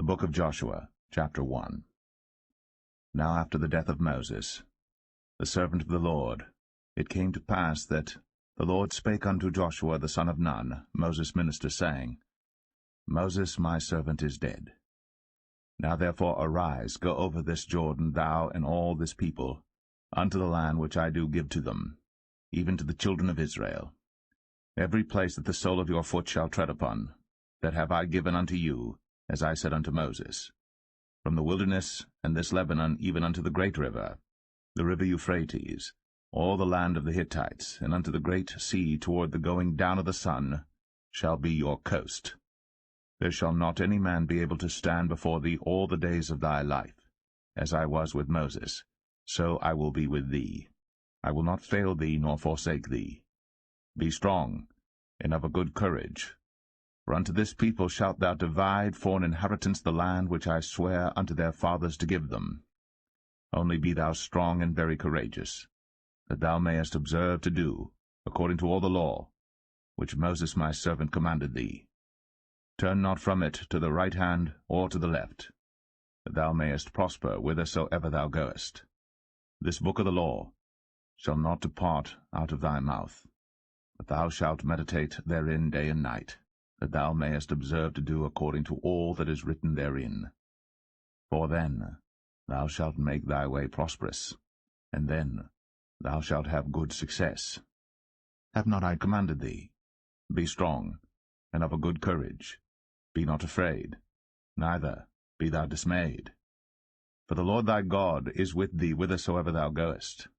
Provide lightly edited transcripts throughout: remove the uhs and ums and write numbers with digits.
The book of Joshua, chapter 1. Now after the death of Moses, the servant of the Lord, it came to pass that the Lord spake unto Joshua the son of Nun, Moses' minister, saying, Moses my servant is dead. Now therefore arise, go over this Jordan, thou and all this people, unto the land which I do give to them, even to the children of Israel. Every place that the sole of your foot shall tread upon, that have I given unto you, as I said unto Moses, from the wilderness and this Lebanon even unto the great river, the river Euphrates, all the land of the Hittites, and unto the great sea toward the going down of the sun, shall be your coast. There shall not any man be able to stand before thee all the days of thy life. As I was with Moses, so I will be with thee. I will not fail thee nor forsake thee. Be strong, and of a good courage. For unto this people shalt thou divide for an inheritance the land which I swear unto their fathers to give them. Only be thou strong and very courageous, that thou mayest observe to do, according to all the law, which Moses my servant commanded thee. Turn not from it to the right hand or to the left, that thou mayest prosper whithersoever thou goest. This book of the law shall not depart out of thy mouth, but thou shalt meditate therein day and night, that thou mayest observe to do according to all that is written therein. For then thou shalt make thy way prosperous, and then thou shalt have good success. Have not I commanded thee? Be strong, and of a good courage. Be not afraid, neither be thou dismayed. For the Lord thy God is with thee whithersoever thou goest.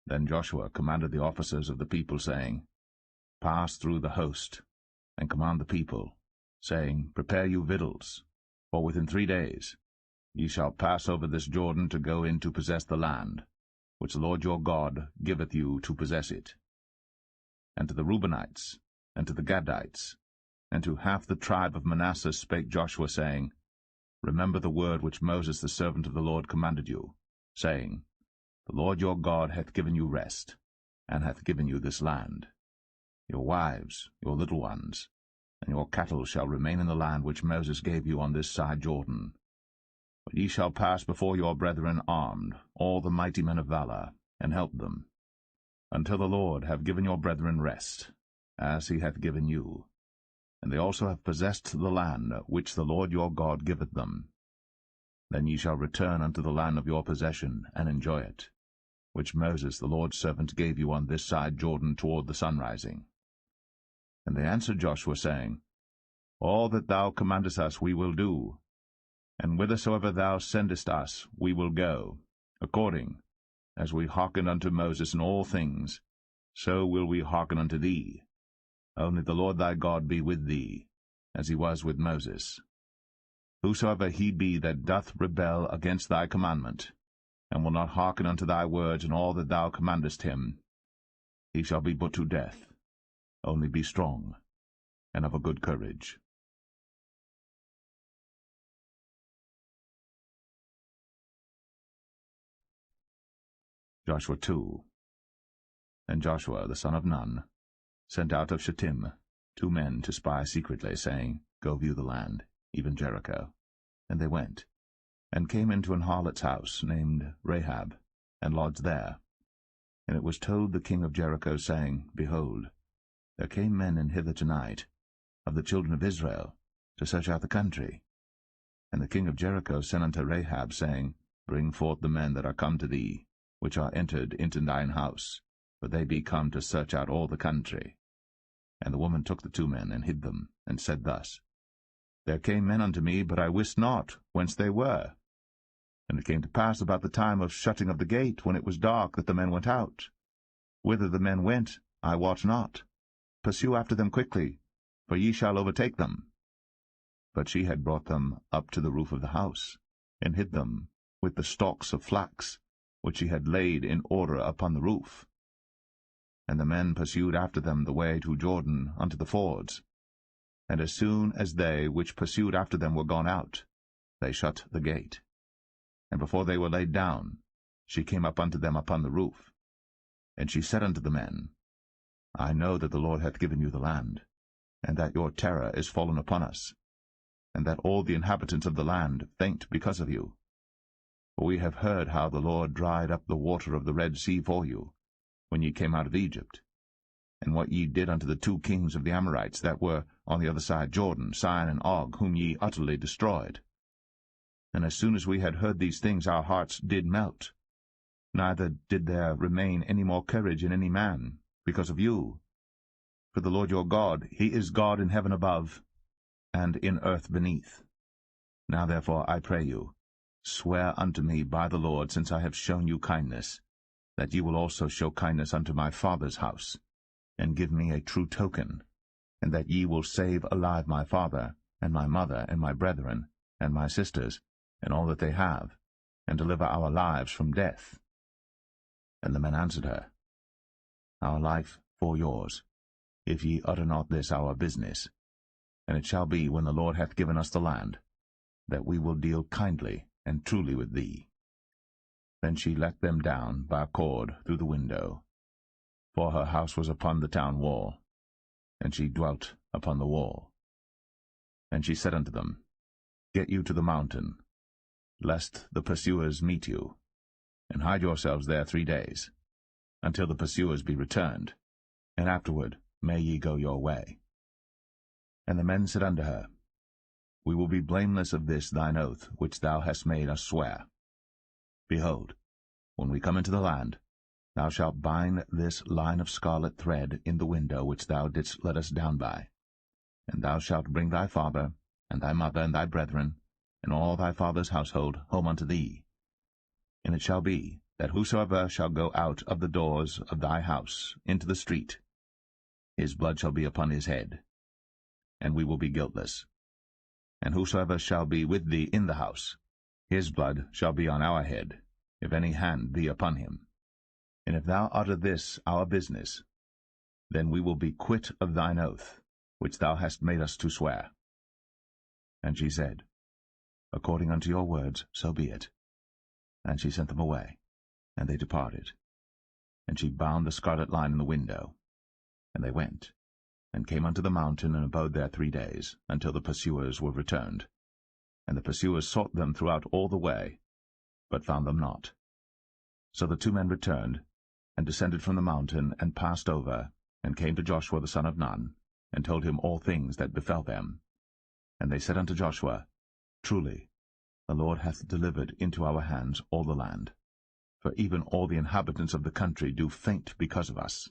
Then Joshua commanded the officers of the people, saying, Pass through the host, and command the people, saying, Prepare you victuals, for within 3 days ye shall pass over this Jordan to go in to possess the land, which the Lord your God giveth you to possess it. And to the Reubenites, and to the Gadites, and to half the tribe of Manasseh spake Joshua, saying, Remember the word which Moses the servant of the Lord commanded you, saying, The Lord your God hath given you rest, and hath given you this land. Your wives, your little ones, and your cattle shall remain in the land which Moses gave you on this side Jordan. But ye shall pass before your brethren armed, all the mighty men of valor, and help them, until the Lord have given your brethren rest, as he hath given you. And they also have possessed the land which the Lord your God giveth them. Then ye shall return unto the land of your possession, and enjoy it, which Moses the Lord's servant gave you on this side Jordan toward the sunrising. And they answered Joshua, saying, All that thou commandest us we will do, and whithersoever thou sendest us we will go, according as we hearkened unto Moses in all things, so will we hearken unto thee. Only the Lord thy God be with thee, as he was with Moses. Whosoever he be that doth rebel against thy commandment, and will not hearken unto thy words in all that thou commandest him, he shall be put to death. Only be strong, and of a good courage. Joshua 2. And Joshua the son of Nun sent out of Shittim 2 men to spy secretly, saying, Go view the land, even Jericho. And they went, and came into an harlot's house, named Rahab, and lodged there. And it was told the king of Jericho, saying, Behold, there came men in hither tonight, of the children of Israel, to search out the country. And the king of Jericho sent unto Rahab, saying, Bring forth the men that are come to thee, which are entered into thine house, for they be come to search out all the country. And the woman took the 2 men, and hid them, and said thus, There came men unto me, but I wist not whence they were. And it came to pass about the time of shutting of the gate, when it was dark, that the men went out. Whither the men went, I wot not. Pursue after them quickly, for ye shall overtake them. But she had brought them up to the roof of the house, and hid them with the stalks of flax, which she had laid in order upon the roof. And the men pursued after them the way to Jordan unto the fords. And as soon as they which pursued after them were gone out, they shut the gate. And before they were laid down, she came up unto them upon the roof. And she said unto the men, I know that the Lord hath given you the land, and that your terror is fallen upon us. and that all the inhabitants of the land faint because of you. For we have heard how the Lord dried up the water of the Red Sea for you, when ye came out of Egypt, and what ye did unto the 2 kings of the Amorites that were on the other side Jordan, Sihon and Og, whom ye utterly destroyed. And as soon as we had heard these things, our hearts did melt. Neither did there remain any more courage in any man, because of you. For the Lord your God, he is God in heaven above, and in earth beneath. Now therefore, I pray you, swear unto me by the Lord, since I have shown you kindness, that ye will also show kindness unto my father's house, and give me a true token, and that ye will save alive my father, and my mother, and my brethren, and my sisters, and all that they have, and deliver our lives from death. And the men answered her, Our life for yours, if ye utter not this our business. And it shall be, when the Lord hath given us the land, that we will deal kindly and truly with thee. Then she let them down by a cord through the window, for her house was upon the town wall, and she dwelt upon the wall. And she said unto them, Get you to the mountain, lest the pursuers meet you, and hide yourselves there 3 days, until the pursuers be returned, and afterward may ye go your way. And the men said unto her, We will be blameless of this thine oath, which thou hast made us swear. Behold, when we come into the land, thou shalt bind this line of scarlet thread in the window which thou didst let us down by. And thou shalt bring thy father, and thy mother, and thy brethren, and all thy father's household home unto thee. And it shall be, that whosoever shall go out of the doors of thy house into the street, his blood shall be upon his head, and we will be guiltless. And whosoever shall be with thee in the house, his blood shall be on our head, if any hand be upon him. And if thou utter this our business, then we will be quit of thine oath, which thou hast made us to swear. And she said, According unto your words, so be it. And she sent them away, and they departed. And she bound the scarlet line in the window. And they went, and came unto the mountain, and abode there 3 days, until the pursuers were returned. And the pursuers sought them throughout all the way, but found them not. So the 2 men returned, and descended from the mountain, and passed over, and came to Joshua the son of Nun, and told him all things that befell them. And they said unto Joshua, Truly, the Lord hath delivered into our hands all the land, for even all the inhabitants of the country do faint because of us.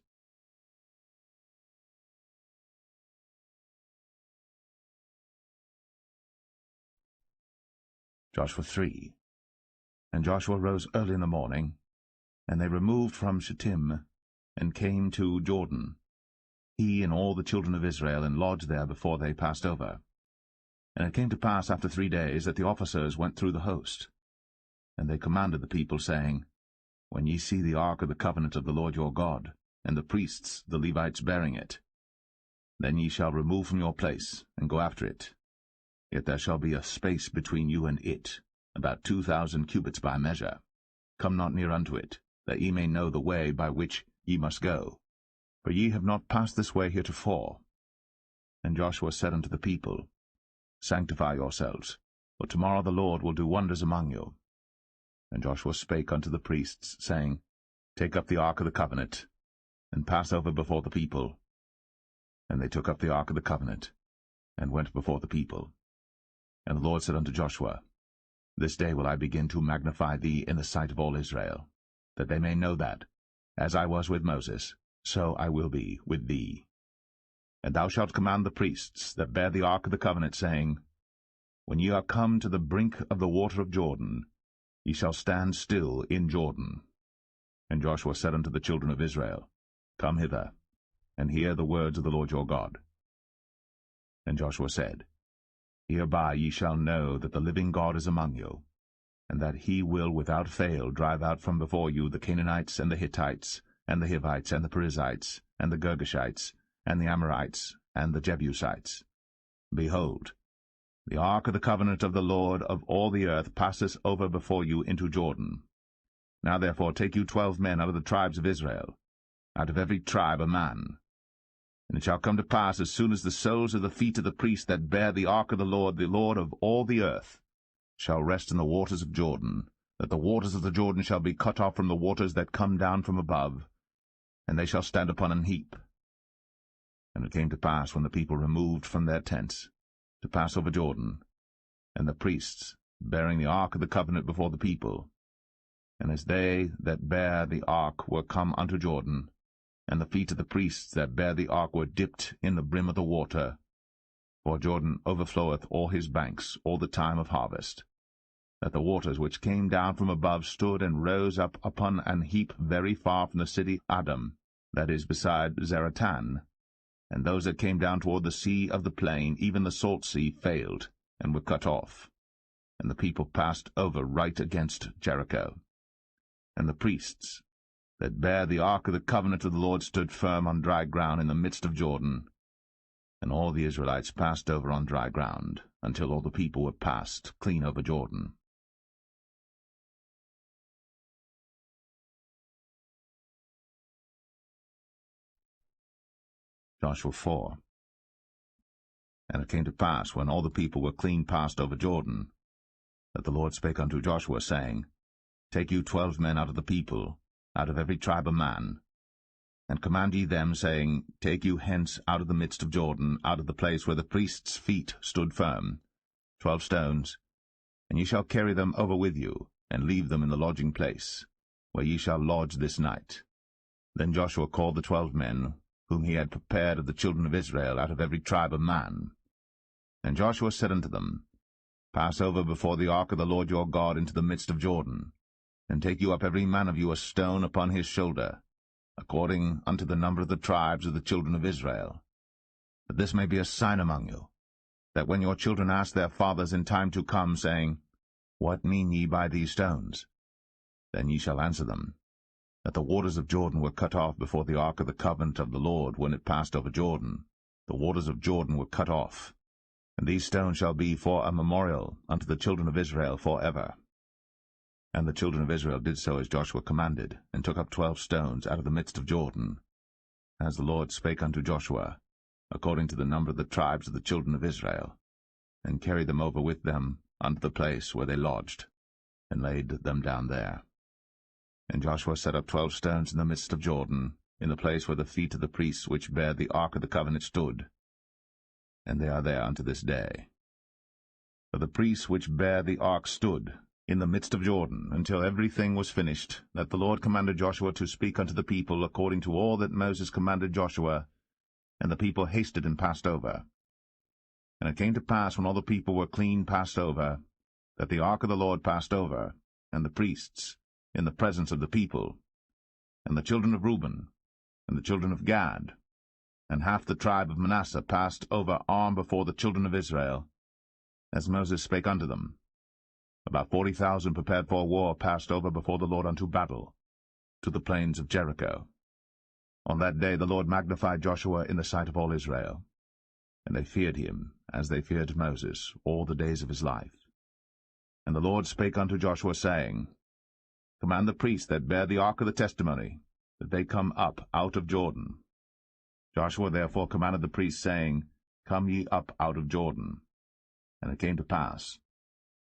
Joshua 3. And Joshua rose early in the morning, and they removed from Shittim, and came to Jordan, he and all the children of Israel, and lodged there before they passed over. And it came to pass after 3 days that the officers went through the host. And they commanded the people, saying, When ye see the ark of the covenant of the Lord your God, and the priests, the Levites, bearing it, then ye shall remove from your place, and go after it. Yet there shall be a space between you and it, about 2,000 cubits by measure. Come not near unto it, that ye may know the way by which ye must go. For ye have not passed this way heretofore. And Joshua said unto the people, Sanctify yourselves, for tomorrow the Lord will do wonders among you. And Joshua spake unto the priests, saying, Take up the ark of the covenant, and pass over before the people. And they took up the ark of the covenant, and went before the people. And the Lord said unto Joshua, This day will I begin to magnify thee in the sight of all Israel, that they may know that, as I was with Moses, so I will be with thee. And thou shalt command the priests that bear the ark of the covenant, saying, When ye are come to the brink of the water of Jordan, ye shall stand still in Jordan. And Joshua said unto the children of Israel, Come hither, and hear the words of the Lord your God. And Joshua said, Hereby ye shall know that the living God is among you, and that he will without fail drive out from before you the Canaanites, and the Hittites, and the Hivites, and the Perizzites, and the Girgashites, and the Amorites, and the Jebusites. Behold, the ark of the covenant of the Lord of all the earth passeth over before you into Jordan. Now therefore take you 12 men out of the tribes of Israel, out of every tribe a man. And it shall come to pass, as soon as the soles of the feet of the priests that bear the ark of the Lord of all the earth, shall rest in the waters of Jordan, that the waters of the Jordan shall be cut off from the waters that come down from above, and they shall stand upon an heap. And it came to pass, when the people removed from their tents, to pass over Jordan, and the priests, bearing the ark of the covenant before the people, and as they that bear the ark were come unto Jordan, and the feet of the priests that bear the ark were dipped in the brim of the water, for Jordan overfloweth all his banks all the time of harvest, that the waters which came down from above stood and rose up upon an heap very far from the city Adam, that is beside Zaratan, and those that came down toward the sea of the plain, even the salt sea, failed, and were cut off, and the people passed over right against Jericho. And the priests that bare the ark of the covenant of the Lord stood firm on dry ground in the midst of Jordan, and all the Israelites passed over on dry ground, until all the people were passed clean over Jordan. Joshua 4. And it came to pass, when all the people were clean passed over Jordan, that the Lord spake unto Joshua, saying, Take you 12 men out of the people, out of every tribe a man, and command ye them, saying, Take you hence out of the midst of Jordan, out of the place where the priests' feet stood firm, 12 stones, and ye shall carry them over with you, and leave them in the lodging place, where ye shall lodge this night. Then Joshua called the 12 men, whom he had prepared of the children of Israel, out of every tribe a man. And Joshua said unto them, Pass over before the ark of the Lord your God into the midst of Jordan, and take you up every man of you a stone upon his shoulder, according unto the number of the tribes of the children of Israel, that this may be a sign among you, that when your children ask their fathers in time to come, saying, What mean ye by these stones? Then ye shall answer them, that the waters of Jordan were cut off before the ark of the covenant of the Lord when it passed over Jordan. The waters of Jordan were cut off, and these stones shall be for a memorial unto the children of Israel for ever. And the children of Israel did so as Joshua commanded, and took up 12 stones out of the midst of Jordan, as the Lord spake unto Joshua, according to the number of the tribes of the children of Israel, and carried them over with them unto the place where they lodged, and laid them down there. And Joshua set up 12 stones in the midst of Jordan, in the place where the feet of the priests which bear the ark of the covenant stood, and they are there unto this day. For the priests which bear the ark stood in the midst of Jordan, until everything was finished, that the Lord commanded Joshua to speak unto the people according to all that Moses commanded Joshua, and the people hasted and passed over. And it came to pass, when all the people were clean passed over, that the ark of the Lord passed over, and the priests, in the presence of the people, and the children of Reuben, and the children of Gad, and half the tribe of Manasseh passed over armed before the children of Israel, as Moses spake unto them. About 40,000 prepared for war passed over before the Lord unto battle, to the plains of Jericho. On that day the Lord magnified Joshua in the sight of all Israel, and they feared him, as they feared Moses, all the days of his life. And the Lord spake unto Joshua, saying, Command the priests that bear the ark of the testimony, that they come up out of Jordan. Joshua therefore commanded the priests, saying, Come ye up out of Jordan. And it came to pass,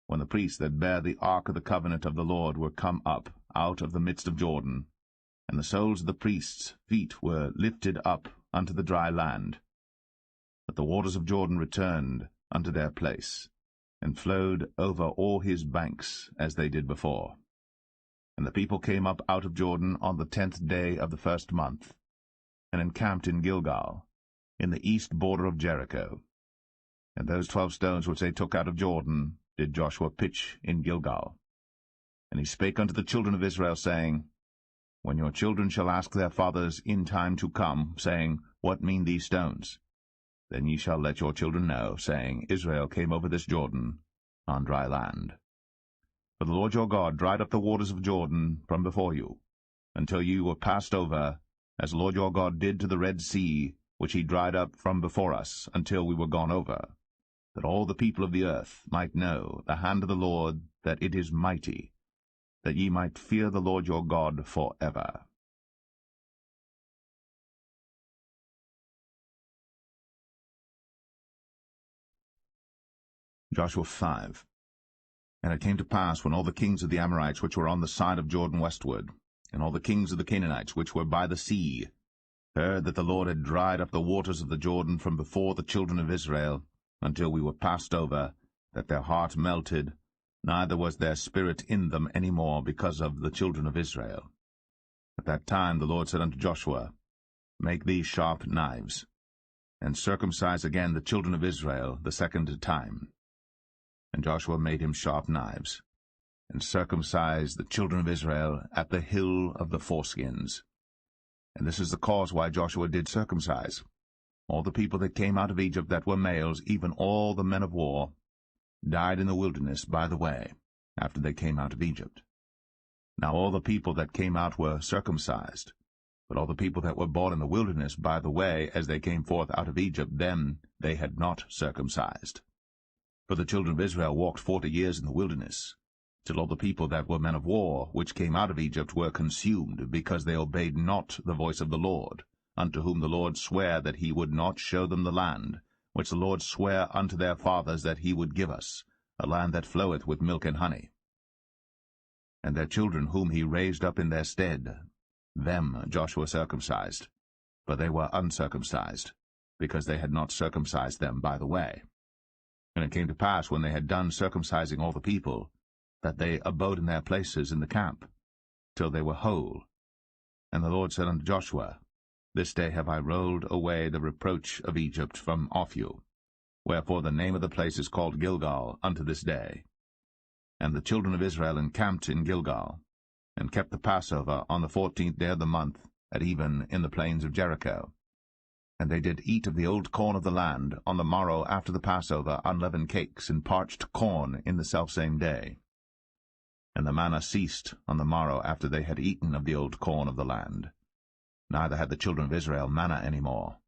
when the priests that bear the ark of the covenant of the Lord were come up out of the midst of Jordan, and the soles of the priests' feet were lifted up unto the dry land, that the waters of Jordan returned unto their place, and flowed over all his banks as they did before. And the people came up out of Jordan on the 10th day of the 1st month, and encamped in Gilgal, in the east border of Jericho. And those 12 stones which they took out of Jordan did Joshua pitch in Gilgal. And he spake unto the children of Israel, saying, When your children shall ask their fathers in time to come, saying, What mean these stones? Then ye shall let your children know, saying, Israel came over this Jordan on dry land. For the Lord your God dried up the waters of Jordan from before you, until you were passed over, as the Lord your God did to the Red Sea, which he dried up from before us, until we were gone over, that all the people of the earth might know the hand of the Lord, that it is mighty, that ye might fear the Lord your God for ever. Joshua 5. And it came to pass, when all the kings of the Amorites which were on the side of Jordan westward, and all the kings of the Canaanites which were by the sea, heard that the Lord had dried up the waters of the Jordan from before the children of Israel, until we were passed over, that their heart melted, neither was their spirit in them any more because of the children of Israel. At that time the Lord said unto Joshua, Make thee sharp knives, and circumcise again the children of Israel the second time. And Joshua made him sharp knives, and circumcised the children of Israel at the hill of the foreskins. And this is the cause why Joshua did circumcise all the people that came out of Egypt that were males, even all the men of war, died in the wilderness by the way, after they came out of Egypt. Now all the people that came out were circumcised, but all the people that were born in the wilderness by the way, as they came forth out of Egypt, them they had not circumcised. For the children of Israel walked 40 years in the wilderness, till all the people that were men of war, which came out of Egypt, were consumed, because they obeyed not the voice of the Lord, unto whom the Lord sware that he would not show them the land, which the Lord sware unto their fathers that he would give us, a land that floweth with milk and honey. And their children whom he raised up in their stead, them Joshua circumcised, but they were uncircumcised, because they had not circumcised them by the way. And it came to pass, when they had done circumcising all the people, that they abode in their places in the camp, till they were whole. And the Lord said unto Joshua, This day have I rolled away the reproach of Egypt from off you. Wherefore the name of the place is called Gilgal unto this day. And the children of Israel encamped in Gilgal, and kept the Passover on the 14th day of the month, at even in the plains of Jericho. And they did eat of the old corn of the land on the morrow after the Passover, unleavened cakes and parched corn in the selfsame day. And the manna ceased on the morrow after they had eaten of the old corn of the land. Neither had the children of Israel manna any more,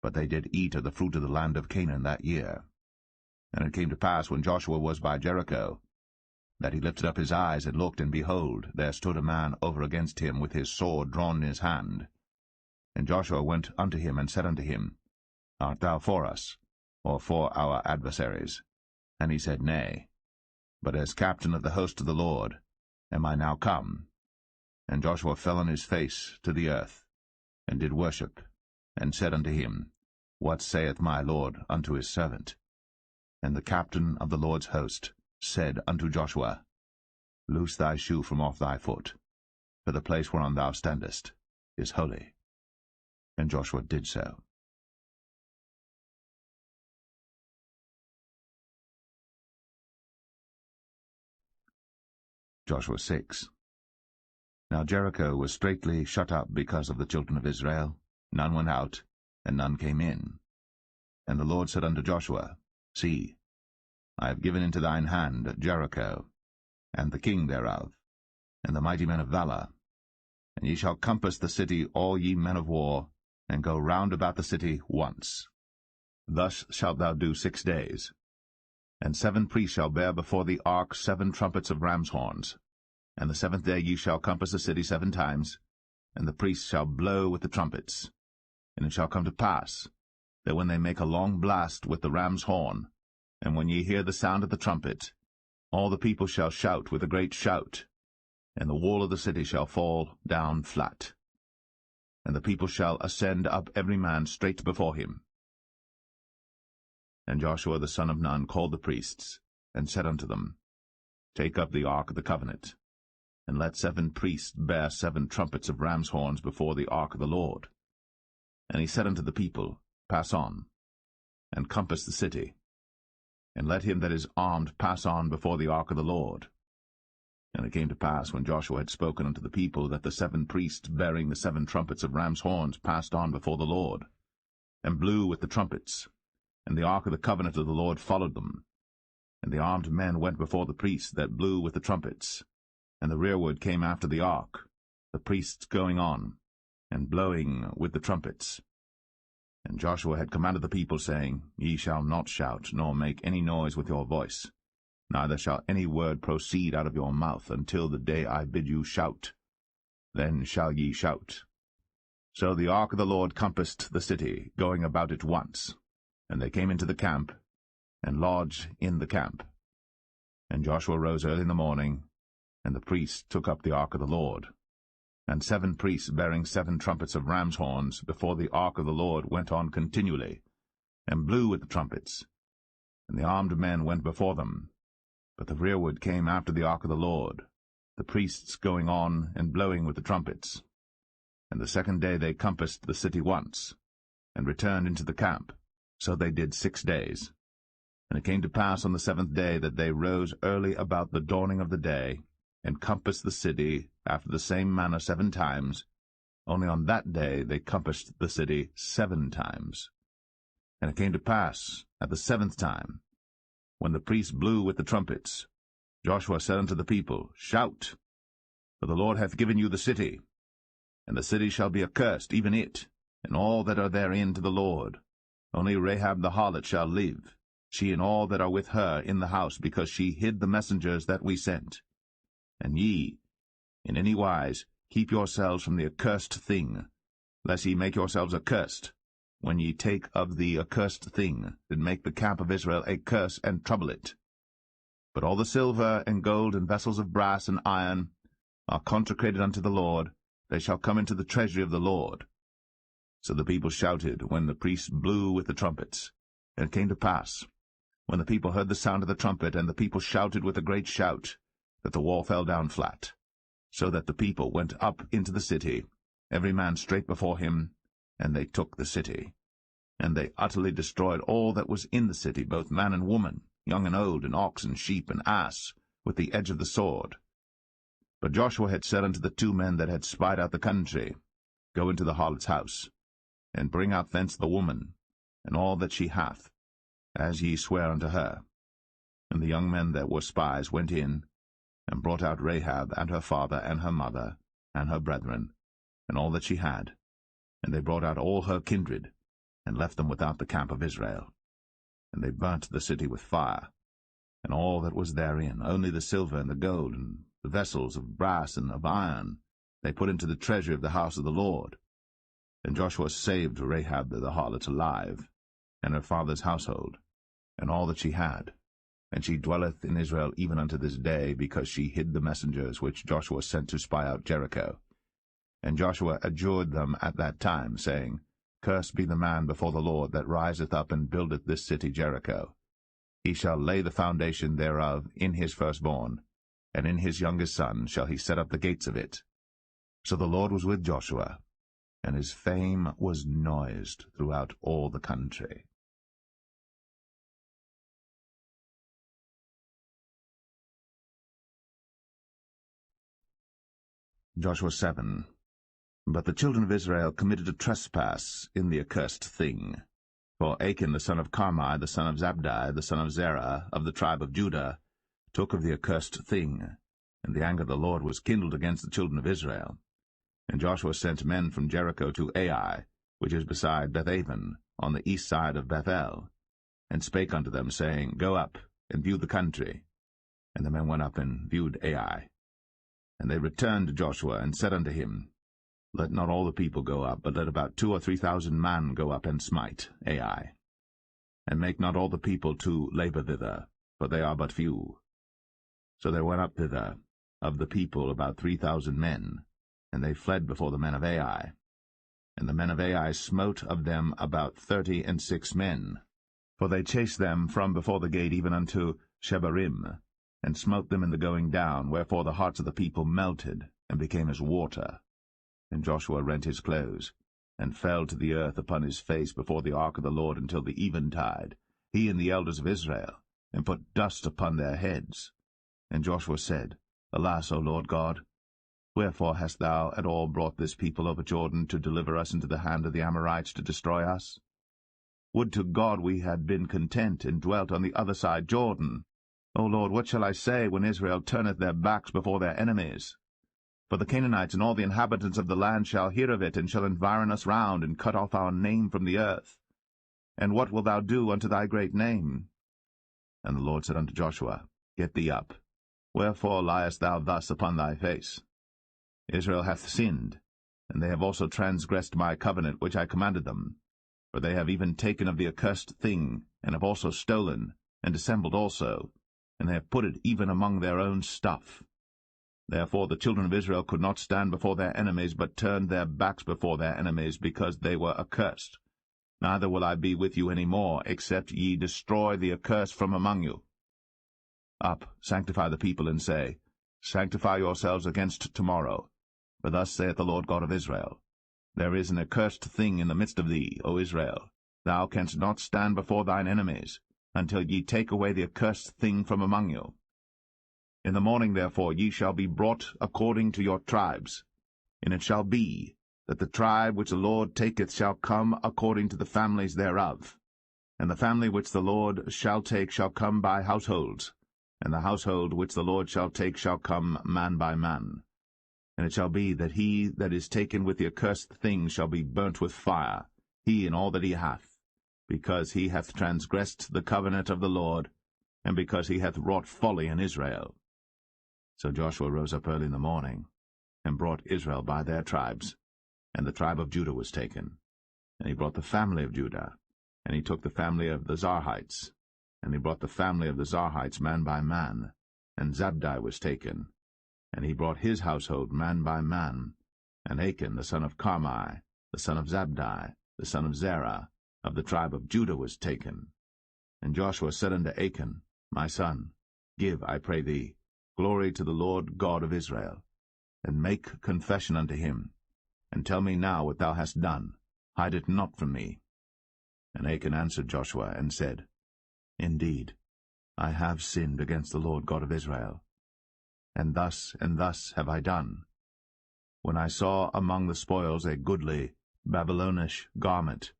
but they did eat of the fruit of the land of Canaan that year. And it came to pass, when Joshua was by Jericho, that he lifted up his eyes and looked, and behold, there stood a man over against him with his sword drawn in his hand. And Joshua went unto him, and said unto him, Art thou for us, or for our adversaries? And he said, Nay, but as captain of the host of the Lord am I now come. And Joshua fell on his face to the earth, and did worship, and said unto him, What saith my Lord unto his servant? And the captain of the Lord's host said unto Joshua, Loose thy shoe from off thy foot, for the place whereon thou standest is holy. And Joshua did so. Joshua 6. Now Jericho was straitly shut up because of the children of Israel. None went out, and none came in. And the Lord said unto Joshua, See, I have given into thine hand Jericho, and the king thereof, and the mighty men of valor. And ye shall compass the city, all ye men of war, and go round about the city once. Thus shalt thou do 6 days. And 7 priests shall bear before the ark 7 trumpets of ram's horns. And the 7th day ye shall compass the city 7 times, and the priests shall blow with the trumpets. And it shall come to pass, that when they make a long blast with the ram's horn, and when ye hear the sound of the trumpet, all the people shall shout with a great shout, and the wall of the city shall fall down flat. And the people shall ascend up every man straight before him. And Joshua the son of Nun called the priests, and said unto them, Take up the ark of the covenant, and let 7 priests bear 7 trumpets of ram's horns before the ark of the Lord. And he said unto the people, Pass on, and compass the city, and let him that is armed pass on before the ark of the Lord. And it came to pass, when Joshua had spoken unto the people, that the 7 priests bearing the 7 trumpets of ram's horns passed on before the Lord, and blew with the trumpets, and the ark of the covenant of the Lord followed them. And the armed men went before the priests that blew with the trumpets, and the rearward came after the ark, the priests going on, and blowing with the trumpets. And Joshua had commanded the people, saying, Ye shall not shout, nor make any noise with your voice, neither shall any word proceed out of your mouth until the day I bid you shout. Then shall ye shout. So the ark of the Lord compassed the city, going about it once. And they came into the camp, and lodge in the camp. And Joshua rose early in the morning, and the priests took up the ark of the Lord. And 7 priests bearing 7 trumpets of ram's horns before the ark of the Lord went on continually, and blew with the trumpets. And the armed men went before them. But the rearward came after the ark of the Lord, the priests going on and blowing with the trumpets. And the 2nd day they compassed the city once, and returned into the camp. So they did 6 days. And it came to pass on the 7th day that they rose early about the dawning of the day, and compassed the city after the same manner 7 times. Only on that day they compassed the city 7 times. And it came to pass at the 7th time, when the priests blew with the trumpets, Joshua said unto the people, Shout, for the Lord hath given you the city. And the city shall be accursed, even it, and all that are therein to the Lord. Only Rahab the harlot shall live, she and all that are with her in the house, because she hid the messengers that we sent. And ye, in any wise, keep yourselves from the accursed thing, lest ye make yourselves accursed, when ye take of the accursed thing, and make the camp of Israel a curse, and trouble it. But all the silver and gold and vessels of brass and iron are consecrated unto the Lord, they shall come into the treasury of the Lord. So the people shouted when the priests blew with the trumpets. And it came to pass, when the people heard the sound of the trumpet, and the people shouted with a great shout, that the wall fell down flat, so that the people went up into the city, every man straight before him, and they took the city. And they utterly destroyed all that was in the city, both man and woman, young and old, and ox and sheep and ass, with the edge of the sword. But Joshua had said unto the 2 men that had spied out the country, Go into the harlot's house, and bring out thence the woman, and all that she hath, as ye swear unto her. And the young men that were spies went in, and brought out Rahab, and her father, and her mother, and her brethren, and all that she had. And they brought out all her kindred, and left them without the camp of Israel. And they burnt the city with fire, and all that was therein, only the silver and the gold, and the vessels of brass and of iron, they put into the treasury of the house of the Lord. And Joshua saved Rahab the harlot alive, and her father's household, and all that she had. And she dwelleth in Israel even unto this day, because she hid the messengers which Joshua sent to spy out Jericho. And Joshua adjured them at that time, saying, Cursed be the man before the Lord that riseth up and buildeth this city Jericho. He shall lay the foundation thereof in his firstborn, and in his youngest son shall he set up the gates of it. So the Lord was with Joshua, and his fame was noised throughout all the country. Joshua 7. But the children of Israel committed a trespass in the accursed thing. For Achan the son of Carmi, the son of Zabdi, the son of Zerah, of the tribe of Judah, took of the accursed thing, and the anger of the Lord was kindled against the children of Israel. And Joshua sent men from Jericho to Ai, which is beside Bethaven, on the east side of Bethel, and spake unto them, saying, Go up, and view the country. And the men went up and viewed Ai. And they returned to Joshua, and said unto him, Let not all the people go up, but let about 2,000 or 3,000 men go up and smite Ai. And make not all the people to labor thither, for they are but few. So there went up thither, of the people about 3,000 men, and they fled before the men of Ai. And the men of Ai smote of them about 36 men, for they chased them from before the gate even unto Shebarim, and smote them in the going down, wherefore the hearts of the people melted, and became as water. And Joshua rent his clothes, and fell to the earth upon his face before the ark of the Lord until the eventide, he and the elders of Israel, and put dust upon their heads. And Joshua said, Alas, O Lord God, wherefore hast thou at all brought this people over Jordan to deliver us into the hand of the Amorites to destroy us? Would to God we had been content and dwelt on the other side Jordan. O Lord, what shall I say when Israel turneth their backs before their enemies? For the Canaanites and all the inhabitants of the land shall hear of it, and shall environ us round, and cut off our name from the earth. And what wilt thou do unto thy great name? And the Lord said unto Joshua, Get thee up. Wherefore liest thou thus upon thy face? Israel hath sinned, and they have also transgressed my covenant which I commanded them. For they have even taken of the accursed thing, and have also stolen, and dissembled also, and they have put it even among their own stuff. Therefore the children of Israel could not stand before their enemies, but turned their backs before their enemies, because they were accursed. Neither will I be with you any more, except ye destroy the accursed from among you. Up, sanctify the people, and say, Sanctify yourselves against tomorrow. For thus saith the Lord God of Israel, There is an accursed thing in the midst of thee, O Israel. Thou canst not stand before thine enemies, until ye take away the accursed thing from among you. In the morning therefore ye shall be brought according to your tribes. And it shall be, that the tribe which the Lord taketh shall come according to the families thereof. And the family which the Lord shall take shall come by households, and the household which the Lord shall take shall come man by man. And it shall be that he that is taken with the accursed thing shall be burnt with fire, he and all that he hath, because he hath transgressed the covenant of the Lord, and because he hath wrought folly in Israel. So Joshua rose up early in the morning, and brought Israel by their tribes, and the tribe of Judah was taken. And he brought the family of Judah, and he took the family of the Zarhites, and he brought the family of the Zarhites man by man, and Zabdi was taken. And he brought his household man by man, and Achan the son of Carmi, the son of Zabdi, the son of Zerah, of the tribe of Judah was taken. And Joshua said unto Achan, My son, give, I pray thee, glory to the Lord God of Israel, and make confession unto him, and tell me now what thou hast done, hide it not from me. And Achan answered Joshua, and said, Indeed, I have sinned against the Lord God of Israel, and thus have I done. When I saw among the spoils a goodly Babylonish garment,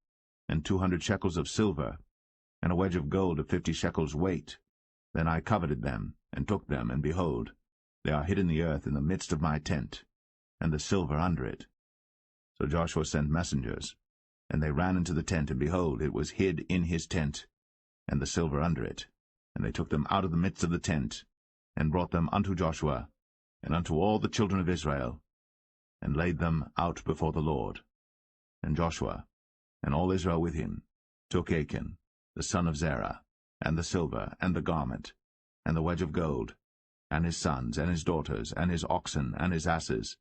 and 200 shekels of silver, and a wedge of gold of 50 shekels weight, then I coveted them, and took them, and behold, they are hid in the earth in the midst of my tent, and the silver under it. So Joshua sent messengers, and they ran into the tent, and behold, it was hid in his tent, and the silver under it. And they took them out of the midst of the tent, and brought them unto Joshua, and unto all the children of Israel, and laid them out before the Lord. And Joshua, and all Israel with him, took Achan, the son of Zerah, and the silver, and the garment, and the wedge of gold, and his sons, and his daughters, and his oxen, and his asses,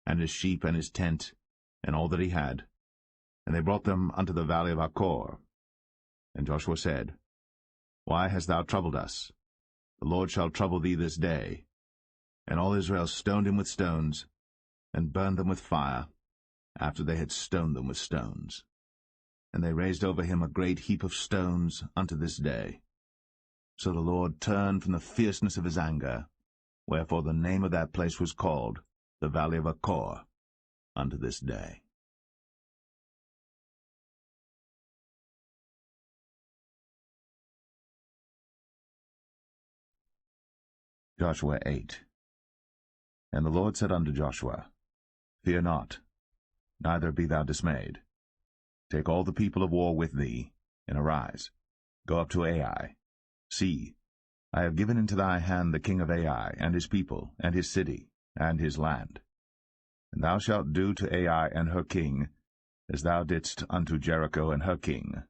and his sheep, and his tent, and all that he had. And they brought them unto the valley of Achor. And Joshua said, Why hast thou troubled us? The Lord shall trouble thee this day. And all Israel stoned him with stones, and burned them with fire, after they had stoned them with stones. And they raised over him a great heap of stones unto this day. So the Lord turned from the fierceness of his anger, wherefore the name of that place was called the Valley of Achor unto this day. Joshua 8. And the Lord said unto Joshua, Fear not, neither be thou dismayed. Take all the people of war with thee, and arise, go up to Ai. See, I have given into thy hand the king of Ai, and his people, and his city, and his land. And thou shalt do to Ai and her king, as thou didst unto Jericho and her king.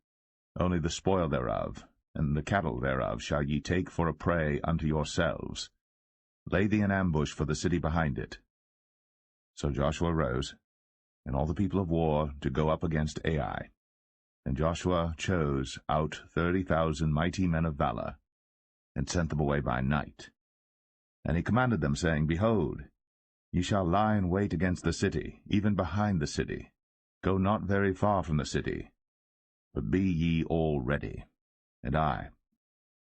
Only the spoil thereof, and the cattle thereof shall ye take for a prey unto yourselves. Lay thee an ambush for the city behind it. So Joshua rose, and all the people of war, to go up against Ai. And Joshua chose out 30,000 mighty men of valor, and sent them away by night. And he commanded them, saying, Behold, ye shall lie in wait against the city, even behind the city. Go not very far from the city, but be ye all ready. And I,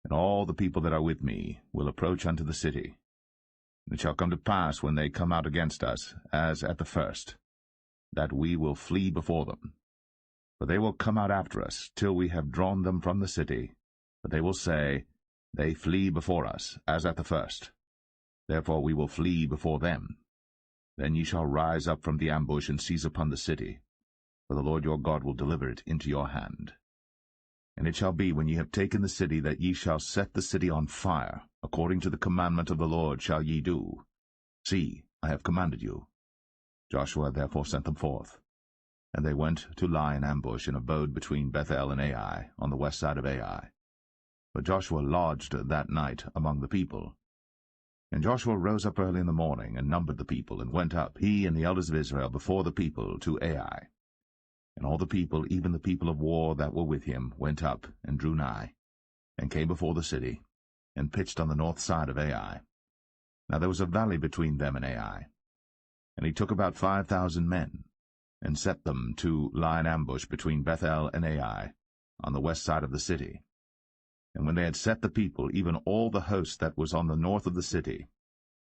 and all the people that are with me, will approach unto the city. And it shall come to pass, when they come out against us, as at the first, that we will flee before them. For they will come out after us, till we have drawn them from the city. But they will say, They flee before us, as at the first. Therefore we will flee before them. Then ye shall rise up from the ambush, and seize upon the city. For the Lord your God will deliver it into your hand. And it shall be, when ye have taken the city, that ye shall set the city on fire. According to the commandment of the Lord shall ye do. See, I have commanded you. Joshua therefore sent them forth. And they went to lie in ambush, and abode between Bethel and Ai, on the west side of Ai. But Joshua lodged that night among the people. And Joshua rose up early in the morning, and numbered the people, and went up, he and the elders of Israel, before the people to Ai. And all the people, even the people of war that were with him, went up, and drew nigh, and came before the city, and pitched on the north side of Ai. Now there was a valley between them and Ai. And he took about 5,000 men, and set them to lie in ambush between Bethel and Ai, on the west side of the city. And when they had set the people, even all the host that was on the north of the city,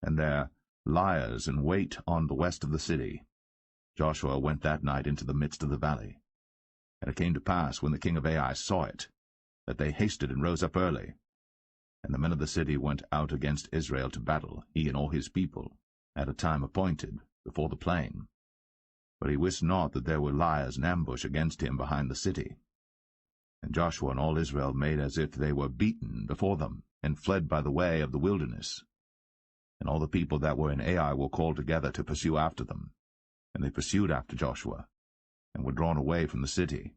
and their liers in wait on the west of the city, Joshua went that night into the midst of the valley. And it came to pass, when the king of Ai saw it, that they hasted and rose up early. And the men of the city went out against Israel to battle, he and all his people, at a time appointed, before the plain. But he wist not that there were liers in ambush against him behind the city. And Joshua and all Israel made as if they were beaten before them, and fled by the way of the wilderness. And all the people that were in Ai were called together to pursue after them. And they pursued after Joshua, and were drawn away from the city.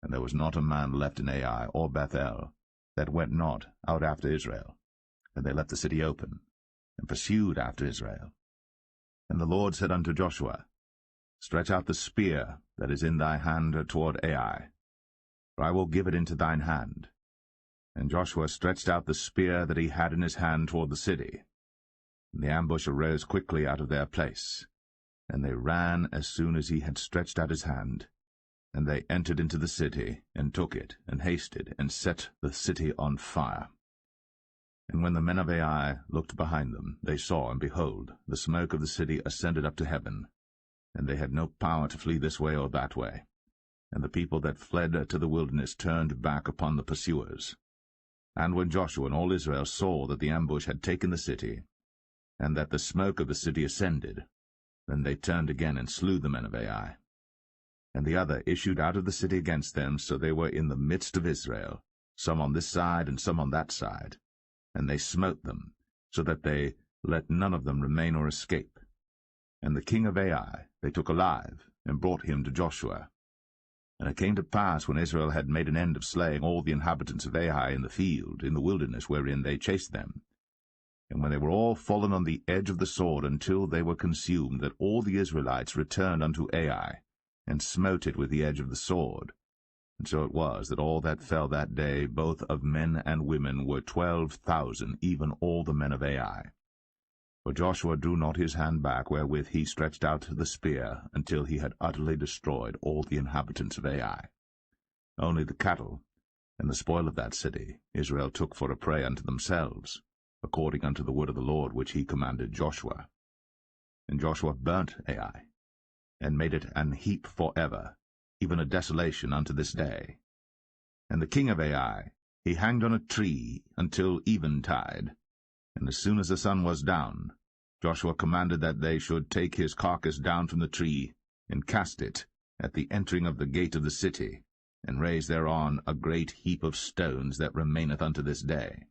And there was not a man left in Ai or Bethel that went not out after Israel. And they left the city open, and pursued after Israel. And the Lord said unto Joshua, Stretch out the spear that is in thy hand toward Ai, for I will give it into thine hand. And Joshua stretched out the spear that he had in his hand toward the city. And the ambush arose quickly out of their place. And they ran as soon as he had stretched out his hand. And they entered into the city, and took it, and hasted, and set the city on fire. And when the men of Ai looked behind them, they saw, and behold, the smoke of the city ascended up to heaven. And they had no power to flee this way or that way. And the people that fled to the wilderness turned back upon the pursuers. And when Joshua and all Israel saw that the ambush had taken the city, and that the smoke of the city ascended, then they turned again and slew the men of Ai. And the other issued out of the city against them, so they were in the midst of Israel, some on this side and some on that side. And they smote them, so that they let none of them remain or escape. And the king of Ai they took alive, and brought him to Joshua. And it came to pass, when Israel had made an end of slaying all the inhabitants of Ai in the field, in the wilderness wherein they chased them, and when they were all fallen on the edge of the sword until they were consumed, that all the Israelites returned unto Ai, and smote it with the edge of the sword. And so it was that all that fell that day, both of men and women, were 12,000, even all the men of Ai. For Joshua drew not his hand back, wherewith he stretched out the spear, until he had utterly destroyed all the inhabitants of Ai. Only the cattle and the spoil of that city Israel took for a prey unto themselves, according unto the word of the Lord which he commanded Joshua. And Joshua burnt Ai, and made it an heap for ever, even a desolation unto this day. And the king of Ai he hanged on a tree until eventide, and as soon as the sun was down, Joshua commanded that they should take his carcass down from the tree, and cast it at the entering of the gate of the city, and raise thereon a great heap of stones that remaineth unto this day.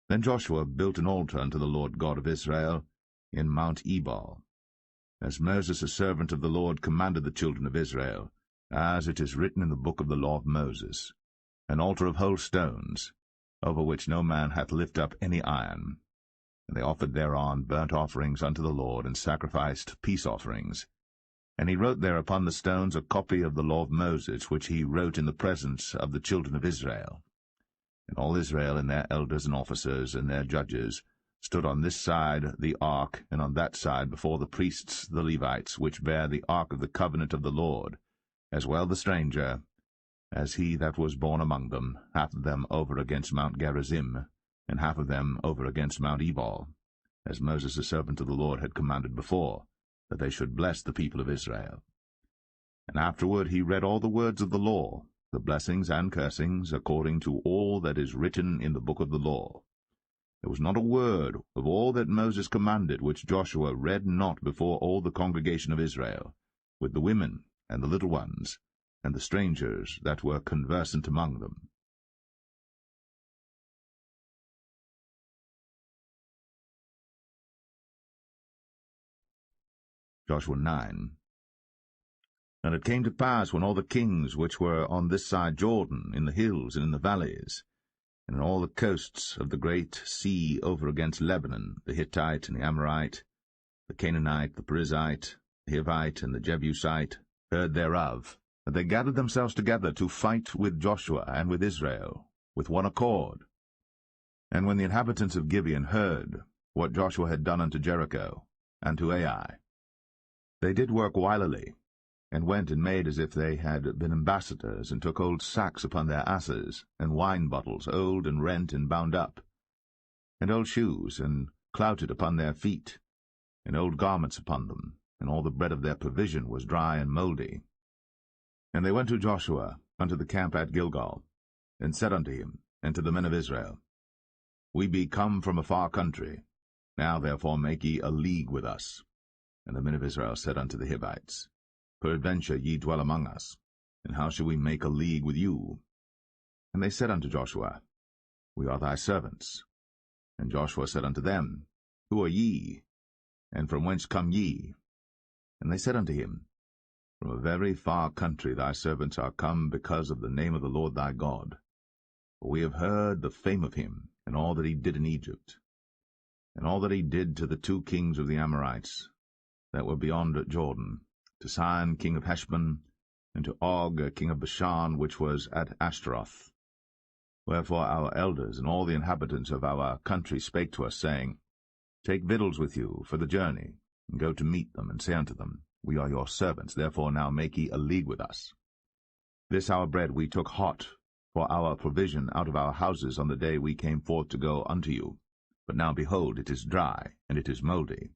Then Joshua built an altar unto the Lord God of Israel in Mount Ebal, as Moses, a servant of the Lord, commanded the children of Israel, as it is written in the book of the law of Moses, an altar of whole stones, over which no man hath lifted up any iron. And they offered thereon burnt offerings unto the Lord, and sacrificed peace offerings. And he wrote there upon the stones a copy of the law of Moses, which he wrote in the presence of the children of Israel. And all Israel, and their elders and officers, and their judges, stood on this side the ark, and on that side before the priests the Levites, which bear the ark of the covenant of the Lord, as well the stranger, as he that was born among them, half of them over against Mount Gerizim, and half of them over against Mount Ebal, as Moses the servant of the Lord had commanded before, that they should bless the people of Israel. And afterward he read all the words of the law, the blessings and cursings, according to all that is written in the book of the law. There was not a word of all that Moses commanded which Joshua read not before all the congregation of Israel, with the women and the little ones, and the strangers that were conversant among them. Joshua 9. And it came to pass, when all the kings which were on this side Jordan, in the hills and in the valleys, and in all the coasts of the great sea over against Lebanon, the Hittite and the Amorite, the Canaanite, the Perizzite, the Hivite, and the Jebusite heard thereof, that they gathered themselves together to fight with Joshua and with Israel, with one accord. And when the inhabitants of Gibeon heard what Joshua had done unto Jericho and to Ai, they did work wilily, and went and made as if they had been ambassadors, and took old sacks upon their asses, and wine bottles old and rent and bound up, and old shoes, and clouted upon their feet, and old garments upon them, and all the bread of their provision was dry and mouldy. And they went to Joshua unto the camp at Gilgal, and said unto him, and to the men of Israel, We be come from a far country, now therefore make ye a league with us. And the men of Israel said unto the Hivites, Peradventure ye dwell among us, and how shall we make a league with you? And they said unto Joshua, We are thy servants. And Joshua said unto them, Who are ye? And from whence come ye? And they said unto him, From a very far country thy servants are come because of the name of the Lord thy God. For we have heard the fame of him, and all that he did in Egypt, and all that he did to the 2 kings of the Amorites that were beyond Jordan, to Sihon king of Heshbon, and to Og king of Bashan, which was at Ashtaroth. Wherefore our elders and all the inhabitants of our country spake to us, saying, Take victuals with you for the journey, and go to meet them, and say unto them, We are your servants, therefore now make ye a league with us. This our bread we took hot for our provision out of our houses on the day we came forth to go unto you. But now, behold, it is dry, and it is mouldy.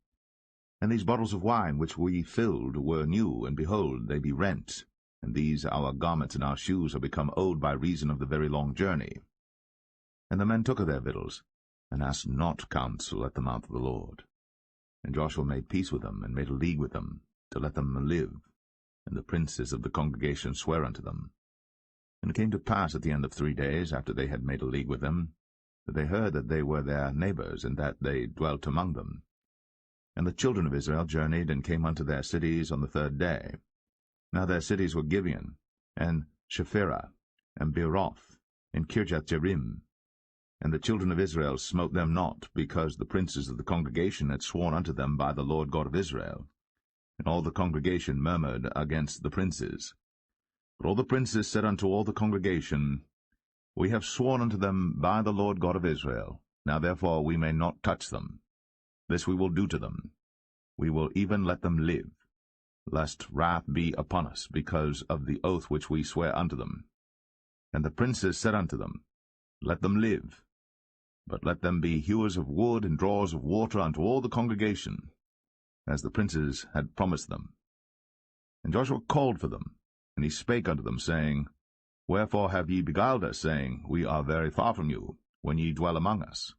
And these bottles of wine which we filled were new, and behold, they be rent, and these our garments and our shoes are become old by reason of the very long journey. And the men took of their victuals, and asked not counsel at the mouth of the Lord. And Joshua made peace with them, and made a league with them, to let them live. And the princes of the congregation sware unto them. And it came to pass at the end of 3 days, after they had made a league with them, that they heard that they were their neighbors, and that they dwelt among them. And the children of Israel journeyed, and came unto their cities on the 3rd day. Now their cities were Gibeon, and Shephirah, and Beeroth, and Kirjath-jearim. And the children of Israel smote them not, because the princes of the congregation had sworn unto them by the Lord God of Israel. And all the congregation murmured against the princes. But all the princes said unto all the congregation, We have sworn unto them by the Lord God of Israel. Now therefore we may not touch them. This we will do to them. We will even let them live, lest wrath be upon us, because of the oath which we swear unto them. And the princes said unto them, Let them live, but let them be hewers of wood and drawers of water unto all the congregation, as the princes had promised them. And Joshua called for them, and he spake unto them, saying, Wherefore have ye beguiled us, saying, We are very far from you, when ye dwell among us?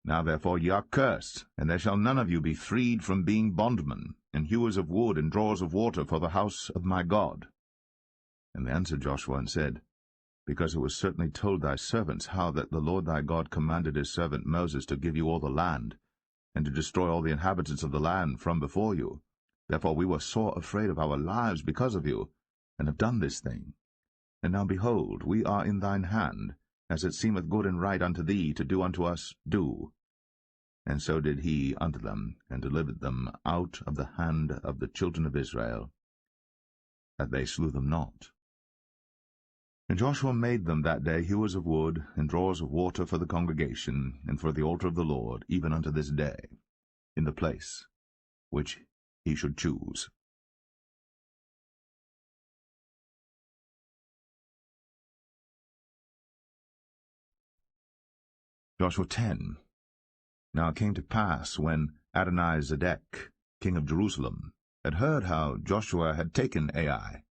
Now therefore ye are cursed, and there shall none of you be freed from being bondmen, and hewers of wood and drawers of water for the house of my God. And they answered Joshua and said, Because it was certainly told thy servants how that the Lord thy God commanded his servant Moses to give you all the land, and to destroy all the inhabitants of the land from before you. Therefore we were sore afraid of our lives because of you, and have done this thing. And now behold, we are in thine hand, as it seemeth good and right unto thee to do unto us, do. And so did he unto them, and delivered them out of the hand of the children of Israel, that they slew them not. And Joshua made them that day hewers of wood, and drawers of water for the congregation, and for the altar of the Lord, even unto this day, in the place which he should choose. Joshua 10. Now it came to pass, when Adonizedek, king of Jerusalem, had heard how Joshua had taken Ai,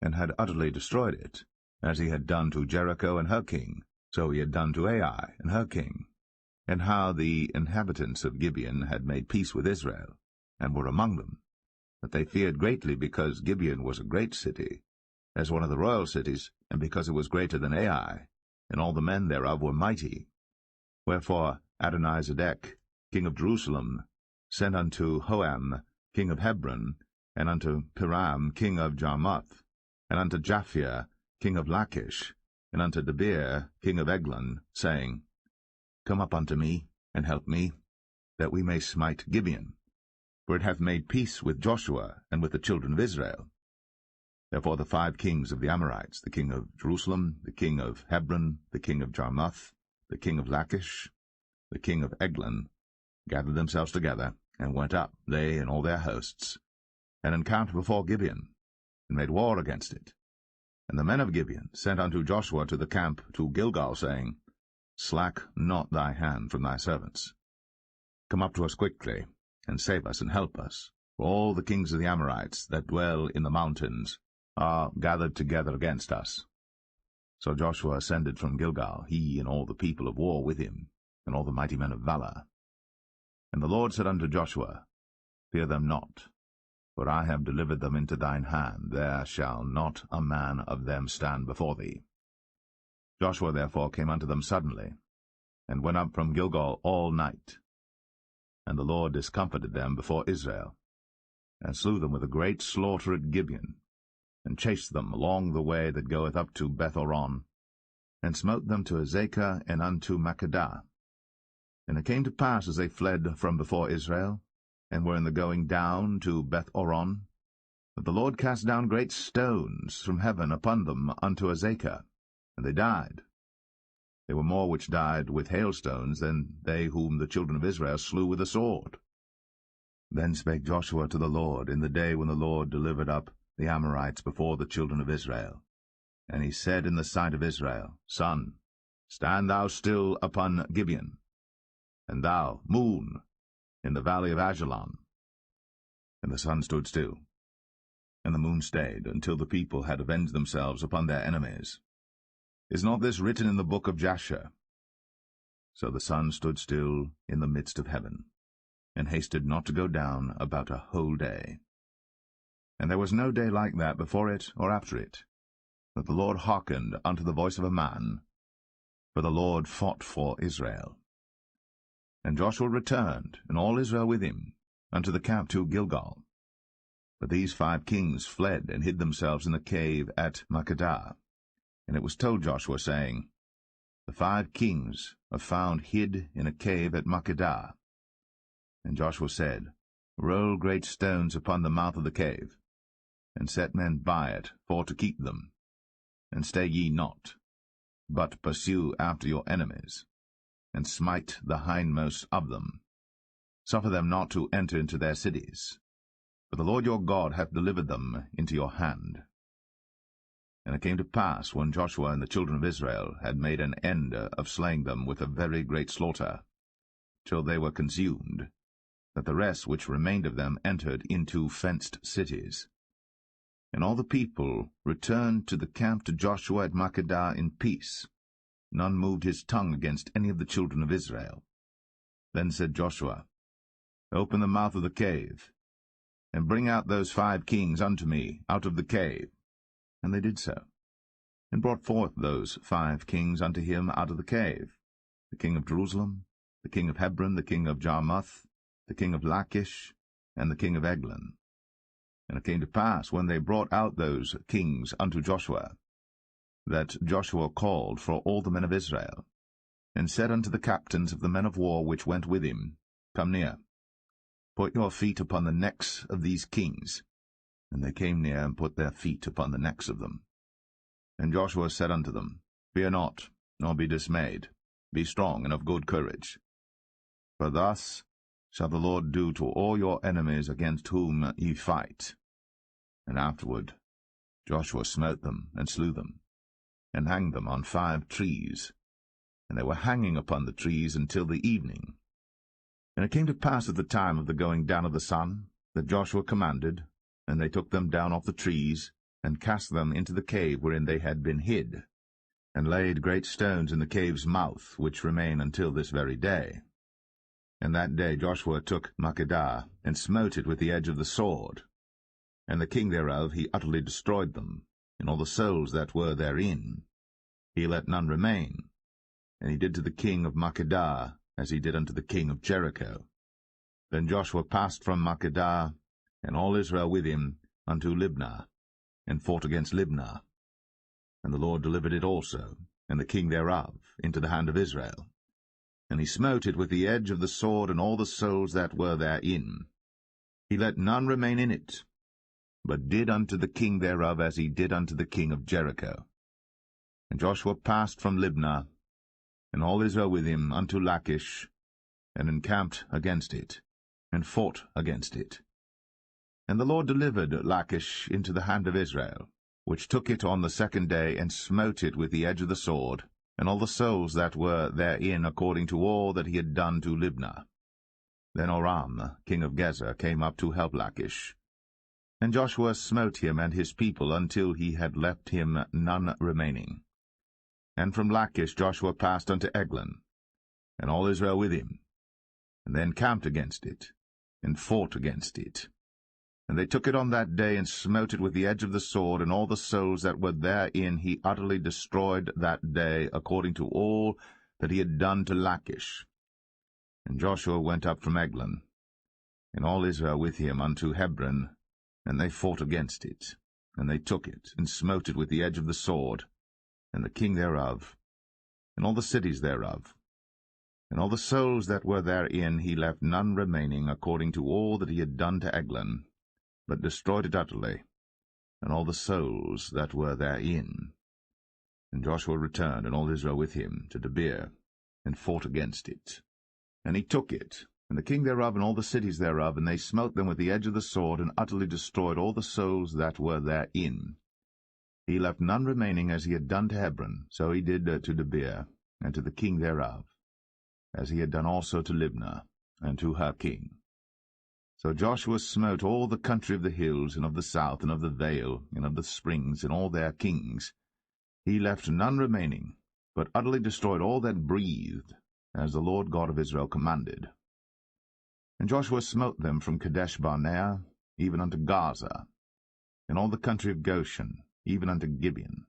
and had utterly destroyed it, as he had done to Jericho and her king, so he had done to Ai and her king, and how the inhabitants of Gibeon had made peace with Israel, and were among them, that they feared greatly, because Gibeon was a great city, as one of the royal cities, and because it was greater than Ai, and all the men thereof were mighty. Wherefore Adonizedek, king of Jerusalem, sent unto Hoam, king of Hebron, and unto Piram, king of Jarmuth, and unto Japhia, king of Lachish, and unto Debir king of Eglon, saying, Come up unto me, and help me, that we may smite Gibeon, for it hath made peace with Joshua and with the children of Israel. Therefore the 5 kings of the Amorites, the king of Jerusalem, the king of Hebron, the king of Jarmuth, the king of Lachish, the king of Eglon, gathered themselves together, and went up, they and all their hosts, and encamped before Gibeon, and made war against it. And the men of Gibeon sent unto Joshua to the camp to Gilgal, saying, Slack not thy hand from thy servants. Come up to us quickly, and save us and help us, for all the kings of the Amorites that dwell in the mountains are gathered together against us. So Joshua ascended from Gilgal, he and all the people of war with him, and all the mighty men of valor. And the Lord said unto Joshua, Fear them not, for I have delivered them into thine hand. There shall not a man of them stand before thee. Joshua therefore came unto them suddenly, and went up from Gilgal all night. And the Lord discomfited them before Israel, and slew them with a great slaughter at Gibeon, and chased them along the way that goeth up to Beth-horon, and smote them to Azekah and unto Makkedah. And it came to pass, as they fled from before Israel, and were in the going down to Beth-horon, that the Lord cast down great stones from heaven upon them unto Azekah, and they died. There were more which died with hailstones than they whom the children of Israel slew with the sword. Then spake Joshua to the Lord in the day when the Lord delivered up the Amorites before the children of Israel. And he said in the sight of Israel, Sun, stand thou still upon Gibeon, and thou, moon, in the valley of Ajalon. And the sun stood still, and the moon stayed, until the people had avenged themselves upon their enemies. Is not this written in the book of Jasher? So the sun stood still in the midst of heaven, and hasted not to go down about a whole day. And there was no day like that before it or after it, that the Lord hearkened unto the voice of a man, for the Lord fought for Israel. And Joshua returned, and all Israel with him, unto the camp to Gilgal. But these 5 kings fled and hid themselves in the cave at Makkedah. And it was told Joshua, saying, The 5 kings are found hid in a cave at Makkedah. And Joshua said, Roll great stones upon the mouth of the cave, and set men by it for to keep them. And stay ye not, but pursue after your enemies, and smite the hindmost of them. Suffer them not to enter into their cities, for the Lord your God hath delivered them into your hand. And it came to pass, when Joshua and the children of Israel had made an end of slaying them with a very great slaughter, till they were consumed, that the rest which remained of them entered into fenced cities. And all the people returned to the camp to Joshua at Makkedah in peace. None moved his tongue against any of the children of Israel. Then said Joshua, Open the mouth of the cave, and bring out those 5 kings unto me out of the cave. And they did so, and brought forth those 5 kings unto him out of the cave, the king of Jerusalem, the king of Hebron, the king of Jarmuth, the king of Lachish, and the king of Eglon. And it came to pass, when they brought out those kings unto Joshua, that Joshua called for all the men of Israel, and said unto the captains of the men of war which went with him, Come near, put your feet upon the necks of these kings. And they came near, and put their feet upon the necks of them. And Joshua said unto them, Fear not, nor be dismayed. Be strong and of good courage. For thus shall the Lord do to all your enemies against whom ye fight. And afterward Joshua smote them, and slew them, and hanged them on 5 trees. And they were hanging upon the trees until the evening. And it came to pass at the time of the going down of the sun, that Joshua commanded, and they took them down off the trees, and cast them into the cave wherein they had been hid, and laid great stones in the cave's mouth, which remain until this very day. And that day Joshua took Makkedah, and smote it with the edge of the sword. And the king thereof he utterly destroyed them, and all the souls that were therein. He let none remain. And he did to the king of Makkedah as he did unto the king of Jericho. Then Joshua passed from Makkedah, and all Israel with him, unto Libnah, and fought against Libnah. And the Lord delivered it also, and the king thereof, into the hand of Israel. And he smote it with the edge of the sword, and all the souls that were therein. He let none remain in it, but did unto the king thereof as he did unto the king of Jericho. And Joshua passed from Libnah, and all Israel with him, unto Lachish, and encamped against it, and fought against it. And the Lord delivered Lachish into the hand of Israel, which took it on the second day, and smote it with the edge of the sword, and all the souls that were therein, according to all that he had done to Libnah. Then Oram, king of Gezer, came up to help Lachish. And Joshua smote him and his people until he had left him none remaining. And from Lachish Joshua passed unto Eglon, and all Israel with him, and they encamped against it, and fought against it. And they took it on that day, and smote it with the edge of the sword, and all the souls that were therein he utterly destroyed that day, according to all that he had done to Lachish. And Joshua went up from Eglon, and all Israel with him, unto Hebron, and they fought against it. And they took it, and smote it with the edge of the sword, and the king thereof, and all the cities thereof. And all the souls that were therein he left none remaining, according to all that he had done to Eglon, but destroyed it utterly, and all the souls that were therein. And Joshua returned, and all Israel with him, to Debir, and fought against it. And he took it, and the king thereof, and all the cities thereof, and they smote them with the edge of the sword, and utterly destroyed all the souls that were therein. He left none remaining, as he had done to Hebron, so he did to Debir, and to the king thereof, as he had done also to Libnah, and to her king. So Joshua smote all the country of the hills, and of the south, and of the vale, and of the springs, and all their kings. He left none remaining, but utterly destroyed all that breathed, as the Lord God of Israel commanded. And Joshua smote them from Kadesh-barnea, even unto Gaza, and all the country of Goshen, even unto Gibeon.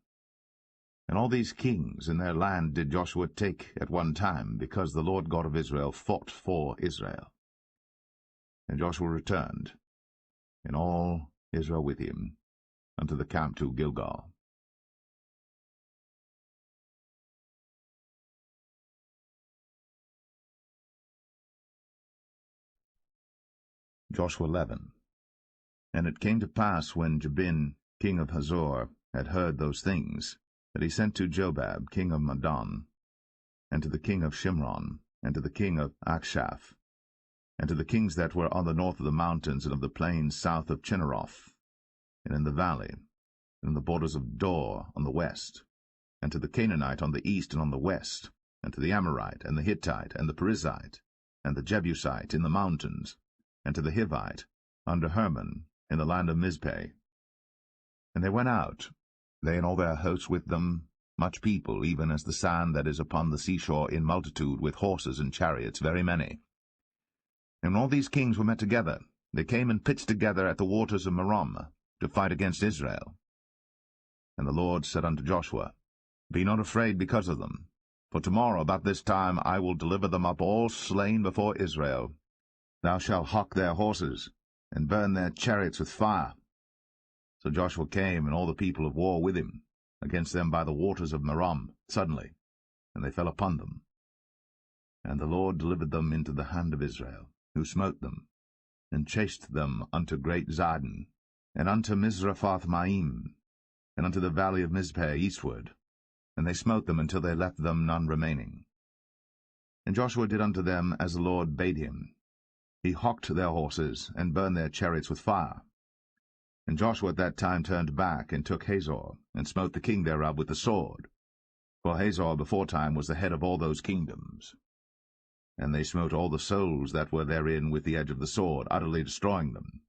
And all these kings in their land did Joshua take at one time, because the Lord God of Israel fought for Israel. And Joshua returned, and all Israel with him, unto the camp to Gilgal. Joshua 11. And it came to pass, when Jabin, king of Hazor, had heard those things, that he sent to Jobab, king of Madon, and to the king of Shimron, and to the king of Achshaph, and to the kings that were on the north of the mountains, and of the plains south of Chinneroth, and in the valley, and in the borders of Dor on the west, and to the Canaanite on the east and on the west, and to the Amorite, and the Hittite, and the Perizzite, and the Jebusite in the mountains, and to the Hivite, under Hermon, in the land of Mizpeh. And they went out, they and all their hosts with them, much people, even as the sand that is upon the seashore in multitude, with horses and chariots, very many. And when all these kings were met together, they came and pitched together at the waters of Merom, to fight against Israel. And the Lord said unto Joshua, Be not afraid because of them, for tomorrow about this time I will deliver them up all slain before Israel. Thou shalt hock their horses, and burn their chariots with fire. So Joshua came, and all the people of war with him, against them by the waters of Merom, suddenly, and they fell upon them. And the Lord delivered them into the hand of Israel, who smote them, and chased them unto great Zidon, and unto Mizraphoth-maim, and unto the valley of Mizpeh eastward, and they smote them until they left them none remaining. And Joshua did unto them as the Lord bade him. He hocked their horses, and burned their chariots with fire. And Joshua at that time turned back, and took Hazor, and smote the king thereof with the sword. For Hazor beforetime was the head of all those kingdoms. And they smote all the souls that were therein with the edge of the sword, utterly destroying them.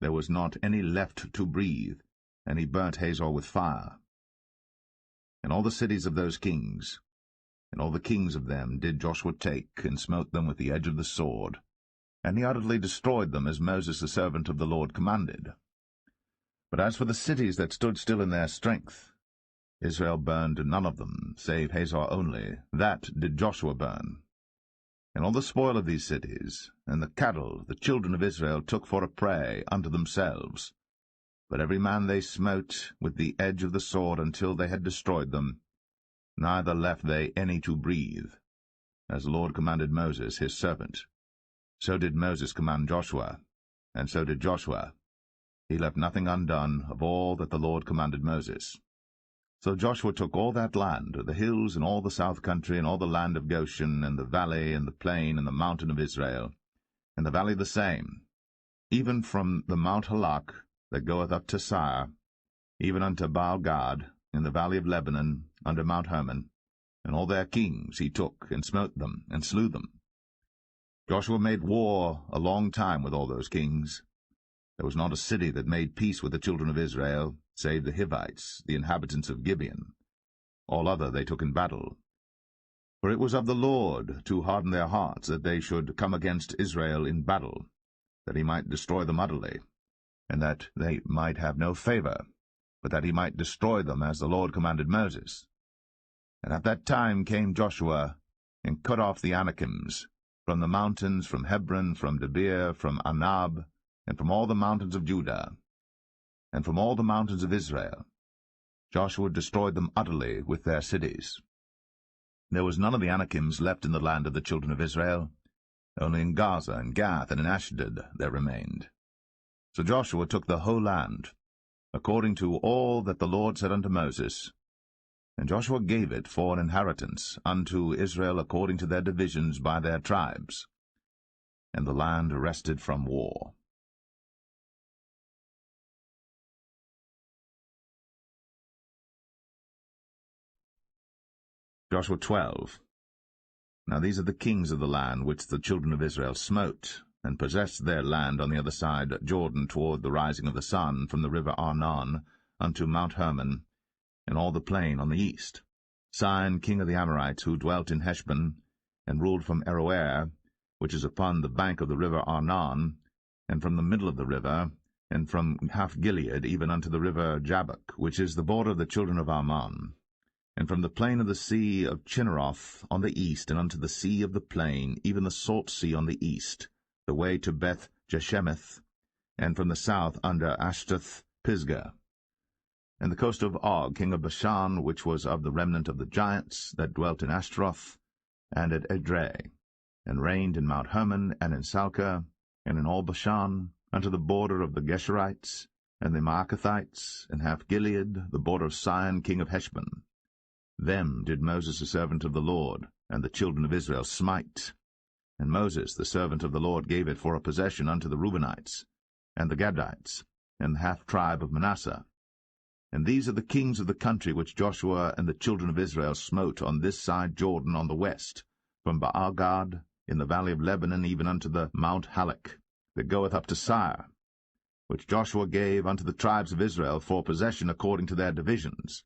There was not any left to breathe, and he burnt Hazor with fire. And all the cities of those kings, and all the kings of them, did Joshua take, and smote them with the edge of the sword, and he utterly destroyed them, as Moses the servant of the Lord commanded. But as for the cities that stood still in their strength, Israel burned none of them, save Hazor only. That did Joshua burn. And all the spoil of these cities, and the cattle, the children of Israel took for a prey unto themselves. But every man they smote with the edge of the sword until they had destroyed them, neither left they any to breathe, as the Lord commanded Moses his servant. So did Moses command Joshua, and so did Joshua. He left nothing undone of all that the Lord commanded Moses. So Joshua took all that land, the hills, and all the south country, and all the land of Goshen, and the valley, and the plain, and the mountain of Israel, and the valley the same, even from the Mount Halak that goeth up to Sire, even unto Baal-gad, in the valley of Lebanon, under Mount Hermon, and all their kings he took, and smote them, and slew them. Joshua made war a long time with all those kings. There was not a city that made peace with the children of Israel, save the Hivites, the inhabitants of Gibeon. All other they took in battle. For it was of the Lord to harden their hearts, that they should come against Israel in battle, that he might destroy them utterly, and that they might have no favor, but that he might destroy them as the Lord commanded Moses. And at that time came Joshua, and cut off the Anakims, from the mountains, from Hebron, from Debir, from Anab, and from all the mountains of Judah, and from all the mountains of Israel. Joshua destroyed them utterly with their cities. There was none of the Anakims left in the land of the children of Israel. Only in Gaza, and Gath, and in Ashdod there remained. So Joshua took the whole land, according to all that the Lord said unto Moses. And Joshua gave it for an inheritance unto Israel according to their divisions by their tribes. And the land rested from war. Joshua 12. Now these are the kings of the land which the children of Israel smote, and possessed their land on the other side Jordan toward the rising of the sun, from the river Arnon unto Mount Hermon, and all the plain on the east. Sihon king of the Amorites, who dwelt in Heshbon, and ruled from Aroer, which is upon the bank of the river Arnon, and from the middle of the river, and from half Gilead even unto the river Jabbok, which is the border of the children of Ammon, and from the plain of the sea of Chinneroth on the east, and unto the sea of the plain, even the salt sea on the east, the way to Beth Jeshemeth, and from the south under Ashtath Pisgah, and the coast of Og, king of Bashan, which was of the remnant of the giants that dwelt in Ashtaroth, and at Edrei, and reigned in Mount Hermon, and in Salcah, and in all Bashan, unto the border of the Geshurites, and the Maacathites, and half Gilead, the border of Sihon king of Heshbon. Them did Moses the servant of the Lord, and the children of Israel smite. And Moses the servant of the Lord gave it for a possession unto the Reubenites, and the Gadites, and the half-tribe of Manasseh. And these are the kings of the country which Joshua and the children of Israel smote on this side Jordan on the west, from Baal-gad in the valley of Lebanon even unto the Mount Halak, that goeth up to Sire, which Joshua gave unto the tribes of Israel for possession according to their divisions,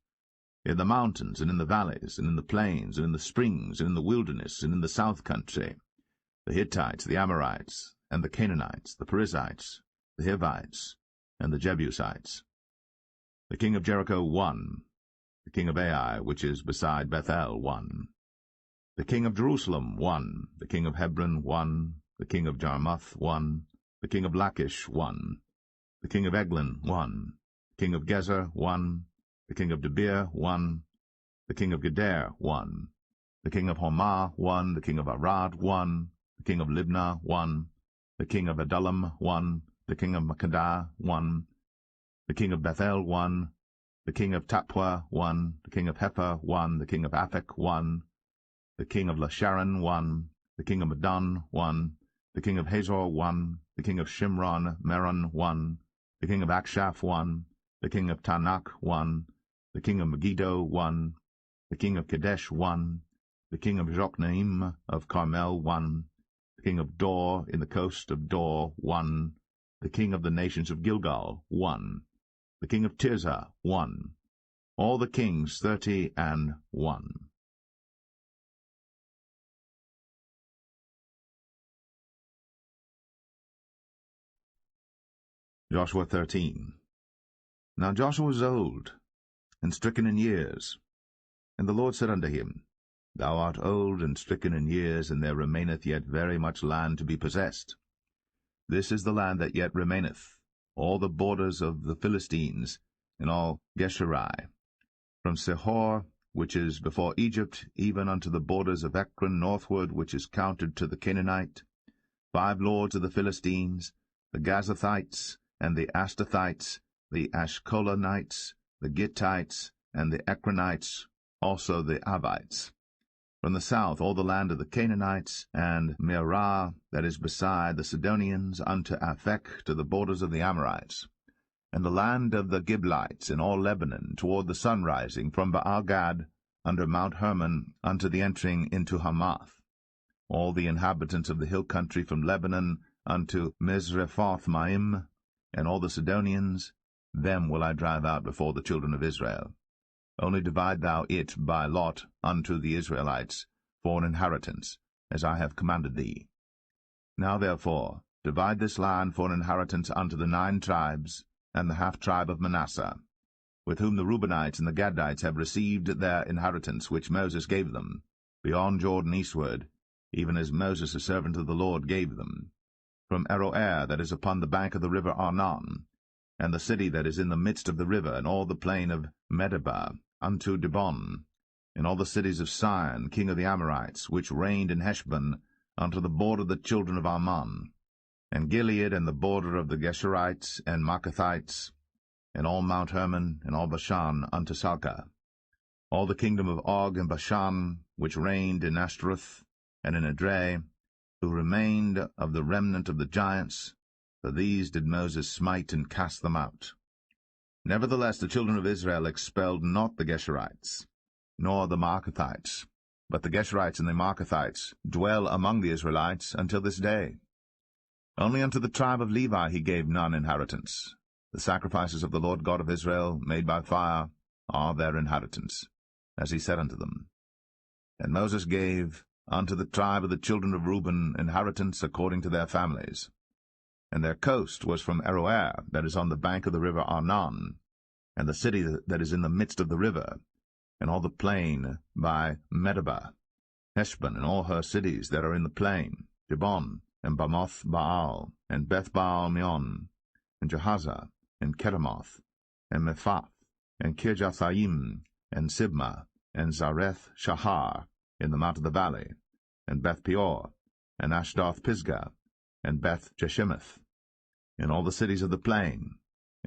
in the mountains, and in the valleys, and in the plains, and in the springs, and in the wilderness, and in the south country, the Hittites, the Amorites, and the Canaanites, the Perizzites, the Hivites, and the Jebusites. The king of Jericho won, the king of Ai, which is beside Bethel, won. The king of Jerusalem won, the king of Hebron won, the king of Jarmuth won, the king of Lachish won, the king of Eglon won, the king of Gezer won, the king of Debir won, the king of Geder won, the king of Hormah won, the king of Arad won, the king of Libnah won, the king of Adullam won, the king of Makkedah won, the king of Bethel won, the king of Tappuah won, the king of Hepher won, the king of Aphek won, the king of Lasharon won, the king of Madon won, the king of Hazor won, the king of Shimron Meron won, the king of Akshaph won, the king of Tanakh won, the king of Megiddo won, the king of Kadesh won, the king of Jokneam of Carmel won, the king of Dor in the coast of Dor won, the king of the nations of Gilgal won, the king of Tirzah won, all the kings 31. Joshua 13. Now Joshua was old, and stricken in years. And the Lord said unto him, Thou art old and stricken in years, and there remaineth yet very much land to be possessed. This is the land that yet remaineth, all the borders of the Philistines, and all Geshuri, from Sihor, which is before Egypt, even unto the borders of Ekron northward, which is counted to the Canaanite, 5 lords of the Philistines, the Gazathites, and the Astathites, the Ashkolanites, the Gittites, and the Ekronites, also the Avites. From the south all the land of the Canaanites, and Mearah, that is beside the Sidonians, unto Aphek, to the borders of the Amorites, and the land of the Giblites in all Lebanon, toward the sunrising, from Baal-Gad, under Mount Hermon, unto the entering into Hamath. All the inhabitants of the hill country from Lebanon unto Misrephoth-Maim, and all the Sidonians, them will I drive out before the children of Israel. Only divide thou it by lot unto the Israelites for an inheritance, as I have commanded thee. Now therefore divide this land for an inheritance unto the 9 tribes, and the half-tribe of Manasseh, with whom the Reubenites and the Gadites have received their inheritance which Moses gave them, beyond Jordan eastward, even as Moses the servant of the Lord gave them, from Aroer that is upon the bank of the river Arnon, and the city that is in the midst of the river, and all the plain of Medeba, unto Dibon, and all the cities of Sihon, king of the Amorites, which reigned in Heshbon, unto the border of the children of Ammon, and Gilead, and the border of the Geshurites and Maacathites, and all Mount Hermon, and all Bashan, unto Salcah, all the kingdom of Og and Bashan, which reigned in Ashtaroth, and in Edrei, who remained of the remnant of the giants, for these did Moses smite and cast them out. Nevertheless the children of Israel expelled not the Geshurites, nor the Maacathites, but the Geshurites and the Maacathites dwell among the Israelites until this day. Only unto the tribe of Levi he gave none inheritance. The sacrifices of the Lord God of Israel, made by fire, are their inheritance, as he said unto them. And Moses gave unto the tribe of the children of Reuben inheritance according to their families. And their coast was from Aroer, that is on the bank of the river Arnon, and the city that is in the midst of the river, and all the plain by Medeba, Heshbon, and all her cities that are in the plain, Dibon, and Bamoth Baal, and Beth-Baal-meon, and Jahaza, and Kedemoth, and Mephath, and Kirjathaim, and Sibmah, and Zareth Shahar, in the mount of the valley, and Beth-peor, and Ashdoth-Pisgah, and Beth-Jeshimoth, in all the cities of the plain,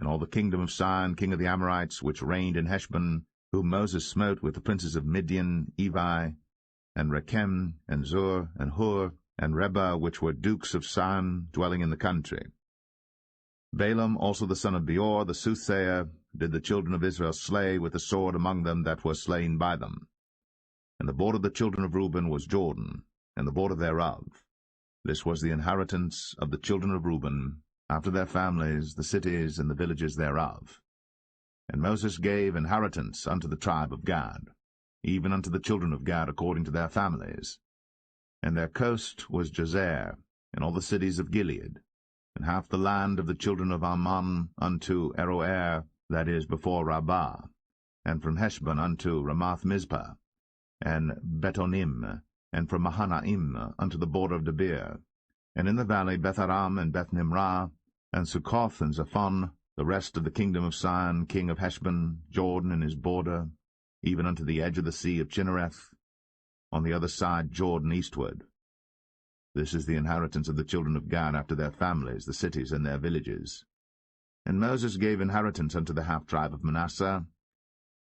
in all the kingdom of Sihon, king of the Amorites, which reigned in Heshbon, whom Moses smote with the princes of Midian, Evi, and Rechem, and Zur, and Hur, and Reba, which were dukes of Sihon, dwelling in the country. Balaam also the son of Beor, the soothsayer, did the children of Israel slay with the sword among them that were slain by them. And the border of the children of Reuben was Jordan, and the border thereof. This was the inheritance of the children of Reuben, after their families, the cities and the villages thereof. And Moses gave inheritance unto the tribe of Gad, even unto the children of Gad according to their families. And their coast was Jazer, and all the cities of Gilead, and half the land of the children of Ammon unto Aroer, that is before Rabbah, and from Heshbon unto Ramath-Mizpah, and Betonim, and from Mahanaim unto the border of Debir, and in the valley Beth-aram and Beth-nimrah, and Succoth and Zaphon, the rest of the kingdom of Sihon, king of Heshbon, Jordan and his border, even unto the edge of the sea of Chinnereth, on the other side Jordan eastward. This is the inheritance of the children of Gad after their families, the cities and their villages. And Moses gave inheritance unto the half-tribe of Manasseh,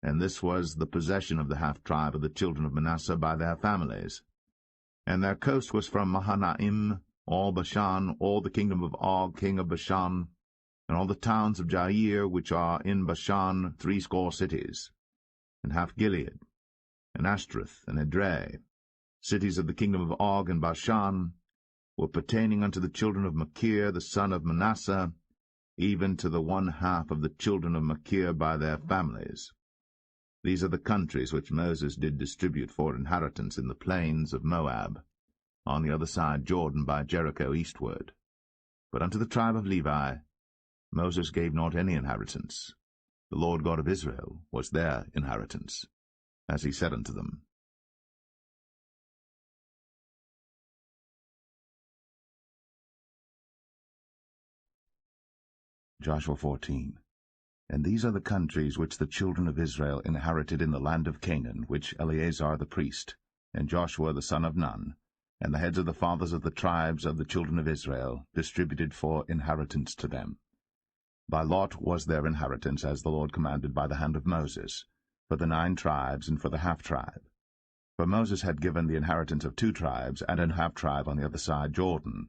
and this was the possession of the half-tribe of the children of Manasseh by their families. And their coast was from Mahanaim, all Bashan, all the kingdom of Og, king of Bashan, and all the towns of Jair, which are in Bashan, 80 cities, and half Gilead, and Ashtaroth, and Edrei, cities of the kingdom of Og and Bashan, were pertaining unto the children of Machir, the son of Manasseh, even to the 1/2 of the children of Machir by their families. These are the countries which Moses did distribute for inheritance in the plains of Moab, on the other side Jordan by Jericho eastward. But unto the tribe of Levi Moses gave not any inheritance. The Lord God of Israel was their inheritance, as he said unto them. Joshua 14. And these are the countries which the children of Israel inherited in the land of Canaan, which Eleazar the priest, and Joshua the son of Nun, and the heads of the fathers of the tribes of the children of Israel, distributed for inheritance to them. By lot was their inheritance, as the Lord commanded by the hand of Moses, for the 9 tribes and for the half-tribe. For Moses had given the inheritance of 2 tribes and an half-tribe on the other side Jordan,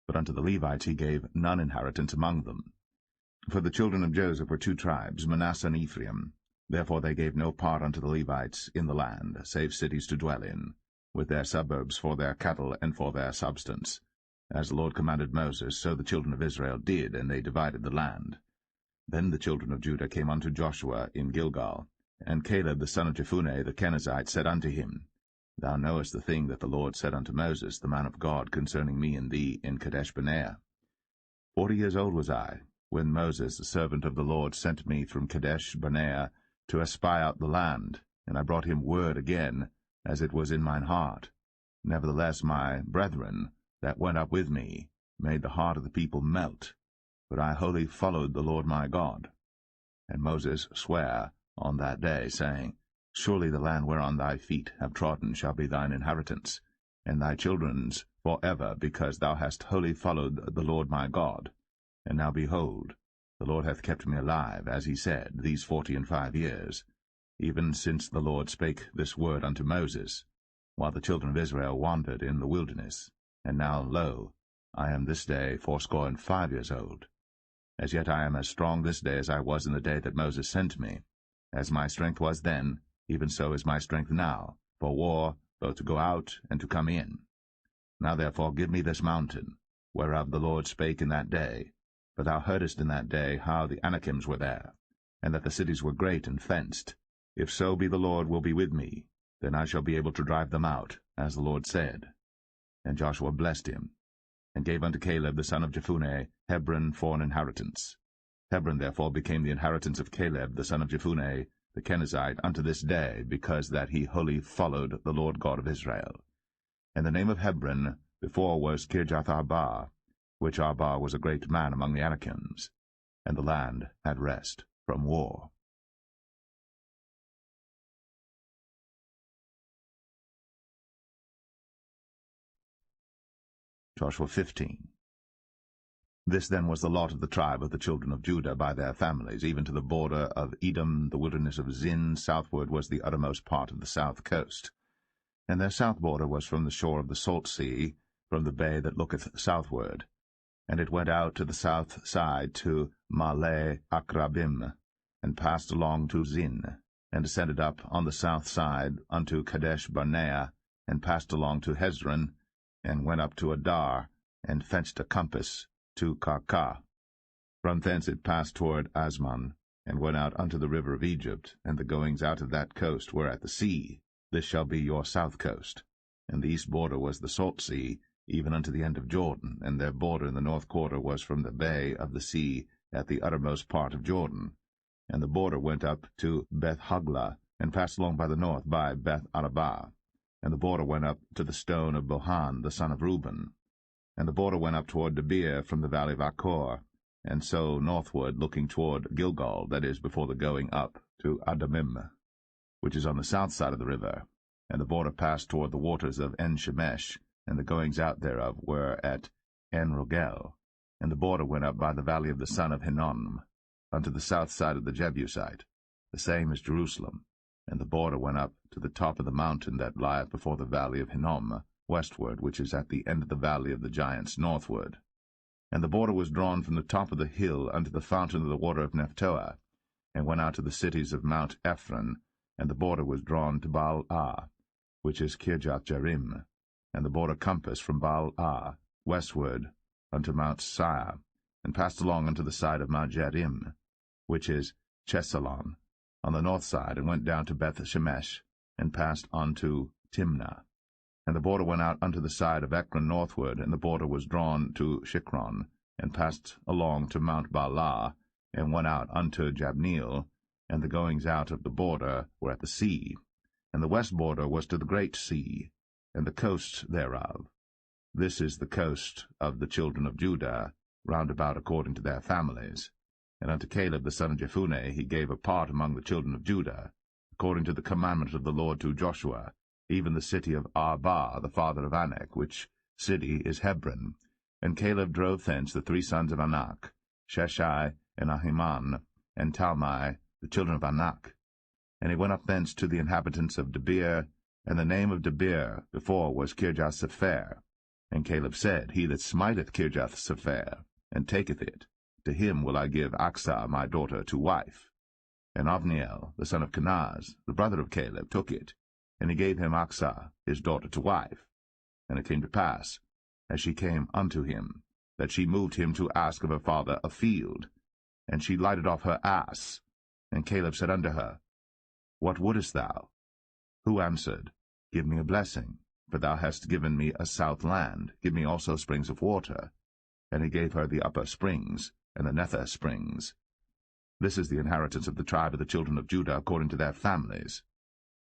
but unto the Levites he gave none inheritance among them. For the children of Joseph were 2 tribes, Manasseh and Ephraim. Therefore they gave no part unto the Levites in the land, save cities to dwell in, with their suburbs for their cattle and for their substance. As the Lord commanded Moses, so the children of Israel did, and they divided the land. Then the children of Judah came unto Joshua in Gilgal, and Caleb the son of Jephunneh the Kenizzite said unto him, Thou knowest the thing that the Lord said unto Moses, the man of God, concerning me and thee in Kadesh-barnea. 40 years old was I, when Moses, the servant of the Lord, sent me from Kadesh-barnea to espy out the land, and I brought him word again, as it was in mine heart. Nevertheless my brethren that went up with me made the heart of the people melt, but I wholly followed the Lord my God. And Moses sware on that day, saying, Surely the land whereon thy feet have trodden shall be thine inheritance, and thy children's for ever, because thou hast wholly followed the Lord my God. And now behold, the Lord hath kept me alive, as he said, these 45 years, even since the Lord spake this word unto Moses, while the children of Israel wandered in the wilderness. And now, lo, I am this day 85 years old. As yet I am as strong this day as I was in the day that Moses sent me. As my strength was then, even so is my strength now, for war, both to go out and to come in. Now therefore give me this mountain, whereof the Lord spake in that day. For thou heardest in that day how the Anakims were there, and that the cities were great and fenced. If so be the Lord will be with me, then I shall be able to drive them out, as the Lord said. And Joshua blessed him, and gave unto Caleb the son of Jephunneh Hebron for an inheritance. Hebron therefore became the inheritance of Caleb the son of Jephunneh the Kenizzite unto this day, because that he wholly followed the Lord God of Israel. And the name of Hebron before was Kirjath-Arba, which Arba was a great man among the Anakims, and the land had rest from war. Joshua 15. This then was the lot of the tribe of the children of Judah by their families, even to the border of Edom, the wilderness of Zin. Southward was the uttermost part of the south coast. And their south border was from the shore of the salt sea, from the bay that looketh southward. And it went out to the south side to Male Akrabim, and passed along to Zin, and descended up on the south side unto Kadesh-barnea, and passed along to Hezron, and went up to Adar, and fenced a compass to Karkah. From thence it passed toward Asman, and went out unto the river of Egypt, and the goings out of that coast were at the sea. This shall be your south coast. And the east border was the salt sea, even unto the end of Jordan, and their border in the north quarter was from the bay of the sea at the uttermost part of Jordan. And the border went up to Beth-hoglah, and passed along by the north by Beth-arabah. And the border went up to the stone of Bohan the son of Reuben. And the border went up toward Debir from the valley of Achor, and so northward, looking toward Gilgal, that is, before the going up to Adamim, which is on the south side of the river. And the border passed toward the waters of En-shemesh, and the goings out thereof were at En-rogel. And the border went up by the valley of the son of Hinnom, unto the south side of the Jebusite, the same as Jerusalem. And the border went up to the top of the mountain that lieth before the valley of Hinnom, westward, which is at the end of the valley of the giants northward. And the border was drawn from the top of the hill unto the fountain of the water of Nephtoah, and went out to the cities of Mount Ephron, and the border was drawn to Baal-ah, which is Kirjath-jearim, and the border compassed from Baal-ah westward unto Mount Seir, and passed along unto the side of Mount Jearim, which is Chesalon, on the north side, and went down to Beth-shemesh, and passed on to Timnah. And the border went out unto the side of Ekron northward, and the border was drawn to Shikron, and passed along to Mount Baalah, and went out unto Jabneel, and the goings out of the border were at the sea. And the west border was to the great sea, and the coast thereof. This is the coast of the children of Judah, round about according to their families. And unto Caleb the son of Jephunneh he gave a part among the children of Judah, according to the commandment of the Lord to Joshua, even the city of Arba, the father of Anak, which city is Hebron. And Caleb drove thence the 3 sons of Anak, Sheshai, and Ahiman, and Talmai, the children of Anak. And he went up thence to the inhabitants of Debir, and the name of Debir before was Kirjath-sepher. And Caleb said, He that smiteth Kirjath-sepher, and taketh it, to him will I give Achsah my daughter to wife. And Othniel, the son of Kenaz, the brother of Caleb, took it, and he gave him Achsah his daughter to wife. And it came to pass, as she came unto him, that she moved him to ask of her father a field. And she lighted off her ass. And Caleb said unto her, What wouldest thou? Who answered, Give me a blessing, for thou hast given me a south land, give me also springs of water. And he gave her the upper springs, and the nether springs. This is the inheritance of the tribe of the children of Judah according to their families.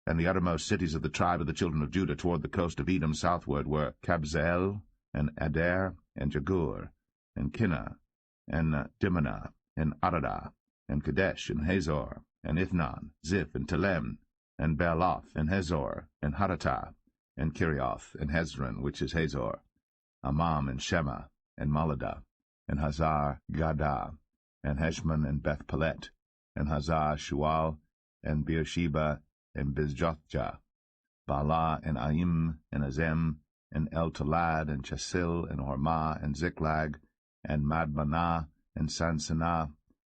And the uttermost cities of the tribe of the children of Judah toward the coast of Edom southward were Kabzeel, and Adair, and Jagur, and Kinnah, and Dimnah, and Aradah, and Kadesh, and Hazor, and Ithnan, Ziph, and Telem, and Bealoth, and Hazor, and Haratah, and Kirioth, and Hezron, which is Hazor, Amam, and Shema, and Maladah, and Hazar-Gadah, and Heshmon, and Beth Paulett, and Hazar-Shual, and Beersheba, and Bizjothjah, Baalah, and Aim, and Azem, and El-Talad, and Chesil, and Hormah, and Ziklag, and Madmanah, and Sansanah,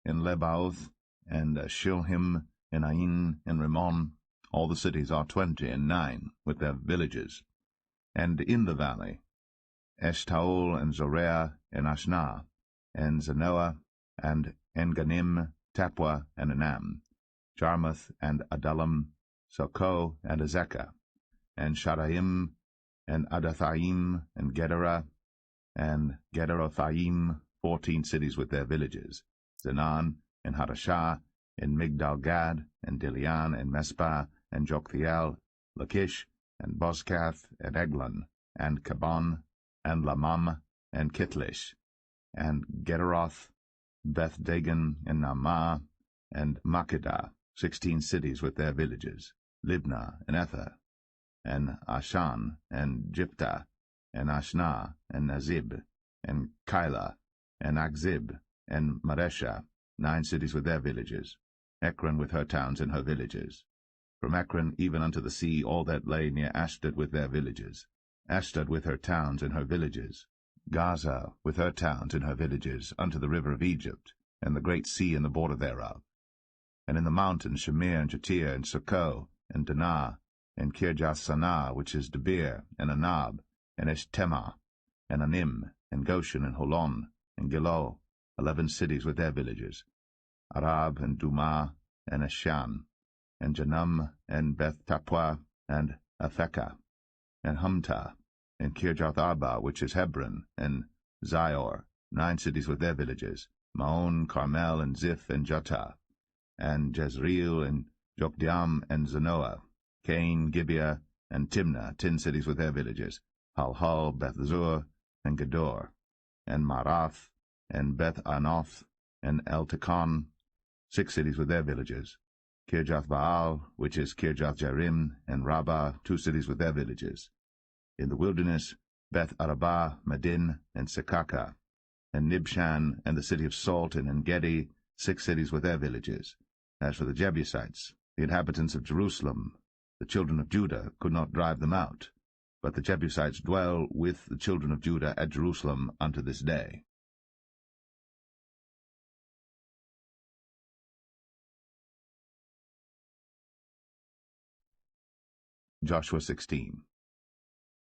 and Lebaoth, and Shilhim, and Ain, and Rimmon. All the cities are 29, with their villages. And in the valley, Eshtaol, and Zoreah, and Ashnah, and Zanoah, and Enganim, Tapua, and Anam, Jarmuth, and Adullam, Sokoh, and Azekah, and Sharaim, and Adathaim, and Gederah, and Gederothaim, 14 cities with their villages, Zenan, and Hadashah, and Migdal-Gad, and Dilian, and Mespah, and Joktheel, Lachish, and Bozkath, and Eglon, and Kabon, and Lamam, and Kitlish, and Gederoth, Beth-Dagon, and Naamah, and Makkedah, 16 cities with their villages, Libnah, and Ether, and Ashan, and Jiptah, and Ashnah, and Nazib, and Keilah, and Akzib, and Maresha, 9 cities with their villages, Ekron with her towns and her villages. From Ekron even unto the sea all that lay near Ashdod with their villages, Ashdod with her towns and her villages, Gaza with her towns and her villages, unto the river of Egypt, and the great sea and the border thereof. And in the mountains Shamir, and Jatir, and Sokoh, and Danah, and Kirjath-sanah, which is Debir, and Anab, and Eshtema, and Anim, and Goshen, and Holon, and Gilo, 11 cities with their villages, Arab, and Dumah, and Eshan, and Janum, and Beth-Tapua, and Aphekah, and Humtah, and Kirjath-arba, which is Hebron, and Zior, 9 cities with their villages, Maon, Carmel, and Ziph, and Juttah, and Jezreel, and Jokdeam, and Zanoah, Cain, Gibeah, and Timnah, 10 cities with their villages, Halhal, Beth-zur, and Gedor, and Marath, and Beth-anoth, and El-Tekon, 6 cities with their villages, Kirjath-baal, which is Kirjath-jearim, and Rabbah, 2 cities with their villages. In the wilderness, Beth-arabah, Medin, and Sekaka, and Nibshan, and the city of Salt, and En-gedi, 6 cities with their villages. As for the Jebusites, the inhabitants of Jerusalem, the children of Judah could not drive them out, but the Jebusites dwell with the children of Judah at Jerusalem unto this day. Joshua 16.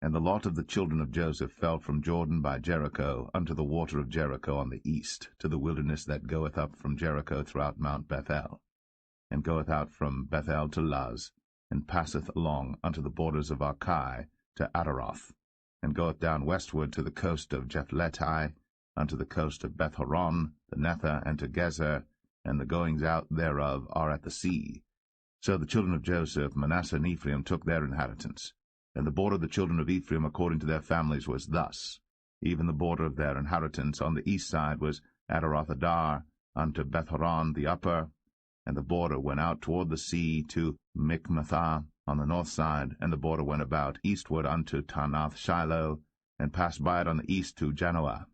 And the lot of the children of Joseph fell from Jordan by Jericho unto the water of Jericho on the east, to the wilderness that goeth up from Jericho throughout Mount Bethel, and goeth out from Bethel to Luz, and passeth along unto the borders of Archai to Ataroth, and goeth down westward to the coast of Jephletai, unto the coast of Beth-horon, the Nether, and to Gezer, and the goings out thereof are at the sea. So the children of Joseph, Manasseh, and Ephraim took their inheritance. And the border of the children of Ephraim according to their families was thus. Even the border of their inheritance on the east side was Ataroth-adar, unto Beth-horon the upper, and the border went out toward the sea to Michmethah on the north side, and the border went about eastward unto Taanath-shiloh, and passed by it on the east to Janoah.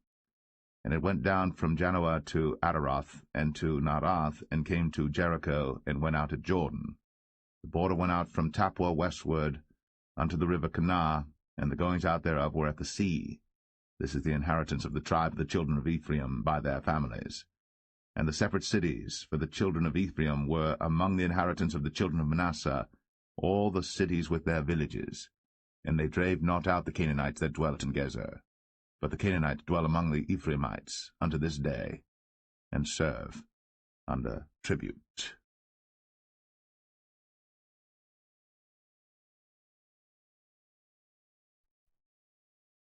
And it went down from Janoah to Adaroth, and to Naarath, and came to Jericho, and went out at Jordan. The border went out from Tappuah westward unto the river Kanah, and the goings out thereof were at the sea. This is the inheritance of the tribe of the children of Ephraim by their families. And the separate cities for the children of Ephraim were among the inheritance of the children of Manasseh, all the cities with their villages. And they drave not out the Canaanites that dwelt in Gezer. But the Canaanites dwell among the Ephraimites unto this day, and serve under tribute.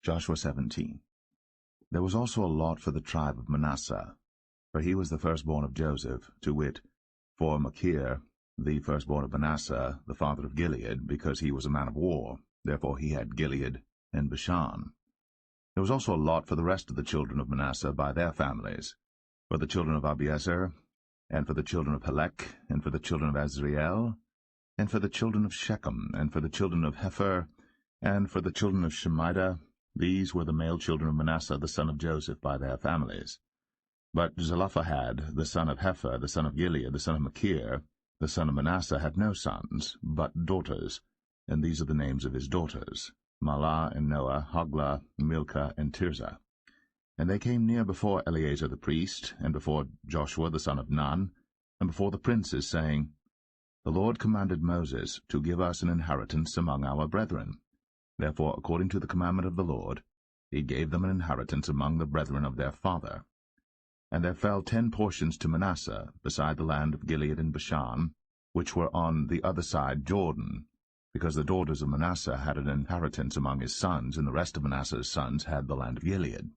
Joshua 17. There was also a lot for the tribe of Manasseh, for he was the firstborn of Joseph, to wit, for Machir, the firstborn of Manasseh, the father of Gilead, because he was a man of war. Therefore he had Gilead and Bashan. There was also a lot for the rest of the children of Manasseh by their families, for the children of Abiezer, and for the children of Helek, and for the children of Azriel, and for the children of Shechem, and for the children of Hepher, and for the children of Shemida. These were the male children of Manasseh the son of Joseph by their families. But Zelophehad, the son of Hepher, the son of Gilead, the son of Machir, the son of Manasseh, had no sons, but daughters, and these are the names of his daughters, Mahlah and Noah, Hoglah, Milcah, and Tirzah. And they came near before Eleazar the priest, and before Joshua the son of Nun, and before the princes, saying, The Lord commanded Moses to give us an inheritance among our brethren. Therefore, according to the commandment of the Lord, he gave them an inheritance among the brethren of their father. And there fell 10 portions to Manasseh, beside the land of Gilead and Bashan, which were on the other side Jordan, because the daughters of Manasseh had an inheritance among his sons, and the rest of Manasseh's sons had the land of Gilead.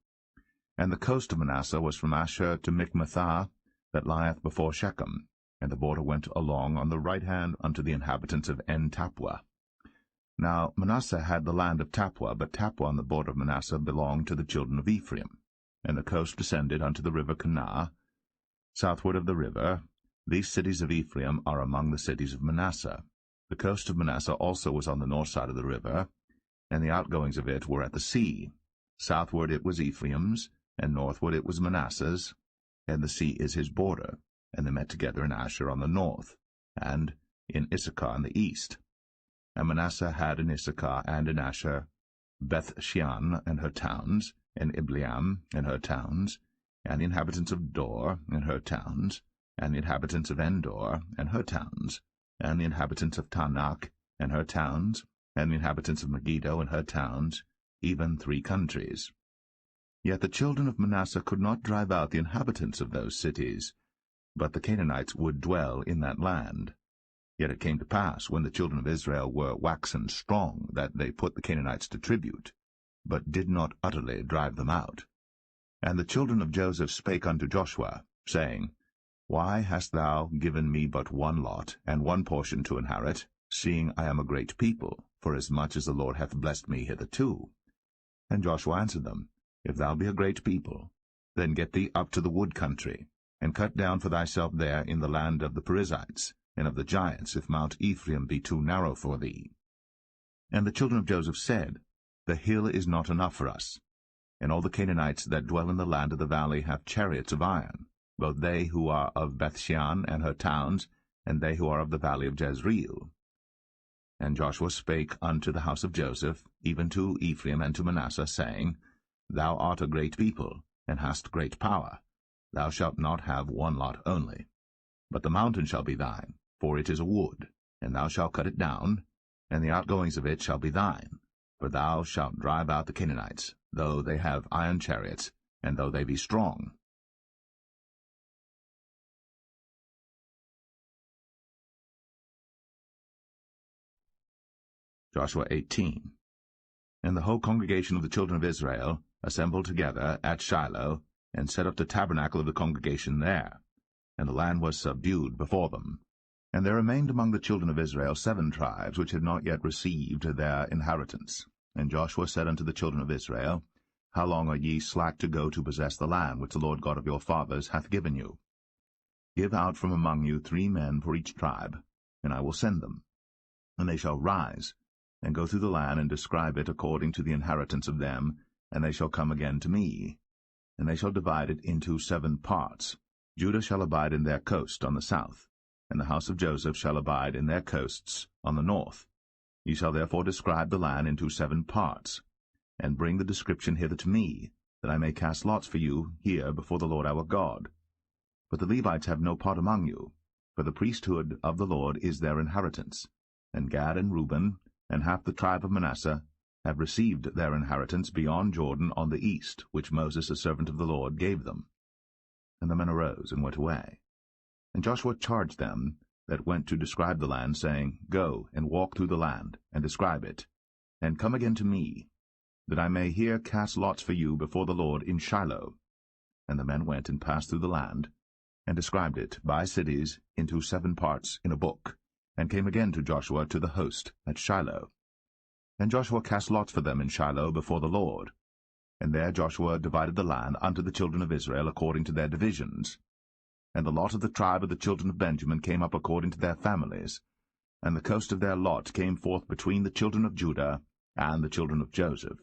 And the coast of Manasseh was from Asher to Michmethah, that lieth before Shechem, and the border went along on the right hand unto the inhabitants of En-Tappuah. Now Manasseh had the land of Tappuah, but Tappuah on the border of Manasseh belonged to the children of Ephraim. And the coast descended unto the river Kanah, southward of the river. These cities of Ephraim are among the cities of Manasseh. The coast of Manasseh also was on the north side of the river, and the outgoings of it were at the sea. Southward it was Ephraim's, and northward it was Manasseh's, and the sea is his border. And they met together in Asher on the north, and in Issachar on the east. And Manasseh had in Issachar and in Asher Beth-shean and her towns, and Ibleam and her towns, and the inhabitants of Dor and her towns, and the inhabitants of Endor and her towns, and the inhabitants of Taanach and her towns, and the inhabitants of Megiddo and her towns, even 3 countries. Yet the children of Manasseh could not drive out the inhabitants of those cities, but the Canaanites would dwell in that land. Yet it came to pass, when the children of Israel were waxen strong, that they put the Canaanites to tribute, but did not utterly drive them out. And the children of Joseph spake unto Joshua, saying, Why hast thou given me but one lot, and one portion to inherit, seeing I am a great people, forasmuch as the Lord hath blessed me hitherto? And Joshua answered them, If thou be a great people, then get thee up to the wood country, and cut down for thyself there in the land of the Perizzites, and of the giants, if Mount Ephraim be too narrow for thee. And the children of Joseph said, The hill is not enough for us, and all the Canaanites that dwell in the land of the valley have chariots of iron, both they who are of Beth-shean and her towns, and they who are of the valley of Jezreel. And Joshua spake unto the house of Joseph, even to Ephraim and to Manasseh, saying, Thou art a great people, and hast great power. Thou shalt not have one lot only. But the mountain shall be thine, for it is a wood, and thou shalt cut it down, and the outgoings of it shall be thine. For thou shalt drive out the Canaanites, though they have iron chariots, and though they be strong. Joshua 18. And the whole congregation of the children of Israel assembled together at Shiloh, and set up the tabernacle of the congregation there. And the land was subdued before them. And there remained among the children of Israel 7 tribes which had not yet received their inheritance. And Joshua said unto the children of Israel, How long are ye slack to go to possess the land which the Lord God of your fathers hath given you? Give out from among you 3 men for each tribe, and I will send them. And they shall rise, and go through the land, and describe it according to the inheritance of them, and they shall come again to me. And they shall divide it into 7 parts. Judah shall abide in their coast on the south, and the house of Joseph shall abide in their coasts on the north. Ye shall therefore describe the land into 7 parts, and bring the description hither to me, that I may cast lots for you here before the Lord our God. But the Levites have no part among you, for the priesthood of the Lord is their inheritance. And Gad and Reuben, and half the tribe of Manasseh, have received their inheritance beyond Jordan on the east, which Moses the servant of the Lord gave them. And the men arose and went away. And Joshua charged them that went to describe the land, saying, Go and walk through the land, and describe it, and come again to me, that I may here cast lots for you before the Lord in Shiloh. And the men went and passed through the land, and described it by cities into 7 parts in a book, and came again to Joshua to the host at Shiloh. And Joshua cast lots for them in Shiloh before the Lord. And there Joshua divided the land unto the children of Israel according to their divisions. And the lot of the tribe of the children of Benjamin came up according to their families, and the coast of their lot came forth between the children of Judah and the children of Joseph.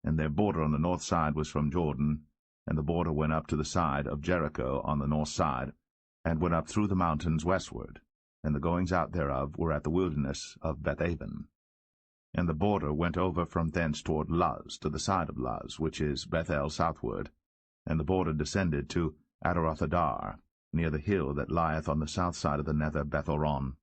And their border on the north side was from Jordan, and the border went up to the side of Jericho on the north side, and went up through the mountains westward, and the goings out thereof were at the wilderness of Bethaven. And the border went over from thence toward Luz, to the side of Luz, which is Bethel southward, and the border descended to Adarothadar, near the hill that lieth on the south side of the nether Bethoron.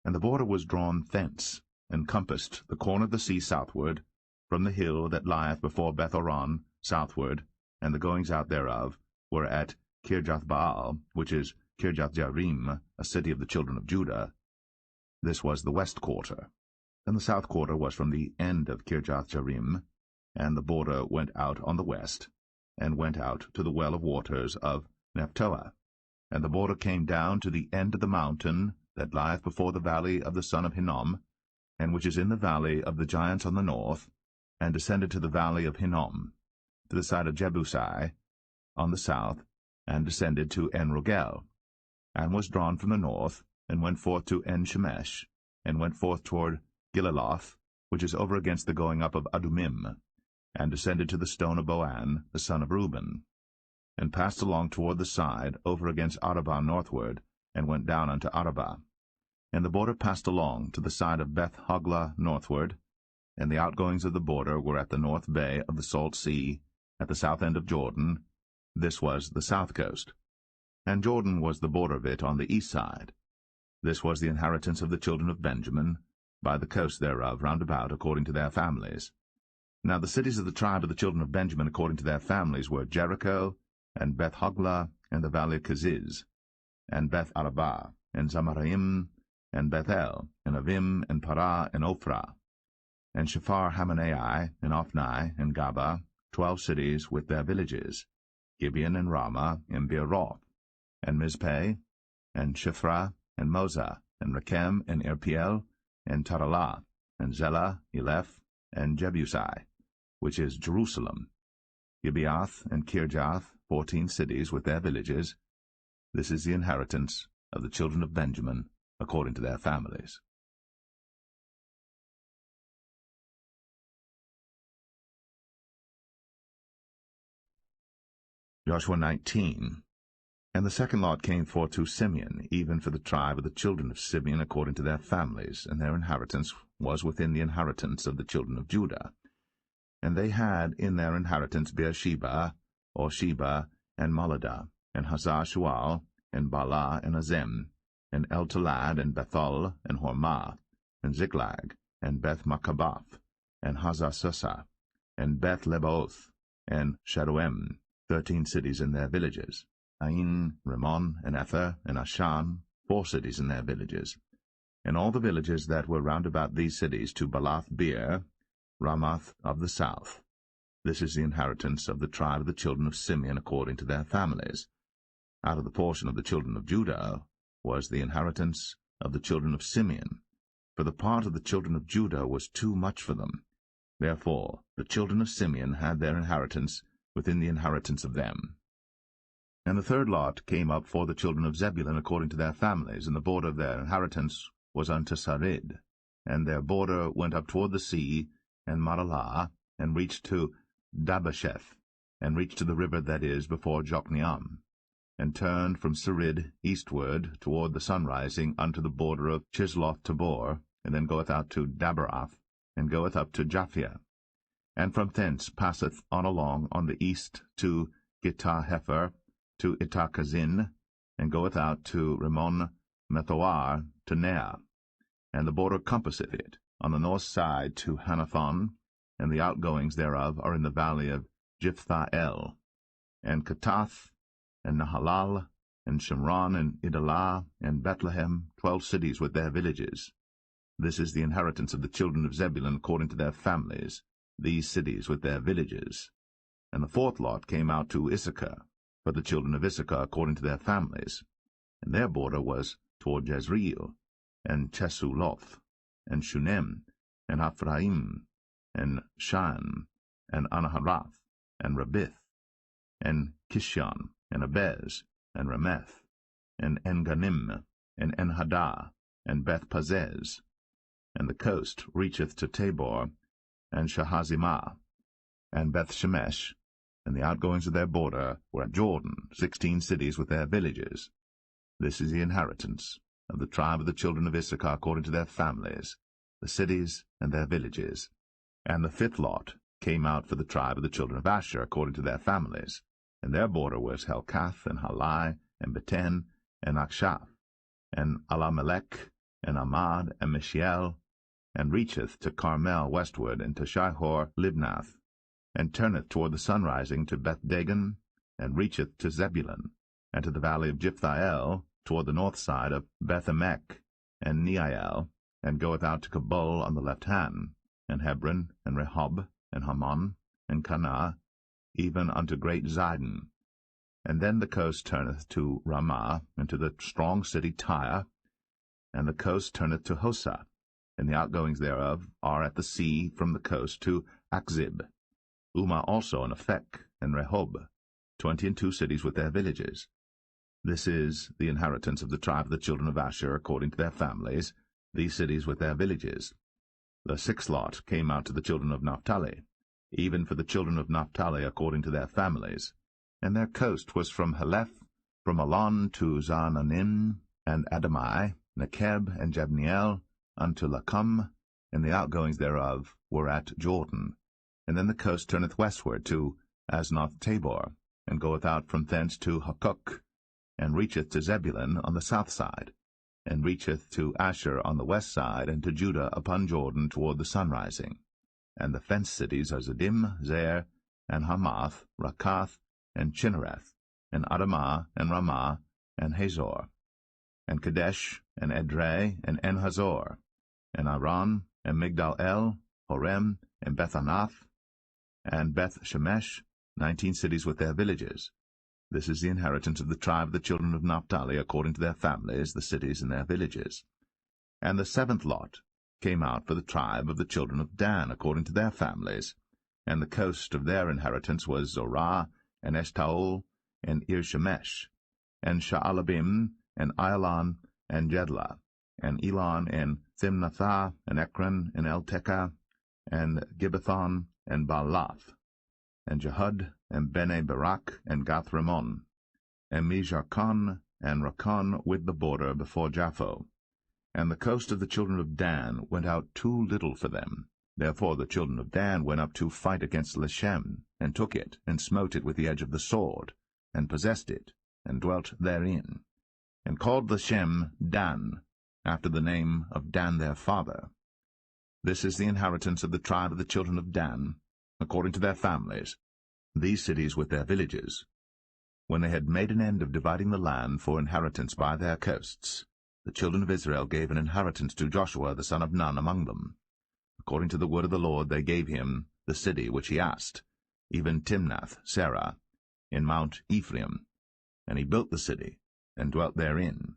And the border was drawn thence, and compassed the corner of the sea southward, from the hill that lieth before Bethoron southward, and the goings out thereof were at Kirjathbaal, which is Kirjathjearim, a city of the children of Judah. This was the west quarter. And the south quarter was from the end of Kirjathjearim, and the border went out on the west, and went out to the well of waters of Nephtoah. And the border came down to the end of the mountain that lieth before the valley of the son of Hinnom, and which is in the valley of the giants on the north, and descended to the valley of Hinnom, to the side of Jebusai on the south, and descended to En-Rogel, and was drawn from the north, and went forth to En-Shemesh, and went forth toward Gilaloth, which is over against the going up of Adumim, and descended to the stone of Boan, the son of Reuben, and passed along toward the side, over against Arabah northward, and went down unto Arabah. And the border passed along to the side of Beth-Hoglah northward, and the outgoings of the border were at the north bay of the salt sea, at the south end of Jordan. This was the south coast. And Jordan was the border of it on the east side. This was the inheritance of the children of Benjamin, by the coast thereof round about, according to their families. Now the cities of the tribe of the children of Benjamin according to their families were Jericho, and Beth-Hoglah, and the valley of Keziz, and Beth-Arabah, and Zamaraim, and Bethel, and Avim, and Parah, and Ophrah, and Shephar-Hamanai, and Ophni, and Gaba, 12 cities with their villages, Gibeon, and Ramah, and Beeroth, and Mizpeh, and Shiphrah, and Moza, and Rechem, and Irpiel, and Taralah, and Zelah, Eleph, and Jebusai, which is Jerusalem, Gibeath, and Kirjath, 14 cities with their villages. This is the inheritance of the children of Benjamin, according to their families. Joshua 19. And the second lot came forth to Simeon, even for the tribe of the children of Simeon according to their families, and their inheritance was within the inheritance of the children of Judah. And they had in their inheritance Beersheba, or Sheba, and Moladah, and Hazar-Shual, and Baalah, and Azem, and El-Talad, and Bethul, and Hormah, and Ziklag, and Beth-Makabath, and Hazar-Susah, and Beth-Lebaoth, and Sharuim, 13 cities in their villages, Ain, Rimmon, and Ether, and Ashan, 4 cities in their villages, and all the villages that were round about these cities to Balath-beer, Ramoth of the south. This is the inheritance of the tribe of the children of Simeon according to their families. Out of the portion of the children of Judah was the inheritance of the children of Simeon, for the part of the children of Judah was too much for them. Therefore the children of Simeon had their inheritance within the inheritance of them. And the third lot came up for the children of Zebulun according to their families, and the border of their inheritance was unto Sarid. And their border went up toward the sea, and Maralah, and reached to Dabasheth, and reached to the river that is before Jokneam, and turned from Sarid eastward toward the sunrising unto the border of Chisloth-Tabor, and then goeth out to Daberath, and goeth up to Japhia, and from thence passeth on along on the east to Gittah-Hefer, to Ittah-Kazin, and goeth out to Rimmon-Methoar, to Nea, and the border compasseth it, on the north side to Hanathon, and the outgoings thereof are in the valley of Jiphthah-El, and Katath, and Nahalal, and Shimron, and Idalah, and Bethlehem, 12 cities with their villages. This is the inheritance of the children of Zebulun according to their families, these cities with their villages. And the fourth lot came out to Issachar, for the children of Issachar according to their families, and their border was toward Jezreel, and Chesuloth, and Shunem, and Ephraim, and Shan, and Anaharath, and Rabith, and Kishon, and Abez, and Rameth, and Enganim, and Enhadah, and Beth-Pazez. And the coast reacheth to Tabor, and Shahazimah, and Beth-Shemesh, and the outgoings of their border were at Jordan, 16 cities with their villages. This is the inheritance of the tribe of the children of Issachar according to their families, the cities and their villages. And the fifth lot came out for the tribe of the children of Asher according to their families, and their border was Helkath, and Halai, and Beten, and Akshaph, and Alamelech, and Amad, and Mishiel, and reacheth to Carmel westward, and to Shihor-Libnath, and turneth toward the sunrising to Beth-Dagon, and reacheth to Zebulun, and to the valley of Jiphthah-El, toward the north side of Beth-Emek, and Neiel, and goeth out to Kabul on the left hand, and Hebron, and Rehob, and Hammon, and Cana, even unto great Zidon. And then the coast turneth to Ramah, and to the strong city Tyre, and the coast turneth to Hosa, and the outgoings thereof are at the sea from the coast to Akzib. Umah also, and Aphek, and Rehob, 22 cities with their villages. This is the inheritance of the tribe of the children of Asher according to their families, these cities with their villages. The sixth lot came out to the children of Naphtali, even for the children of Naphtali according to their families. And their coast was from Heleph, from Alon to Zaananim, and Adamai, Nekeb, and Jabneel, unto Lacum, and the outgoings thereof were at Jordan. And then the coast turneth westward to Aznoth-Tabor, and goeth out from thence to Hukok, and reacheth to Zebulun on the south side, and reacheth to Asher on the west side, and to Judah upon Jordan toward the sunrising. And the fenced cities are Ziddim, Zer, and Hamath, Rakath, and Chinnereth, and Adamah, and Ramah, and Hazor, and Kadesh, and Edrei, and En-Hazor, and Aran, and Migdal-El, Horem, and Bethanath, and Beth-Shemesh, 19 cities with their villages. This is the inheritance of the tribe of the children of Naphtali according to their families, the cities and their villages. And the seventh lot came out for the tribe of the children of Dan according to their families, and the coast of their inheritance was Zorah, and Eshtaol, and Ir-Shemesh, and Sha'alabim, and Ailan, and Jedlah, and Elon, and Thimnathah, and Ekron, and Eltekah, and Gibbethon, and Baalath, and Jehud, and Bene Barak, and Gath-Rimmon, and Mijarkon, and Rakon with the border before Japho. And the coast of the children of Dan went out too little for them. Therefore the children of Dan went up to fight against Leshem, and took it, and smote it with the edge of the sword, and possessed it, and dwelt therein, and called Leshem Dan, after the name of Dan their father. This is the inheritance of the tribe of the children of Dan, according to their families, these cities with their villages. When they had made an end of dividing the land for inheritance by their coasts, the children of Israel gave an inheritance to Joshua the son of Nun among them. According to the word of the Lord they gave him the city which he asked, even Timnath-Serah, in Mount Ephraim, and he built the city, and dwelt therein.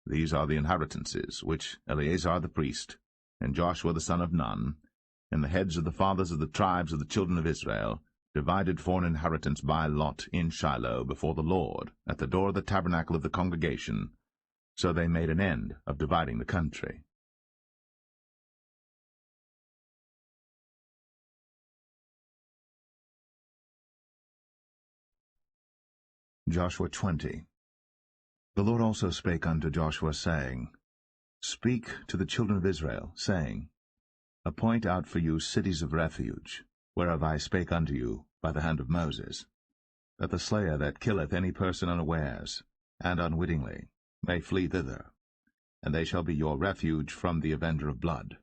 These are the inheritances which Eleazar the priest, and Joshua the son of Nun, and the heads of the fathers of the tribes of the children of Israel, divided for an inheritance by lot in Shiloh before the Lord, at the door of the tabernacle of the congregation. So they made an end of dividing the country. Joshua 20. The Lord also spake unto Joshua, saying, Speak to the children of Israel, saying, Appoint out for you cities of refuge, whereof I spake unto you by the hand of Moses, that the slayer that killeth any person unawares, and unwittingly, may flee thither, and they shall be your refuge from the avenger of blood.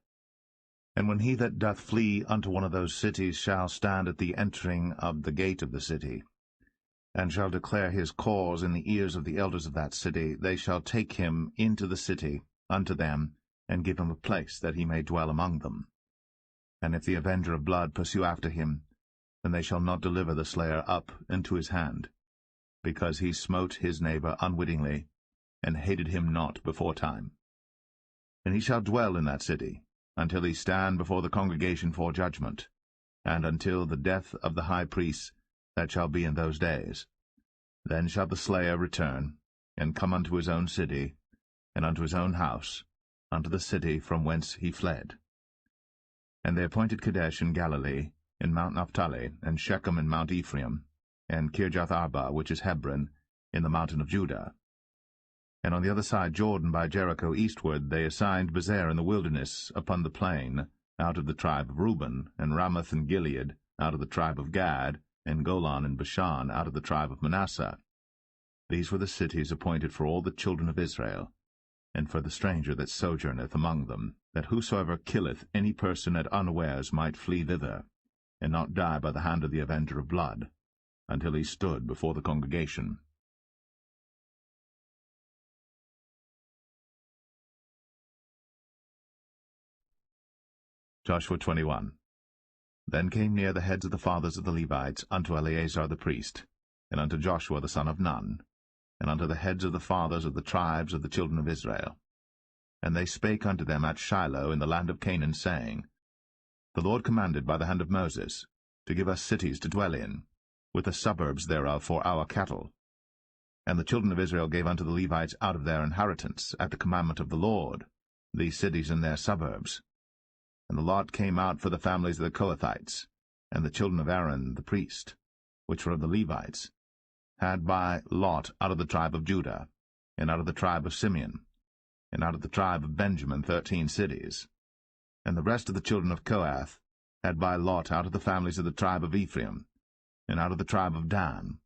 And when he that doth flee unto one of those cities shall stand at the entering of the gate of the city, and shall declare his cause in the ears of the elders of that city, they shall take him into the city unto them, and give him a place that he may dwell among them. And if the avenger of blood pursue after him, then they shall not deliver the slayer up into his hand, because he smote his neighbor unwittingly, and hated him not beforetime. And he shall dwell in that city, until he stand before the congregation for judgment, and until the death of the high priest that shall be in those days. Then shall the slayer return, and come unto his own city, and unto his own house, unto the city from whence he fled. And they appointed Kadesh in Galilee, in Mount Naphtali, and Shechem in Mount Ephraim, and Kirjath-Arba, which is Hebron, in the mountain of Judah. And on the other side Jordan by Jericho eastward they assigned Bezer in the wilderness upon the plain, out of the tribe of Reuben, and Ramoth and Gilead, out of the tribe of Gad, and Golan and Bashan, out of the tribe of Manasseh. These were the cities appointed for all the children of Israel, and for the stranger that sojourneth among them, that whosoever killeth any person at unawares might flee thither, and not die by the hand of the avenger of blood, until he stood before the congregation. Joshua 21. Then came near the heads of the fathers of the Levites unto Eleazar the priest, and unto Joshua the son of Nun, and unto the heads of the fathers of the tribes of the children of Israel. And they spake unto them at Shiloh in the land of Canaan, saying, The Lord commanded by the hand of Moses to give us cities to dwell in, with the suburbs thereof for our cattle. And the children of Israel gave unto the Levites out of their inheritance, at the commandment of the Lord, these cities and their suburbs. And the lot came out for the families of the Kohathites, and the children of Aaron the priest, which were of the Levites, had by lot out of the tribe of Judah, and out of the tribe of Simeon, and out of the tribe of Benjamin 13 cities. And the rest of the children of Kohath had by lot out of the families of the tribe of Ephraim, and out of the tribe of Dan,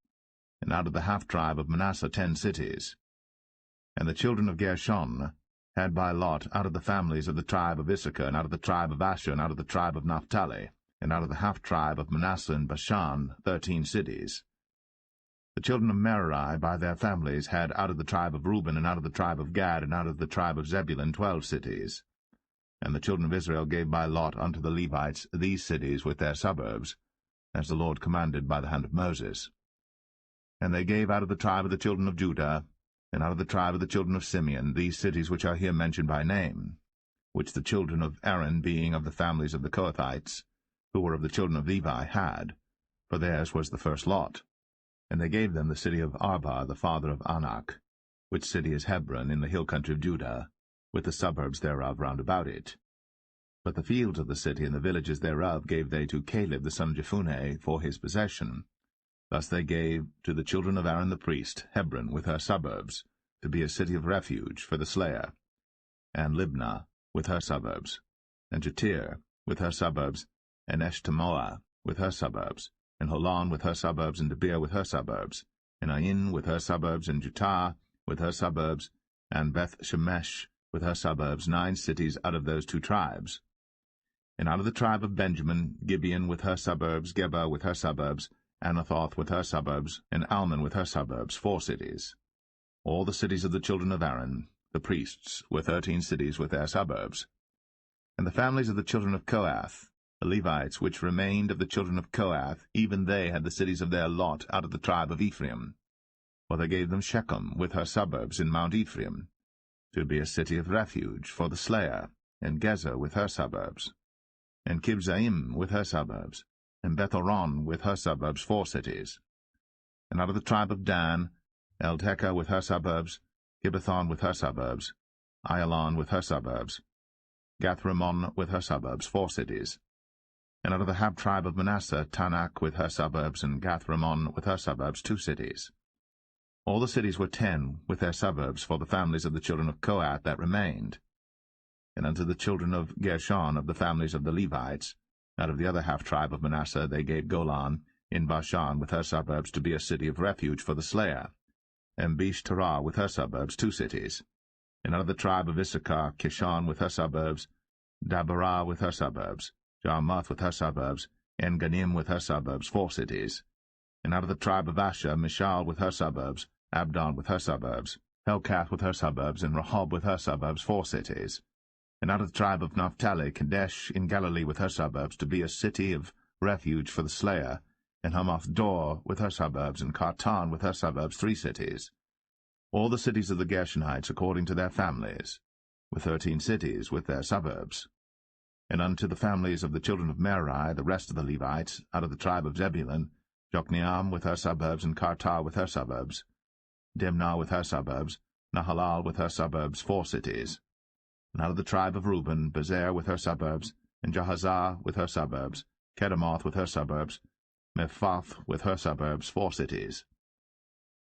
and out of the half-tribe of Manasseh 10 cities. And the children of Gershon had by lot out of the families of the tribe of Issachar, and out of the tribe of Asher, and out of the tribe of Naphtali, and out of the half-tribe of Manasseh and Bashan 13 cities. The children of Merari by their families had out of the tribe of Reuben, and out of the tribe of Gad, and out of the tribe of Zebulun 12 cities. And the children of Israel gave by lot unto the Levites these cities with their suburbs, as the Lord commanded by the hand of Moses. And they gave out of the tribe of the children of Judah, and out of the tribe of the children of Simeon, these cities which are here mentioned by name, which the children of Aaron, being of the families of the Kohathites, who were of the children of Levi, had, for theirs was the first lot. And they gave them the city of Arba, the father of Anak, which city is Hebron, in the hill country of Judah, with the suburbs thereof round about it. But the fields of the city and the villages thereof gave they to Caleb the son of Jephunneh for his possession. Thus they gave to the children of Aaron the priest Hebron with her suburbs, to be a city of refuge for the slayer, and Libnah with her suburbs, and Jatir with her suburbs, and Eshtemoa with her suburbs, and Holon with her suburbs, and Debir with her suburbs, and Ain with her suburbs, and Jutah with her suburbs, and Beth-Shemesh with her suburbs, 9 cities out of those 2 tribes. And out of the tribe of Benjamin, Gibeon with her suburbs, Geba with her suburbs, Anathoth with her suburbs, and Almon with her suburbs, 4 cities. All the cities of the children of Aaron, the priests, were 13 cities with their suburbs. And the families of the children of Kohath, the Levites which remained of the children of Kohath, even they had the cities of their lot out of the tribe of Ephraim. For they gave them Shechem with her suburbs in Mount Ephraim, to be a city of refuge for the slayer, and Gezer with her suburbs, and Kibzaim with her suburbs, and Beth-horon with her suburbs, 4 cities. And out of the tribe of Dan, Eltekeh with her suburbs, Gibbethon with her suburbs, Ayalon with her suburbs, Gath-rimmon with her suburbs, 4 cities. And out of the half-tribe of Manasseh, Tanakh with her suburbs, and Gath-rimmon with her suburbs, 2 cities. All the cities were 10 with their suburbs for the families of the children of Kohath that remained. And unto the children of Gershon of the families of the Levites, out of the other half-tribe of Manasseh, they gave Golan in Bashan with her suburbs to be a city of refuge for the slayer, and Beeshterah with her suburbs, 2 cities. And out of the tribe of Issachar, Kishon with her suburbs, Dabarah with her suburbs, Jarmuth with her suburbs, En-gannim with her suburbs, 4 cities. And out of the tribe of Asher, Mishal with her suburbs, Abdon with her suburbs, Helkath with her suburbs, and Rehob with her suburbs, 4 cities. And out of the tribe of Naphtali, Kadesh in Galilee with her suburbs, to be a city of refuge for the slayer, and Hamath-dor with her suburbs, and Kartan with her suburbs, 3 cities. All the cities of the Gershonites according to their families, with 13 cities with their suburbs. And unto the families of the children of Merari, the rest of the Levites, out of the tribe of Zebulun, Jokneam with her suburbs, and Kartar with her suburbs, Dimnah with her suburbs, Nahalal with her suburbs, 4 cities. And out of the tribe of Reuben, Bezer with her suburbs, and Jahazah with her suburbs, Kedemoth with her suburbs, Mephaath with her suburbs, 4 cities.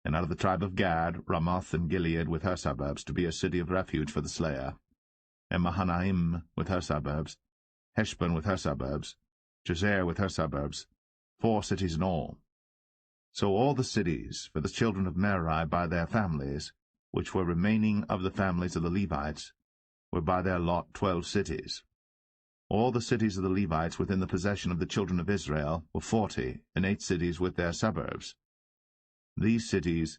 And out of the tribe of Gad, Ramoth and Gilead with her suburbs, to be a city of refuge for the slayer, and Mahanaim with her suburbs, Heshbon with her suburbs, Jazer with her suburbs, 4 cities in all. So all the cities for the children of Merari by their families, which were remaining of the families of the Levites, were by their lot 12 cities. All the cities of the Levites within the possession of the children of Israel were 40, and 8 cities with their suburbs. These cities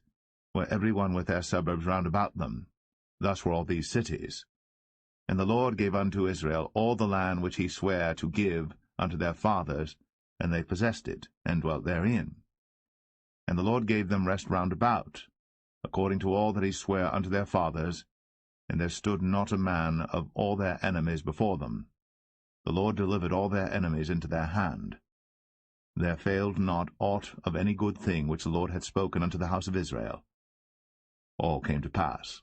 were every one with their suburbs round about them. Thus were all these cities. And the Lord gave unto Israel all the land which he sware to give unto their fathers, and they possessed it, and dwelt therein. And the Lord gave them rest round about, according to all that he sware unto their fathers, and there stood not a man of all their enemies before them. The Lord delivered all their enemies into their hand. There failed not aught of any good thing which the Lord had spoken unto the house of Israel. All came to pass.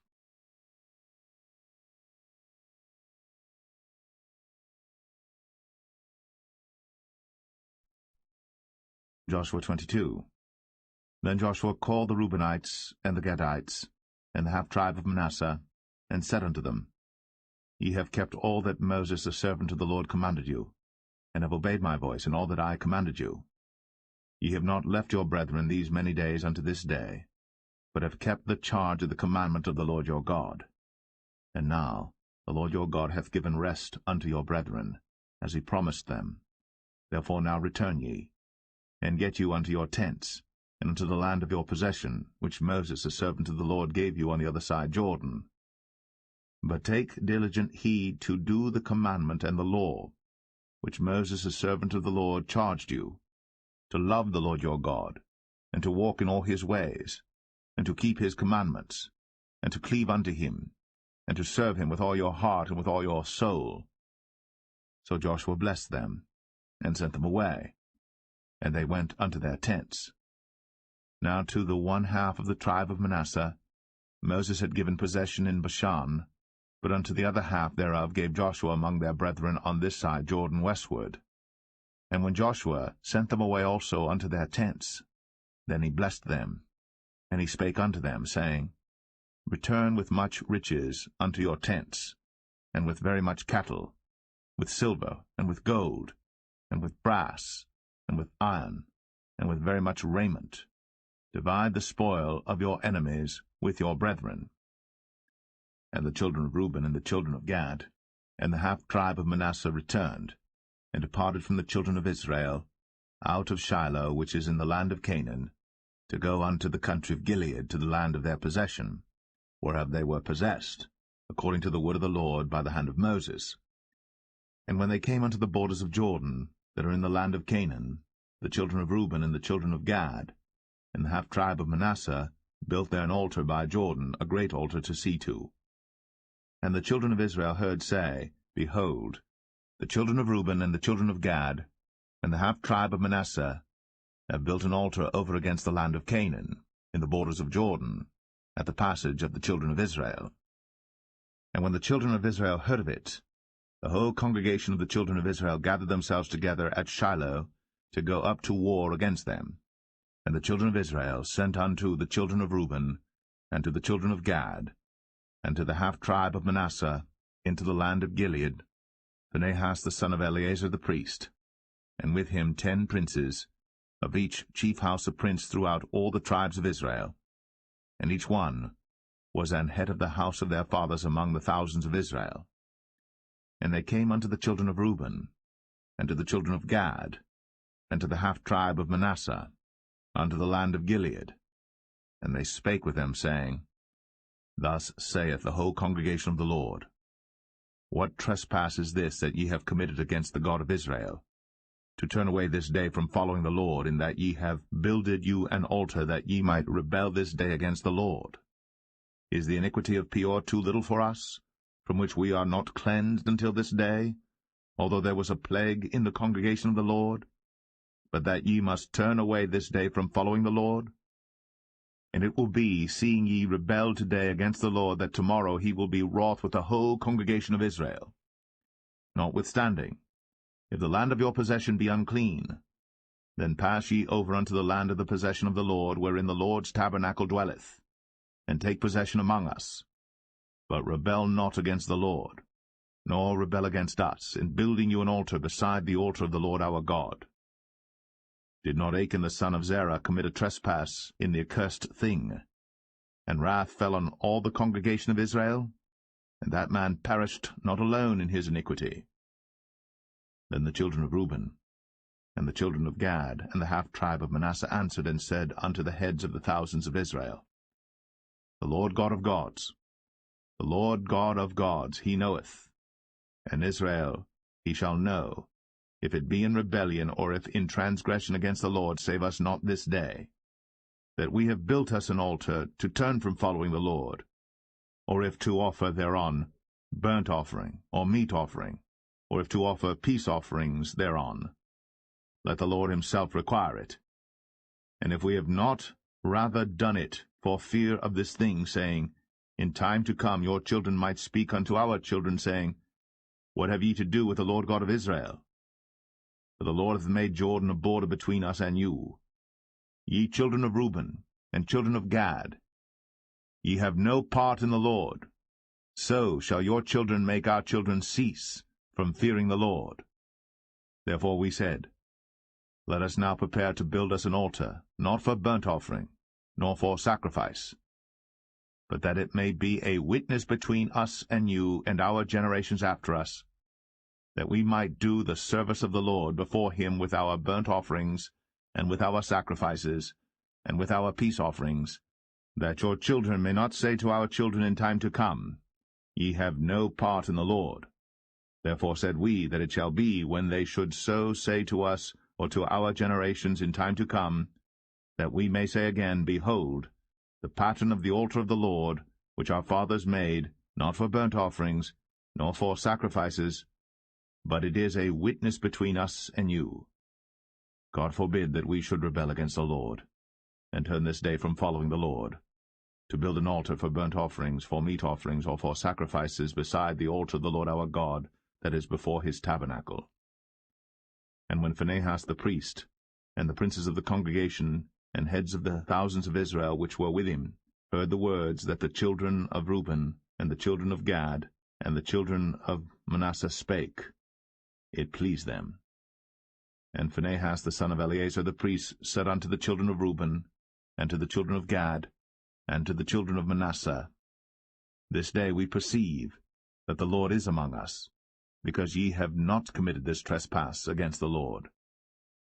Joshua 22. Then Joshua called the Reubenites and the Gadites, and the half-tribe of Manasseh, and said unto them, Ye have kept all that Moses the servant of the Lord commanded you, and have obeyed my voice in all that I commanded you. Ye have not left your brethren these many days unto this day, but have kept the charge of the commandment of the Lord your God. And now the Lord your God hath given rest unto your brethren, as he promised them. Therefore now return ye, and get you unto your tents, and unto the land of your possession, which Moses the servant of the Lord gave you on the other side Jordan. But take diligent heed to do the commandment and the law, which Moses the servant of the Lord charged you, to love the Lord your God, and to walk in all his ways, and to keep his commandments, and to cleave unto him, and to serve him with all your heart and with all your soul. So Joshua blessed them, and sent them away, and they went unto their tents. Now to the 1/2 of the tribe of Manasseh Moses had given possession in Bashan, but unto the other half thereof gave Joshua among their brethren on this side Jordan westward. And when Joshua sent them away also unto their tents, then he blessed them, and he spake unto them, saying, Return with much riches unto your tents, and with very much cattle, with silver, and with gold, and with brass, and with iron, and with very much raiment. Divide the spoil of your enemies with your brethren. And the children of Reuben and the children of Gad, and the half-tribe of Manasseh returned, and departed from the children of Israel, out of Shiloh, which is in the land of Canaan, to go unto the country of Gilead, to the land of their possession, whereof they were possessed, according to the word of the Lord by the hand of Moses. And when they came unto the borders of Jordan, that are in the land of Canaan, the children of Reuben and the children of Gad, and the half-tribe of Manasseh, built there an altar by Jordan, a great altar to see to. And the children of Israel heard say, Behold, the children of Reuben and the children of Gad and the half-tribe of Manasseh have built an altar over against the land of Canaan, in the borders of Jordan, at the passage of the children of Israel. And when the children of Israel heard of it, the whole congregation of the children of Israel gathered themselves together at Shiloh to go up to war against them. And the children of Israel sent unto the children of Reuben, and to the children of Gad, and to the half-tribe of Manasseh, into the land of Gilead, Phinehas the son of Eleazar the priest, and with him 10 princes, of each chief house a prince throughout all the tribes of Israel. And each one was an head of the house of their fathers among the thousands of Israel. And they came unto the children of Reuben, and to the children of Gad, and to the half-tribe of Manasseh, unto the land of Gilead. And they spake with them, saying, Thus saith the whole congregation of the Lord, What trespass is this that ye have committed against the God of Israel, to turn away this day from following the Lord, in that ye have builded you an altar, that ye might rebel this day against the Lord? Is the iniquity of Peor too little for us, from which we are not cleansed until this day, although there was a plague in the congregation of the Lord, but that ye must turn away this day from following the Lord? And it will be, seeing ye rebel today against the Lord, that tomorrow he will be wroth with the whole congregation of Israel. Notwithstanding, if the land of your possession be unclean, then pass ye over unto the land of the possession of the Lord, wherein the Lord's tabernacle dwelleth, and take possession among us. But rebel not against the Lord, nor rebel against us, in building you an altar beside the altar of the Lord our God. Did not Achan the son of Zerah commit a trespass in the accursed thing, and wrath fell on all the congregation of Israel? And that man perished not alone in his iniquity. Then the children of Reuben, and the children of Gad, and the half-tribe of Manasseh answered and said unto the heads of the thousands of Israel, The Lord God of gods, the Lord God of gods, he knoweth, and Israel he shall know, if it be in rebellion, or if in transgression against the Lord, save us not this day, that we have built us an altar to turn from following the Lord, or if to offer thereon burnt offering, or meat offering, or if to offer peace offerings thereon. Let the Lord himself require it. And if we have not rather done it for fear of this thing, saying, In time to come your children might speak unto our children, saying, What have ye to do with the Lord God of Israel? For the Lord hath made Jordan a border between us and you. Ye children of Reuben, and children of Gad, ye have no part in the Lord. So shall your children make our children cease from fearing the Lord. Therefore we said, Let us now prepare to build us an altar, not for burnt offering, nor for sacrifice, but that it may be a witness between us and you and our generations after us, that we might do the service of the Lord before him with our burnt offerings, and with our sacrifices, and with our peace offerings, that your children may not say to our children in time to come, Ye have no part in the Lord. Therefore said we, that it shall be, when they should so say to us, or to our generations in time to come, that we may say again, Behold, the pattern of the altar of the Lord, which our fathers made, not for burnt offerings, nor for sacrifices, but it is a witness between us and you. God forbid that we should rebel against the Lord, and turn this day from following the Lord, to build an altar for burnt offerings, for meat offerings, or for sacrifices beside the altar of the Lord our God, that is before his tabernacle. And when Phinehas the priest, and the princes of the congregation, and heads of the thousands of Israel which were with him, heard the words that the children of Reuben, and the children of Gad, and the children of Manasseh spake, it pleased them. And Phinehas the son of Eleazar the priest said unto the children of Reuben, and to the children of Gad, and to the children of Manasseh, This day we perceive that the Lord is among us, because ye have not committed this trespass against the Lord.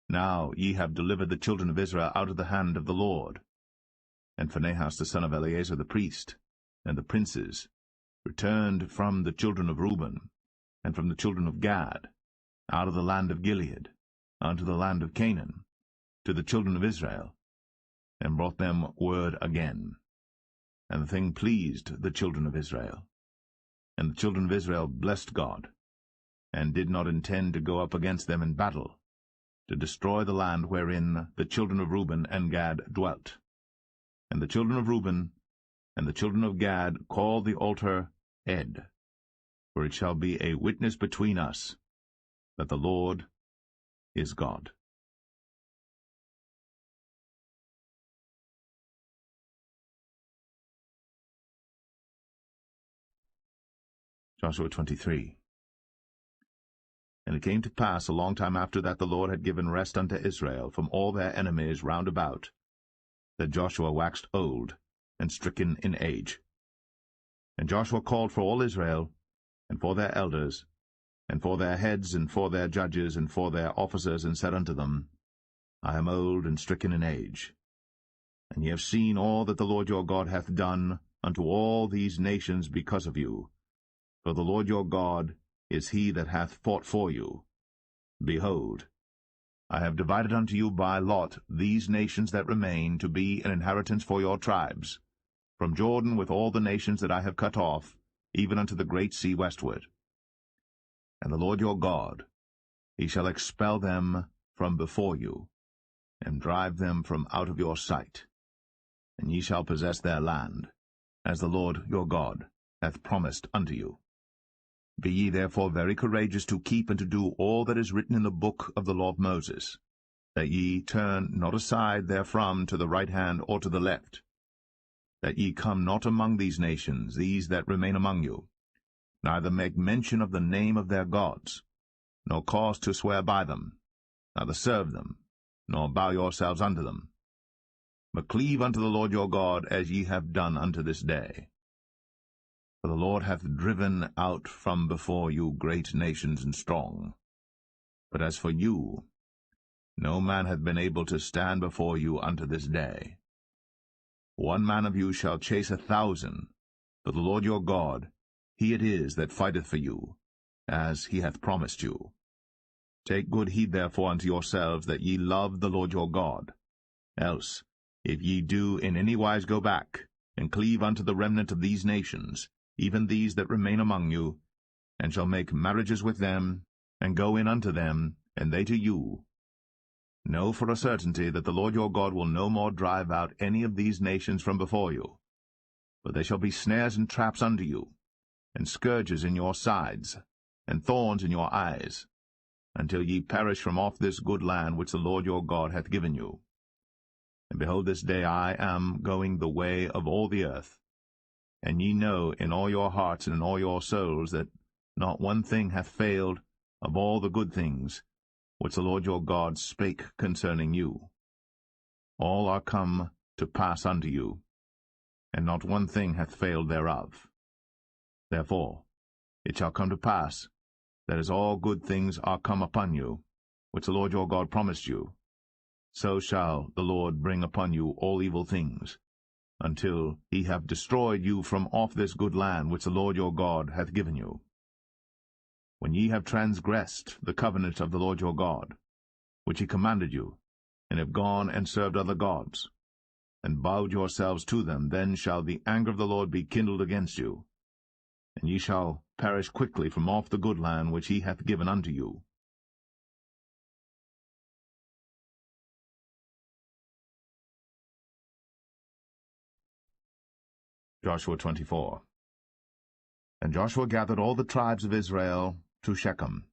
Now ye have delivered the children of Israel out of the hand of the Lord. And Phinehas the son of Eleazar the priest, and the princes, returned from the children of Reuben, and from the children of Gad, out of the land of Gilead, unto the land of Canaan, to the children of Israel, and brought them word again. And the thing pleased the children of Israel. And the children of Israel blessed God, and did not intend to go up against them in battle, to destroy the land wherein the children of Reuben and Gad dwelt. And the children of Reuben and the children of Gad called the altar Ed, for it shall be a witness between us that the Lord is God. Joshua 23. And it came to pass a long time after that the Lord had given rest unto Israel from all their enemies round about, that Joshua waxed old and stricken in age. And Joshua called for all Israel, and for their elders, and for their heads, and for their judges, and for their officers, and said unto them, I am old and stricken in age. And ye have seen all that the Lord your God hath done unto all these nations because of you. For the Lord your God is he that hath fought for you. Behold, I have divided unto you by lot these nations that remain, to be an inheritance for your tribes, from Jordan with all the nations that I have cut off, even unto the great sea westward. And the Lord your God, he shall expel them from before you, and drive them from out of your sight. And ye shall possess their land, as the Lord your God hath promised unto you. Be ye therefore very courageous to keep and to do all that is written in the book of the law of Moses, that ye turn not aside therefrom to the right hand or to the left, that ye come not among these nations, these that remain among you, neither make mention of the name of their gods, nor cause to swear by them, neither serve them, nor bow yourselves unto them, but cleave unto the Lord your God, as ye have done unto this day. For the Lord hath driven out from before you great nations and strong. But as for you, no man hath been able to stand before you unto this day. One man of you shall chase 1,000, but the Lord your God, he it is that fighteth for you, as he hath promised you. Take good heed therefore unto yourselves, that ye love the Lord your God. Else, if ye do in any wise go back, and cleave unto the remnant of these nations, even these that remain among you, and shall make marriages with them, and go in unto them, and they to you, know for a certainty that the Lord your God will no more drive out any of these nations from before you, but they shall be snares and traps unto you, and scourges in your sides, and thorns in your eyes, until ye perish from off this good land which the Lord your God hath given you. And behold, this day I am going the way of all the earth, and ye know in all your hearts and in all your souls that not one thing hath failed of all the good things which the Lord your God spake concerning you. All are come to pass unto you, and not one thing hath failed thereof. Therefore it shall come to pass, that as all good things are come upon you, which the Lord your God promised you, so shall the Lord bring upon you all evil things, until he have destroyed you from off this good land which the Lord your God hath given you. When ye have transgressed the covenant of the Lord your God, which he commanded you, and have gone and served other gods, and bowed yourselves to them, then shall the anger of the Lord be kindled against you, and ye shall perish quickly from off the good land which he hath given unto you. Joshua 24. And Joshua gathered all the tribes of Israel to Shechem,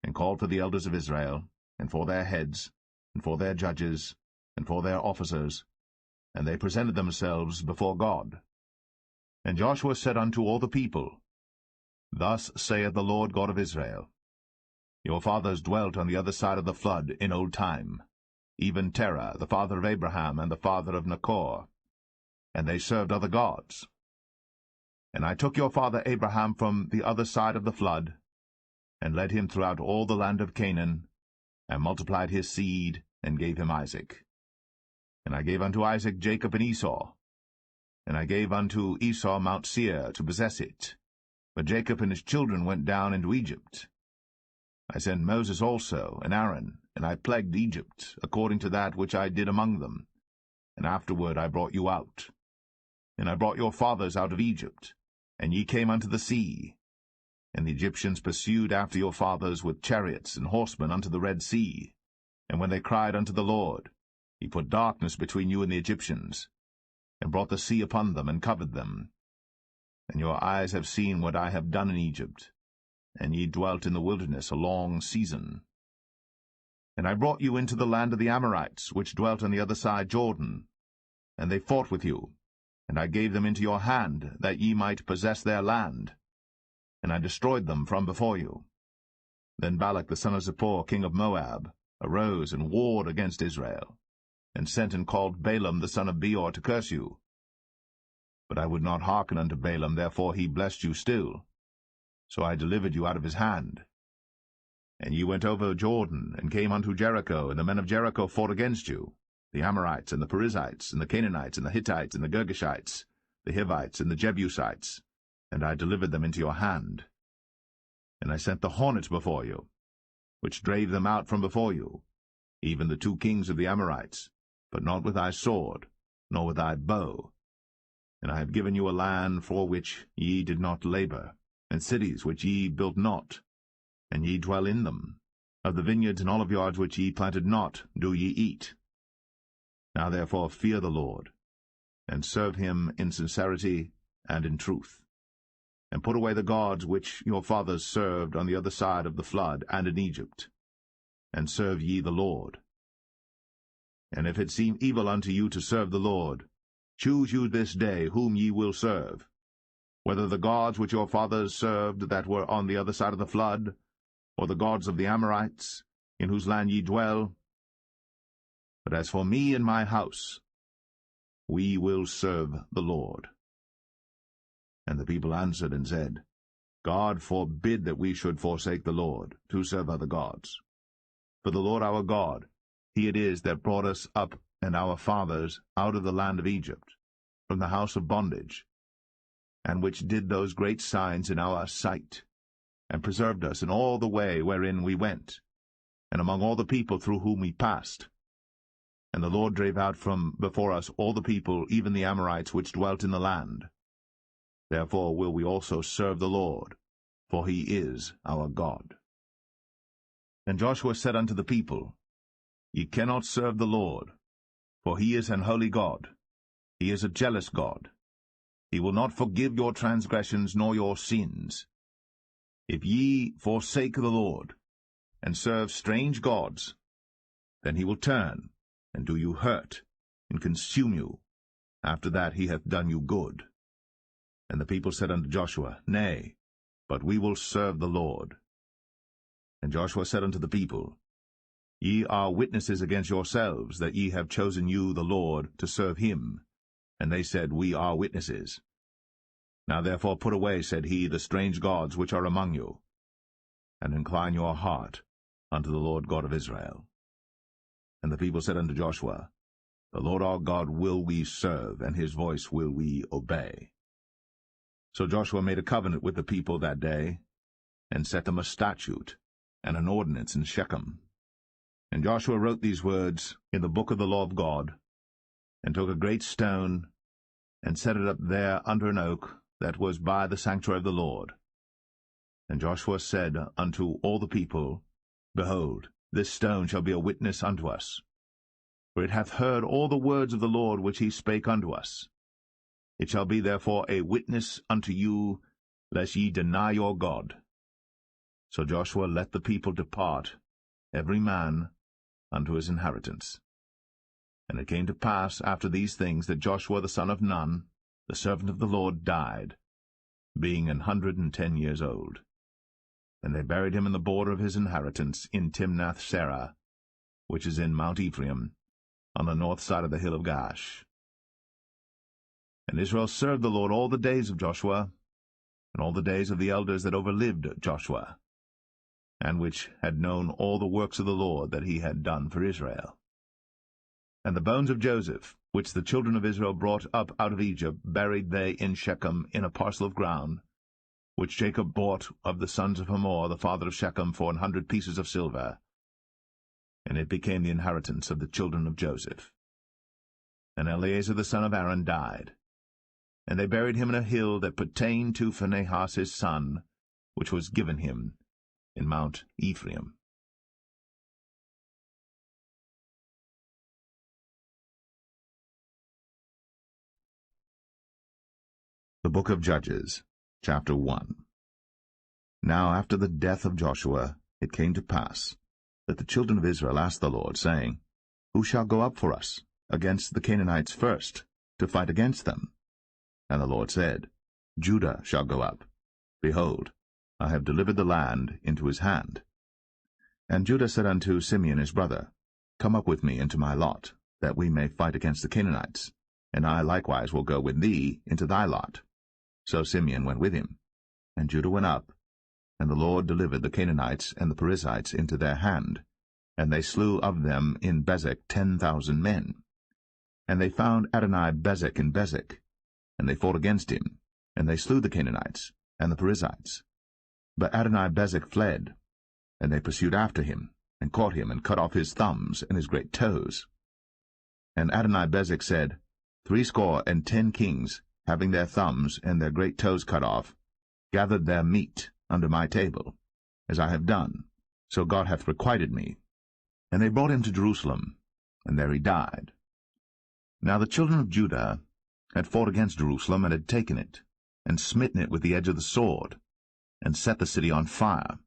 and called for the elders of Israel, and for their heads, and for their judges, and for their officers, and they presented themselves before God. And Joshua said unto all the people, Thus saith the Lord God of Israel, Your fathers dwelt on the other side of the flood in old time, even Terah, the father of Abraham, and the father of Nachor, and they served other gods. And I took your father Abraham from the other side of the flood, and led him throughout all the land of Canaan, and multiplied his seed, and gave him Isaac. And I gave unto Isaac Jacob and Esau. And I gave unto Esau Mount Seir to possess it. But Jacob and his children went down into Egypt. I sent Moses also, and Aaron, and I plagued Egypt, according to that which I did among them. And afterward I brought you out. And I brought your fathers out of Egypt, and ye came unto the sea. And the Egyptians pursued after your fathers with chariots and horsemen unto the Red Sea. And when they cried unto the Lord, he put darkness between you and the Egyptians, and brought the sea upon them, and covered them. And your eyes have seen what I have done in Egypt, and ye dwelt in the wilderness a long season. And I brought you into the land of the Amorites, which dwelt on the other side Jordan, and they fought with you, and I gave them into your hand, that ye might possess their land, and I destroyed them from before you. Then Balak the son of Zippor, king of Moab, arose and warred against Israel, and sent and called Balaam the son of Beor to curse you. But I would not hearken unto Balaam, therefore he blessed you still. So I delivered you out of his hand. And ye went over Jordan, and came unto Jericho, and the men of Jericho fought against you, the Amorites, and the Perizzites, and the Canaanites, and the Hittites, and the Girgashites, the Hivites, and the Jebusites, and I delivered them into your hand. And I sent the hornet before you, which drave them out from before you, even the 2 kings of the Amorites, but not with thy sword, nor with thy bow. And I have given you a land for which ye did not labor, and cities which ye built not, and ye dwell in them. Of the vineyards and oliveyards which ye planted not do ye eat. Now therefore fear the Lord, and serve him in sincerity and in truth. And put away the gods which your fathers served on the other side of the flood and in Egypt, and serve ye the Lord. And if it seem evil unto you to serve the Lord, choose you this day whom ye will serve, whether the gods which your fathers served that were on the other side of the flood, or the gods of the Amorites, in whose land ye dwell. But as for me and my house, we will serve the Lord. And the people answered and said, God forbid that we should forsake the Lord, to serve other gods. For the Lord our God, he it is that brought us up and our fathers out of the land of Egypt, from the house of bondage, and which did those great signs in our sight, and preserved us in all the way wherein we went, and among all the people through whom we passed. And the Lord drave out from before us all the people, even the Amorites which dwelt in the land. Therefore will we also serve the Lord, for he is our God. And Joshua said unto the people, Ye cannot serve the Lord, for he is an holy God. He is a jealous God. He will not forgive your transgressions nor your sins. If ye forsake the Lord, and serve strange gods, then he will turn, and do you hurt, and consume you. After that he hath done you good. And the people said unto Joshua, Nay, but we will serve the Lord. And Joshua said unto the people, Ye are witnesses against yourselves, that ye have chosen you the Lord to serve him. And they said, We are witnesses. Now therefore put away, said he, the strange gods which are among you, and incline your heart unto the Lord God of Israel. And the people said unto Joshua, The Lord our God will we serve, and his voice will we obey. So Joshua made a covenant with the people that day, and set them a statute and an ordinance in Shechem. And Joshua wrote these words in the book of the law of God, and took a great stone, and set it up there under an oak that was by the sanctuary of the Lord. And Joshua said unto all the people, Behold, this stone shall be a witness unto us, for it hath heard all the words of the Lord which he spake unto us. It shall be therefore a witness unto you, lest ye deny your God. So Joshua let the people depart, every man unto his inheritance. And it came to pass after these things that Joshua the son of Nun, the servant of the Lord, died, being 110 years old. And they buried him in the border of his inheritance in Timnath-serah, which is in Mount Ephraim, on the north side of the hill of Gaash. And Israel served the Lord all the days of Joshua, and all the days of the elders that overlived Joshua, and which had known all the works of the Lord that he had done for Israel. And the bones of Joseph, which the children of Israel brought up out of Egypt, buried they in Shechem in a parcel of ground, which Jacob bought of the sons of Hamor, the father of Shechem, for 100 pieces of silver. And it became the inheritance of the children of Joseph. And Eleazar the son of Aaron died, and they buried him in a hill that pertained to Phinehas his son, which was given him in Mount Ephraim. The Book of Judges, chapter 1. Now after the death of Joshua it came to pass that the children of Israel asked the Lord, saying, Who shall go up for us against the Canaanites first, to fight against them? And the Lord said, Judah shall go up. Behold, I have delivered the land into his hand. And Judah said unto Simeon his brother, Come up with me into my lot, that we may fight against the Canaanites, and I likewise will go with thee into thy lot. So Simeon went with him, and Judah went up, and the Lord delivered the Canaanites and the Perizzites into their hand, and they slew of them in Bezek 10,000 men. And they found Adoni-Bezek in Bezek, and they fought against him, and they slew the Canaanites and the Perizzites. But Adoni-Bezek fled, and they pursued after him, and caught him, and cut off his thumbs and his great toes. And Adoni-Bezek said, 70 kings, having their thumbs and their great toes cut off, gathered their meat under my table, as I have done, so God hath requited me. And they brought him to Jerusalem, and there he died. Now the children of Judah had fought against Jerusalem, and had taken it, and smitten it with the edge of the sword, and set the city on fire.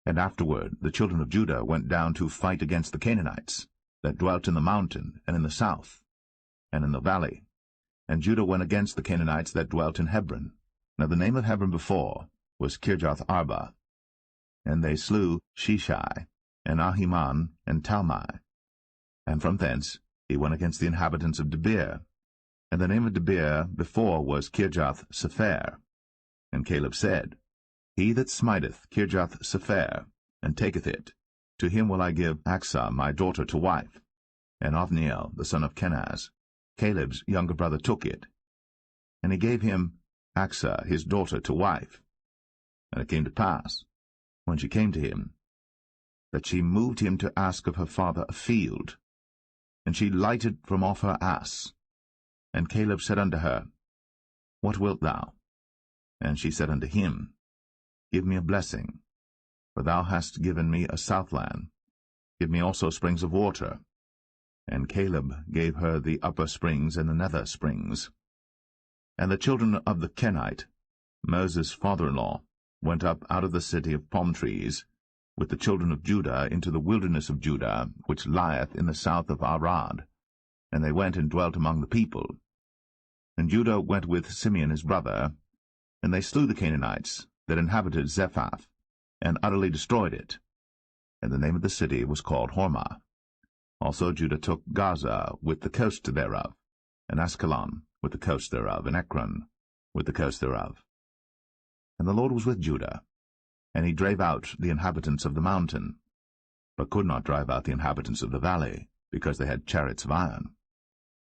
And afterward the children of Judah went down to fight against the Canaanites, that dwelt in the mountain, and in the south, and in the valley. And Judah went against the Canaanites that dwelt in Hebron. Now the name of Hebron before was Kirjath-Arba. And they slew Sheshai, and Ahiman, and Talmai. And from thence he went against the inhabitants of Debir. And the name of Debir before was Kirjath-Sepher. And Caleb said, He that smiteth Kirjath-Sepher, and taketh it, to him will I give Achsah my daughter to wife. And Othniel the son of Kenaz, Caleb's younger brother, took it. And he gave him Achsah his daughter to wife. And it came to pass, when she came to him, that she moved him to ask of her father a field. And she lighted from off her ass. And Caleb said unto her, What wilt thou? And she said unto him, Give me a blessing, for thou hast given me a southland. Give me also springs of water. And Caleb gave her the upper springs and the nether springs. And the children of the Kenite, Moses' father-in-law, went up out of the city of palm trees, with the children of Judah into the wilderness of Judah, which lieth in the south of Arad. And they went and dwelt among the people. And Judah went with Simeon his brother, and they slew the Canaanites that inhabited Zephath, and utterly destroyed it. And the name of the city was called Hormah. Also Judah took Gaza with the coast thereof, and Askelon with the coast thereof, and Ekron with the coast thereof. And the Lord was with Judah, and he drave out the inhabitants of the mountain, but could not drive out the inhabitants of the valley, because they had chariots of iron.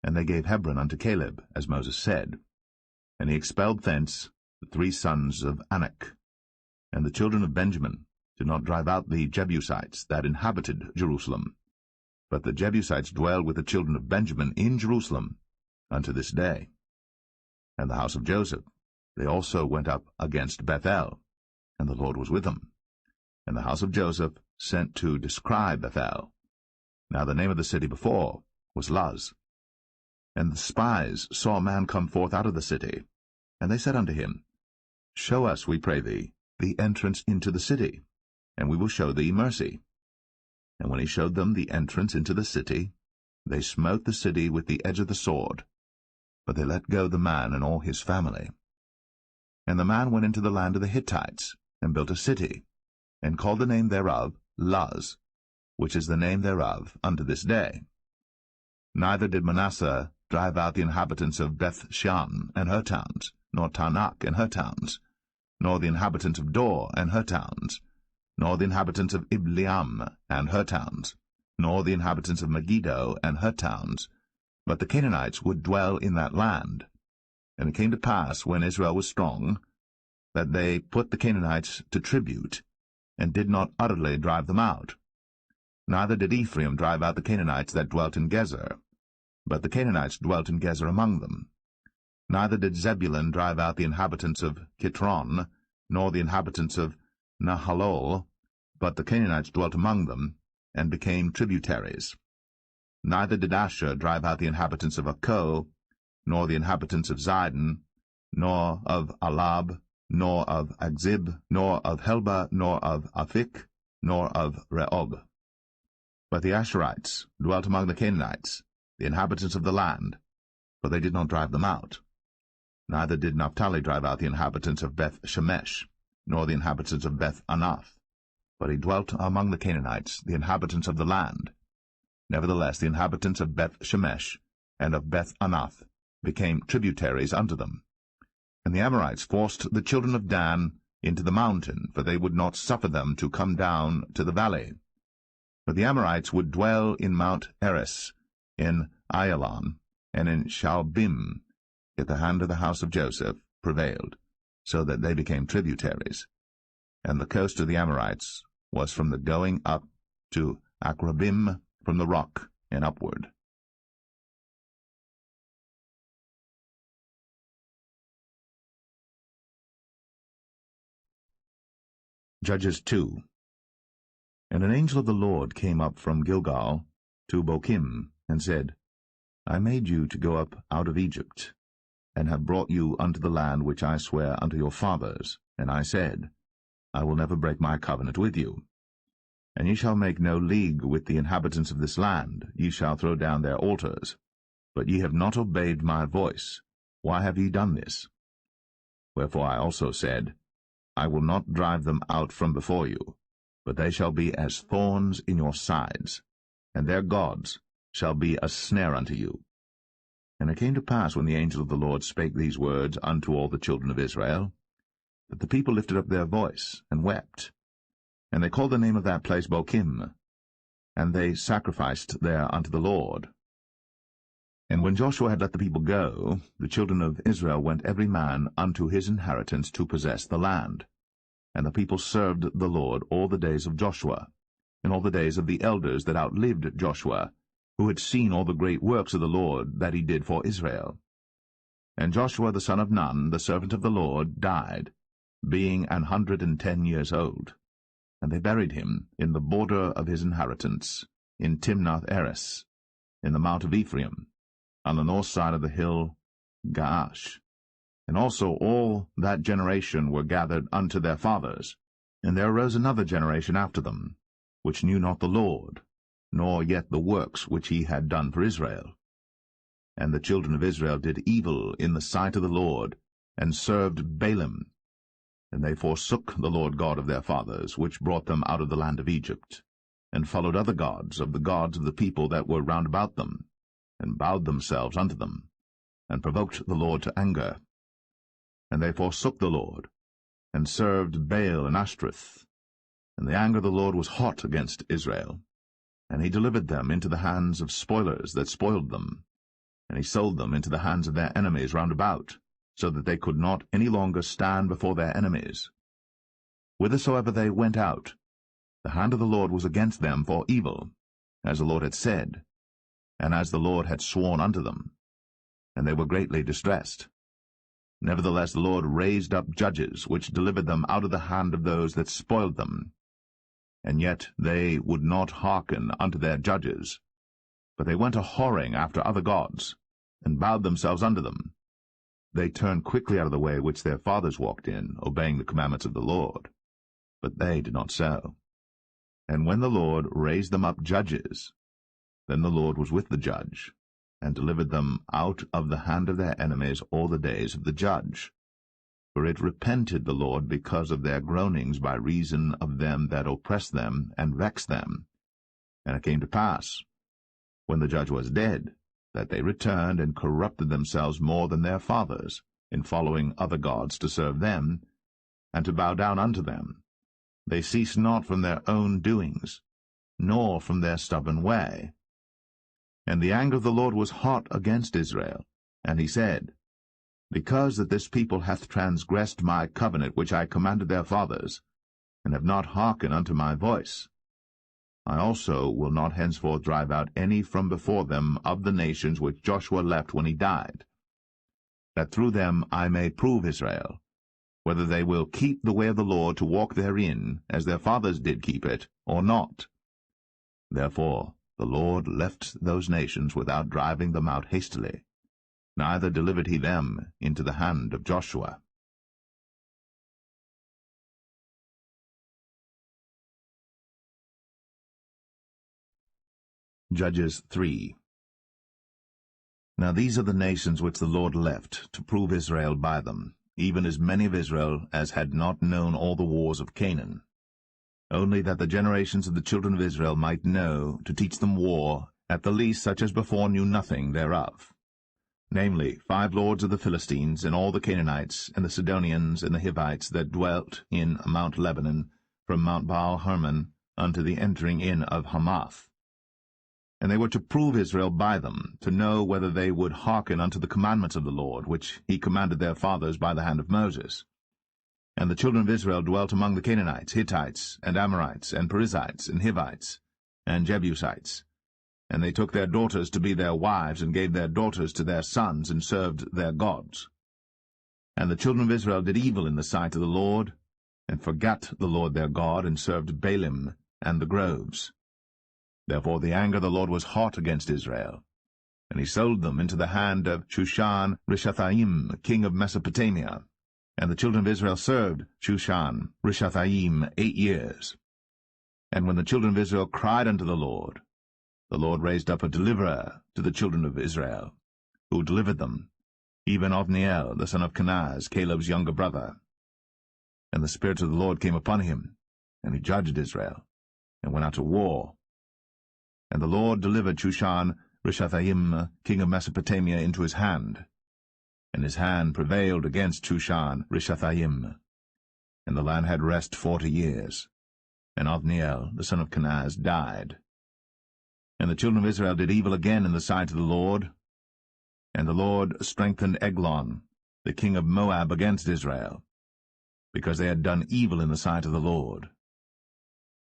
And they gave Hebron unto Caleb, as Moses said. And he expelled thence the 3 sons of Anak. And the children of Benjamin did not drive out the Jebusites that inhabited Jerusalem, but the Jebusites dwell with the children of Benjamin in Jerusalem unto this day. And the house of Joseph, they also went up against Bethel, and the Lord was with them. And the house of Joseph sent to descry Bethel. Now the name of the city before was Luz. And the spies saw a man come forth out of the city, and they said unto him, Show us, we pray thee, the entrance into the city, and we will show thee mercy. And when he showed them the entrance into the city, they smote the city with the edge of the sword, but they let go the man and all his family. And the man went into the land of the Hittites, and built a city, and called the name thereof Luz, which is the name thereof unto this day. Neither did Manasseh drive out the inhabitants of Beth-shan and her towns, nor Tanakh and her towns, nor the inhabitants of Dor and her towns, nor the inhabitants of Ibleam and her towns, nor the inhabitants of Megiddo and her towns, but the Canaanites would dwell in that land. And it came to pass, when Israel was strong, that they put the Canaanites to tribute, and did not utterly drive them out. Neither did Ephraim drive out the Canaanites that dwelt in Gezer, but the Canaanites dwelt in Gezer among them. Neither did Zebulun drive out the inhabitants of Kitron, nor the inhabitants of Nahalol, but the Canaanites dwelt among them, and became tributaries. Neither did Asher drive out the inhabitants of Akko, nor the inhabitants of Zidon, nor of Alab, nor of Agzib, nor of Helba, nor of Aphik, nor of Rehob. But the Asherites dwelt among the Canaanites, the inhabitants of the land, for they did not drive them out. Neither did Naphtali drive out the inhabitants of Beth-Shemesh, nor the inhabitants of Beth-Anath, but he dwelt among the Canaanites, the inhabitants of the land. Nevertheless the inhabitants of Beth-Shemesh and of Beth-Anath became tributaries unto them. And the Amorites forced the children of Dan into the mountain, for they would not suffer them to come down to the valley. But the Amorites would dwell in Mount Eres, in Ayalon, and in Shaalbim. Yet the hand of the house of Joseph prevailed, so that they became tributaries. And the coast of the Amorites was from the going up to Akrabim, from the rock and upward. Judges 2. And an angel of the Lord came up from Gilgal to Bochim, and said, I made you to go up out of Egypt, and have brought you unto the land which I sware unto your fathers. And I said, I will never break my covenant with you. And ye shall make no league with the inhabitants of this land, ye shall throw down their altars. But ye have not obeyed my voice. Why have ye done this? Wherefore I also said, I will not drive them out from before you, but they shall be as thorns in your sides, and their gods shall be a snare unto you. And it came to pass, when the angel of the Lord spake these words unto all the children of Israel, that the people lifted up their voice, and wept. And they called the name of that place Bochim, and they sacrificed there unto the Lord. And when Joshua had let the people go, the children of Israel went every man unto his inheritance to possess the land. And the people served the Lord all the days of Joshua, and all the days of the elders that outlived Joshua, who had seen all the great works of the Lord that he did for Israel. And Joshua the son of Nun, the servant of the Lord, died, being 110 years old. And they buried him in the border of his inheritance, in Timnath-Eres, in the mount of Ephraim, on the north side of the hill Gaash. And also all that generation were gathered unto their fathers. And there arose another generation after them, which knew not the Lord, nor yet the works which he had done for Israel. And the children of Israel did evil in the sight of the Lord, and served Baalim. And they forsook the Lord God of their fathers, which brought them out of the land of Egypt, and followed other gods of the people that were round about them, and bowed themselves unto them, and provoked the Lord to anger. And they forsook the Lord, and served Baal and Ashtoreth. And the anger of the Lord was hot against Israel, and he delivered them into the hands of spoilers that spoiled them, and he sold them into the hands of their enemies round about, so that they could not any longer stand before their enemies. Whithersoever they went out, the hand of the Lord was against them for evil, as the Lord had said, and as the Lord had sworn unto them, and they were greatly distressed. Nevertheless the Lord raised up judges, which delivered them out of the hand of those that spoiled them. And yet they would not hearken unto their judges, but they went a-whoring after other gods, and bowed themselves unto them. They turned quickly out of the way which their fathers walked in, obeying the commandments of the Lord. But they did not so. And when the Lord raised them up judges, then the Lord was with the judge, and delivered them out of the hand of their enemies all the days of the judge. For it repented the Lord because of their groanings by reason of them that oppressed them and vexed them. And it came to pass, when the judge was dead, that they returned and corrupted themselves more than their fathers, in following other gods to serve them, and to bow down unto them. They ceased not from their own doings, nor from their stubborn way. And the anger of the Lord was hot against Israel, and he said, Because that this people hath transgressed my covenant which I commanded their fathers, and have not hearkened unto my voice, I also will not henceforth drive out any from before them of the nations which Joshua left when he died, that through them I may prove Israel, whether they will keep the way of the Lord to walk therein, as their fathers did keep it, or not. Therefore the Lord left those nations without driving them out hastily. neither delivered he them into the hand of Joshua. Judges 3. Now these are the nations which the Lord left, to prove Israel by them, even as many of Israel as had not known all the wars of Canaan, only that the generations of the children of Israel might know, to teach them war, at the least such as before knew nothing thereof. Namely, 5 lords of the Philistines, and all the Canaanites, and the Sidonians, and the Hivites, that dwelt in Mount Lebanon, from Mount Baal-Hermon unto the entering in of Hamath. And they were to prove Israel by them, to know whether they would hearken unto the commandments of the Lord, which he commanded their fathers by the hand of Moses. And the children of Israel dwelt among the Canaanites, Hittites, and Amorites, and Perizzites, and Hivites, and Jebusites. And they took their daughters to be their wives, and gave their daughters to their sons, and served their gods. And the children of Israel did evil in the sight of the Lord, and forgat the Lord their God, and served Baalim and the groves. Therefore the anger of the Lord was hot against Israel, and he sold them into the hand of Shushan-Rishathaim, king of Mesopotamia. And the children of Israel served Shushan-Rishathaim 8 years. And when the children of Israel cried unto the Lord raised up a deliverer to the children of Israel, who delivered them, even Othniel, the son of Kenaz, Caleb's younger brother. And the Spirit of the Lord came upon him, and he judged Israel, and went out to war. And the Lord delivered Shushan-Rishathaim, king of Mesopotamia, into his hand. And his hand prevailed against Shushan-Rishathaim. And the land had rest 40 years. And Othniel, the son of Kenaz, died. And the children of Israel did evil again in the sight of the Lord. And the Lord strengthened Eglon, the king of Moab, against Israel, because they had done evil in the sight of the Lord.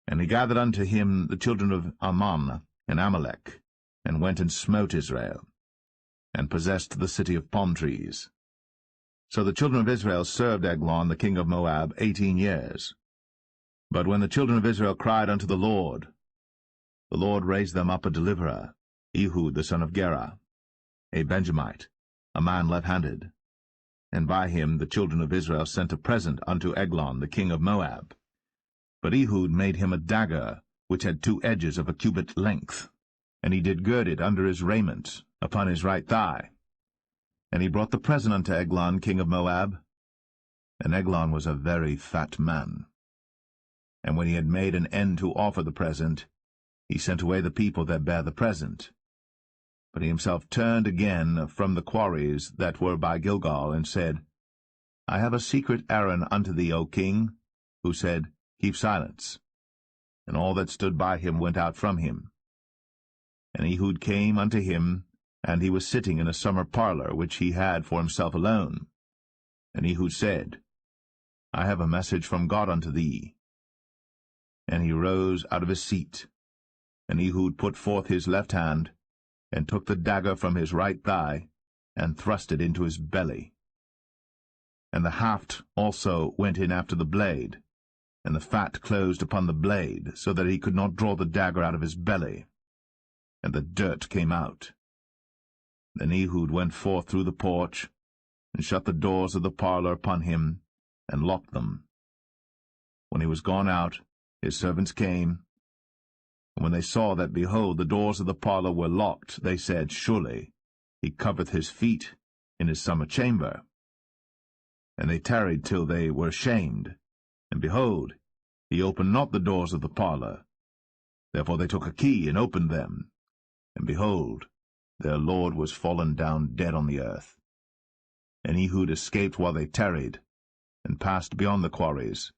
And he gathered unto him the children of Ammon and Amalek, and went and smote Israel, and possessed the city of palm trees. So the children of Israel served Eglon the king of Moab 18 years. But when the children of Israel cried unto the Lord raised them up a deliverer, Ehud the son of Gera, a Benjamite, a man left-handed. And by him the children of Israel sent a present unto Eglon the king of Moab. But Ehud made him a dagger, which had 2 edges of a cubit length, and he did gird it under his raiment, upon his right thigh. And he brought the present unto Eglon king of Moab. And Eglon was a very fat man. And when he had made an end to offer the present, he sent away the people that bare the present. But he himself turned again from the quarries that were by Gilgal, and said, I have a secret errand unto thee, O king. Who said, Keep silence. And all that stood by him went out from him. And Ehud came unto him, and he was sitting in a summer parlor, which he had for himself alone. And Ehud said, I have a message from God unto thee. And he rose out of his seat. And Ehud put forth his left hand, and took the dagger from his right thigh, and thrust it into his belly. And the haft also went in after the blade, and the fat closed upon the blade, so that he could not draw the dagger out of his belly. And the dirt came out. Then Ehud went forth through the porch, and shut the doors of the parlor upon him, and locked them. When he was gone out, his servants came, and when they saw that, behold, the doors of the parlor were locked, they said, Surely he covereth his feet in his summer chamber. And they tarried till they were ashamed. And behold, he opened not the doors of the parlor. Therefore they took a key, and opened them. And behold, their lord was fallen down dead on the earth. And Ehud escaped while they tarried, and passed beyond the quarries,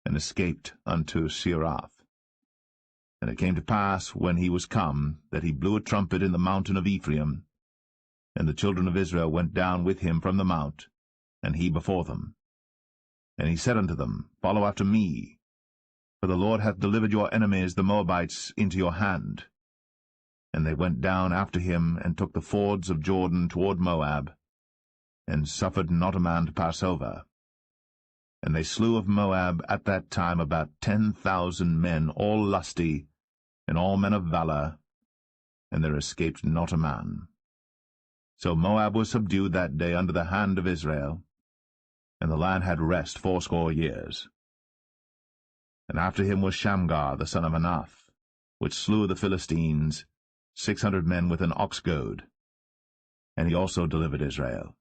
and escaped unto Seirath. And it came to pass, when he was come, that he blew a trumpet in the mountain of Ephraim. And the children of Israel went down with him from the mount, and he before them. And he said unto them, Follow after me, for the Lord hath delivered your enemies the Moabites into your hand. And they went down after him, and took the fords of Jordan toward Moab, and suffered not a man to pass over. And they slew of Moab at that time about 10,000 men, all lusty, and all men of valor, and there escaped not a man. So Moab was subdued that day under the hand of Israel, and the land had rest 80 years. And after him was Shamgar the son of Anath, which slew the Philistines, 600 men with an ox goad, and he also delivered Israel.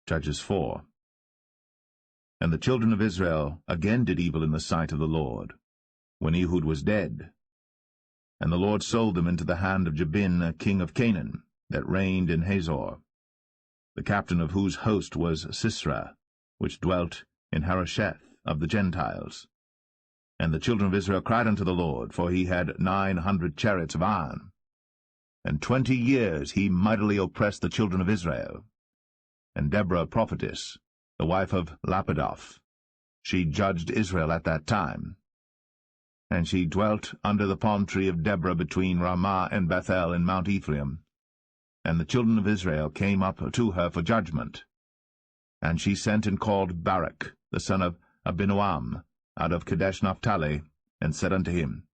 Judges 4. And the children of Israel again did evil in the sight of the Lord, when Ehud was dead. And the Lord sold them into the hand of Jabin, king of Canaan, that reigned in Hazor, the captain of whose host was Sisera, which dwelt in Harosheth of the Gentiles. And the children of Israel cried unto the Lord, for he had 900 chariots of iron. And 20 years he mightily oppressed the children of Israel. And Deborah prophetess, the wife of Lapidoth, she judged Israel at that time. And she dwelt under the palm tree of Deborah between Ramah and Bethel in Mount Ephraim. And the children of Israel came up to her for judgment. And she sent and called Barak, the son of Abinoam, out of Kadesh Naphtali, and said unto him,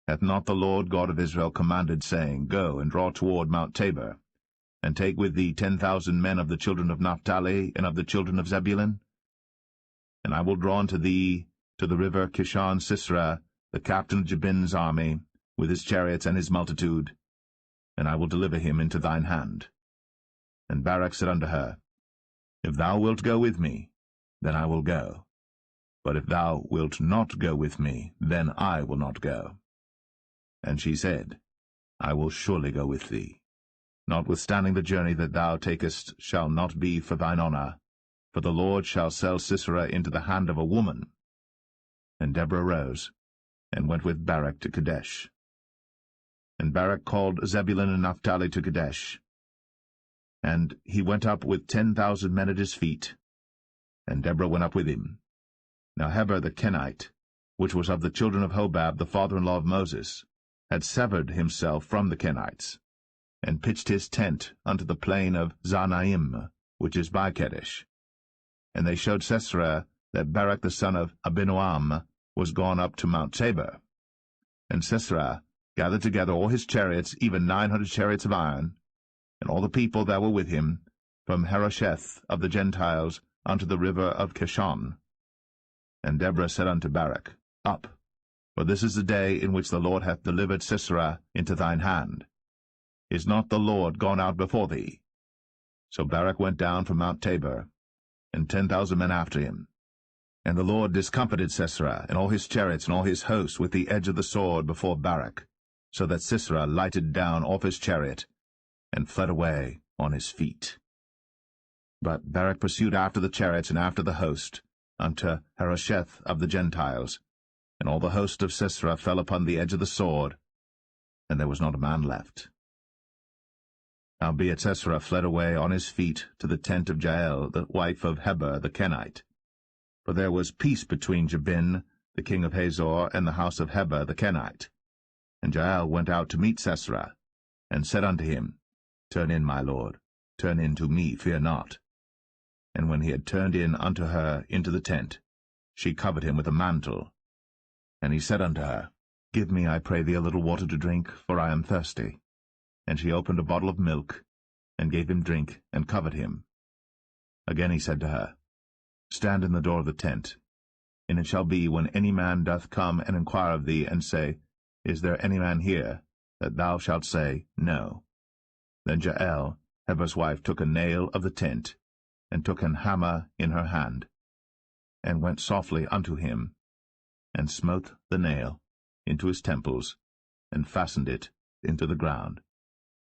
Hath not the Lord God of Israel commanded, saying, Go and draw toward Mount Tabor, and take with thee 10,000 men of the children of Naphtali and of the children of Zebulun? And I will draw unto thee to the river Kishon Sisera, the captain of Jabin's army, with his chariots and his multitude, and I will deliver him into thine hand. And Barak said unto her, If thou wilt go with me, then I will go. But if thou wilt not go with me, then I will not go. And she said, I will surely go with thee. Notwithstanding the journey that thou takest shall not be for thine honour, for the Lord shall sell Sisera into the hand of a woman. And Deborah rose, and went with Barak to Kadesh. And Barak called Zebulun and Naphtali to Kadesh. And he went up with 10,000 men at his feet, and Deborah went up with him. Now Heber the Kenite, which was of the children of Hobab, the father-in-law of Moses, had severed himself from the Kenites, and pitched his tent unto the plain of Zanaim, which is by Kadesh. And they showed Sisera that Barak the son of Abinoam was gone up to Mount Tabor. And Sisera gathered together all his chariots, even 900 chariots of iron, and all the people that were with him, from Harosheth of the Gentiles unto the river of Kishon. And Deborah said unto Barak, Up, for this is the day in which the Lord hath delivered Sisera into thine hand. Is not the Lord gone out before thee? So Barak went down from Mount Tabor, and 10,000 men after him. And the Lord discomfited Sisera, and all his chariots and all his host with the edge of the sword before Barak, so that Sisera lighted down off his chariot, and fled away on his feet. But Barak pursued after the chariots and after the host, unto Harosheth of the Gentiles, and all the host of Sisera fell upon the edge of the sword, and there was not a man left. Howbeit Sisera fled away on his feet to the tent of Jael, the wife of Heber the Kenite. For there was peace between Jabin, the king of Hazor, and the house of Heber the Kenite. And Jael went out to meet Sisera, and said unto him, Turn in, my lord, turn in to me, fear not. And when he had turned in unto her into the tent, she covered him with a mantle. And he said unto her, Give me, I pray thee, a little water to drink, for I am thirsty. And she opened a bottle of milk, and gave him drink, and covered him. Again he said to her, Stand in the door of the tent. And it shall be, when any man doth come and inquire of thee, and say, Is there any man here? That thou shalt say, No. Then Jael, Heber's wife, took a nail of the tent, and took an hammer in her hand, and went softly unto him, and smote the nail into his temples, and fastened it into the ground.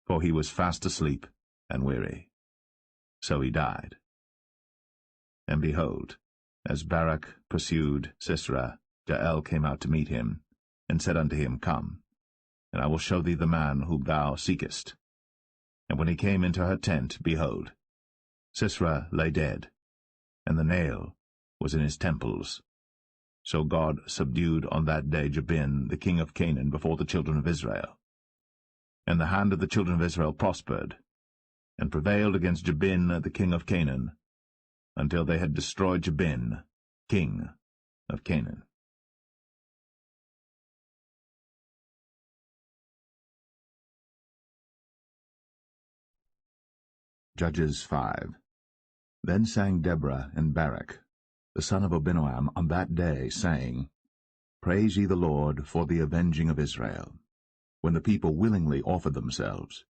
For he was fast asleep and weary. So he died. And behold, as Barak pursued Sisera, Jael came out to meet him, and said unto him, Come, and I will show thee the man whom thou seekest. And when he came into her tent, behold, Sisera lay dead, and the nail was in his temples. So God subdued on that day Jabin, the king of Canaan, before the children of Israel. And the hand of the children of Israel prospered, and prevailed against Jabin, the king of Canaan, until they had destroyed Jabin, king of Canaan. Judges 5. Then sang Deborah and Barak, the son of Abinoam, on that day, saying, Praise ye the Lord for the avenging of Israel, when the people willingly offered themselves.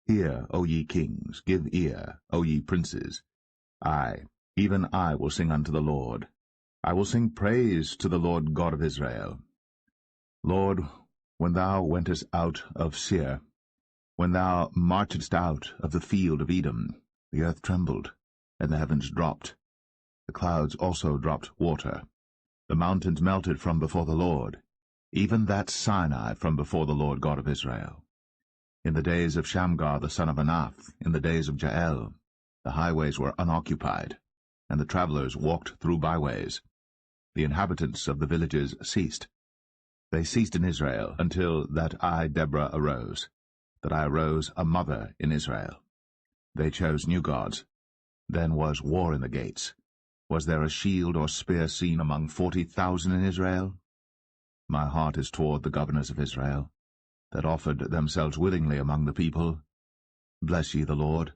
Hear, O ye kings, give ear, O ye princes. I, even I, will sing unto the Lord. I will sing praise to the Lord God of Israel. Lord, when thou wentest out of Seir, when thou marchedst out of the field of Edom, the earth trembled, and the heavens dropped. The clouds also dropped water. The mountains melted from before the Lord, even that Sinai from before the Lord God of Israel. In the days of Shamgar the son of Anath, in the days of Jael, the highways were unoccupied, and the travelers walked through byways. The inhabitants of the villages ceased. They ceased in Israel until that I, Deborah, arose, that I arose a mother in Israel. They chose new gods. Then was war in the gates. Was there a shield or spear seen among 40,000 in Israel? My heart is toward the governors of Israel, that offered themselves willingly among the people. Bless ye the Lord.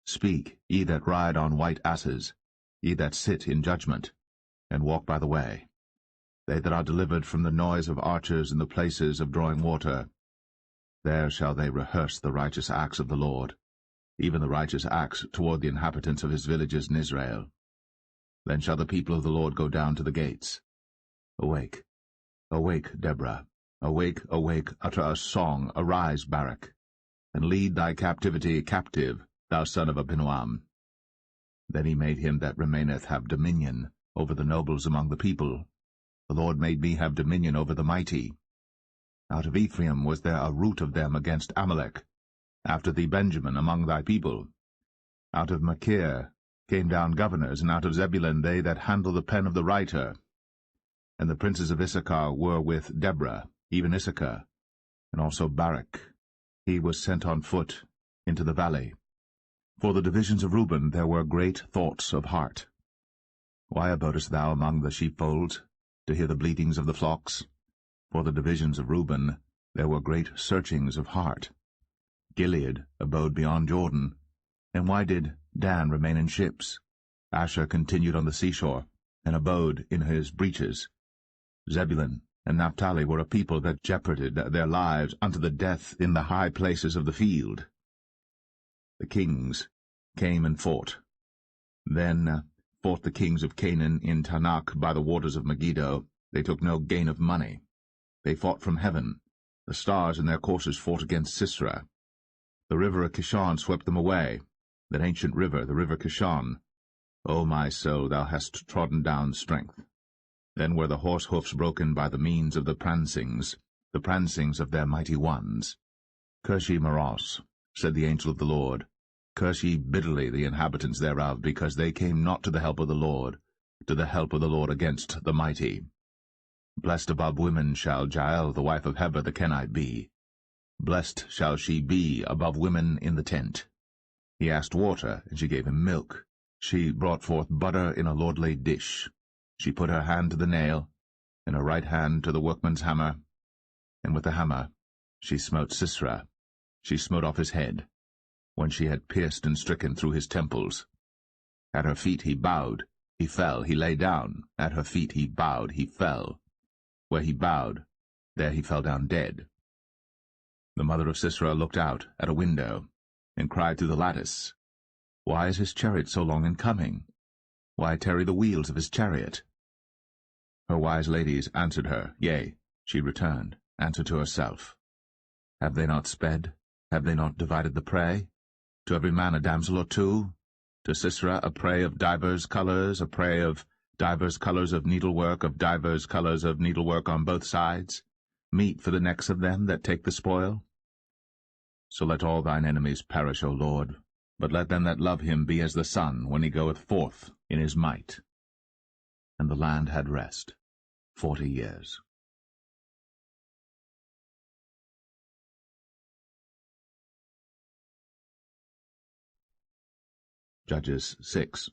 Speak, ye that ride on white asses, ye that sit in judgment, and walk by the way. They that are delivered from the noise of archers in the places of drawing water. There shall they rehearse the righteous acts of the Lord, even the righteous acts toward the inhabitants of his villages in Israel. Then shall the people of the Lord go down to the gates. Awake, awake, Deborah. Awake, awake, utter a song, arise, Barak, and lead thy captivity captive, thou son of Abinoam. Then he made him that remaineth have dominion over the nobles among the people. The Lord made me have dominion over the mighty. Out of Ephraim was there a root of them against Amalek, after thee Benjamin among thy people. Out of Machir came down governors, and out of Zebulun they that handle the pen of the writer. And the princes of Issachar were with Deborah, even Issachar, and also Barak. He was sent on foot into the valley. For the divisions of Reuben there were great thoughts of heart. Why abodest thou among the sheepfolds, to hear the bleatings of the flocks? For the divisions of Reuben there were great searchings of heart. Gilead abode beyond Jordan. And why did Dan remain in ships? Asher continued on the seashore, and abode in his breaches. Zebulun and Naphtali were a people that jeoparded their lives unto the death in the high places of the field. The kings came and fought. Then fought the kings of Canaan in Tanakh by the waters of Megiddo. They took no gain of money. They fought from heaven. The stars in their courses fought against Sisera. The river of Kishon swept them away, that ancient river, the river Kishon. O my soul, thou hast trodden down strength. Then were the horse hoofs broken by the means of the prancings of their mighty ones. Curse ye Meroz, said the angel of the Lord. Curse ye bitterly the inhabitants thereof, because they came not to the help of the Lord, against the mighty. Blessed above women shall Jael the wife of Heber the Kenite be. Blessed shall she be above women in the tent. He asked water, and she gave him milk. She brought forth butter in a lordly dish. She put her hand to the nail, and her right hand to the workman's hammer, and with the hammer she smote Sisera. She smote off his head, when she had pierced and stricken through his temples. At her feet he bowed, he fell, he lay down. At her feet he bowed, he fell. Where he bowed, there he fell down dead. The mother of Sisera looked out at a window, and cried through the lattice, Why is his chariot so long in coming? Why tarry the wheels of his chariot? Her wise ladies answered her, yea, she returned, answered to herself. Have they not sped? Have they not divided the prey? To every man a damsel or two? To Sisera a prey of divers colours, a prey of divers colours of needlework, of divers colours of needlework on both sides, meat for the necks of them that take the spoil? So let all thine enemies perish, O Lord, but let them that love him be as the sun when he goeth forth in his might. And the land had rest 40 years. Judges 6.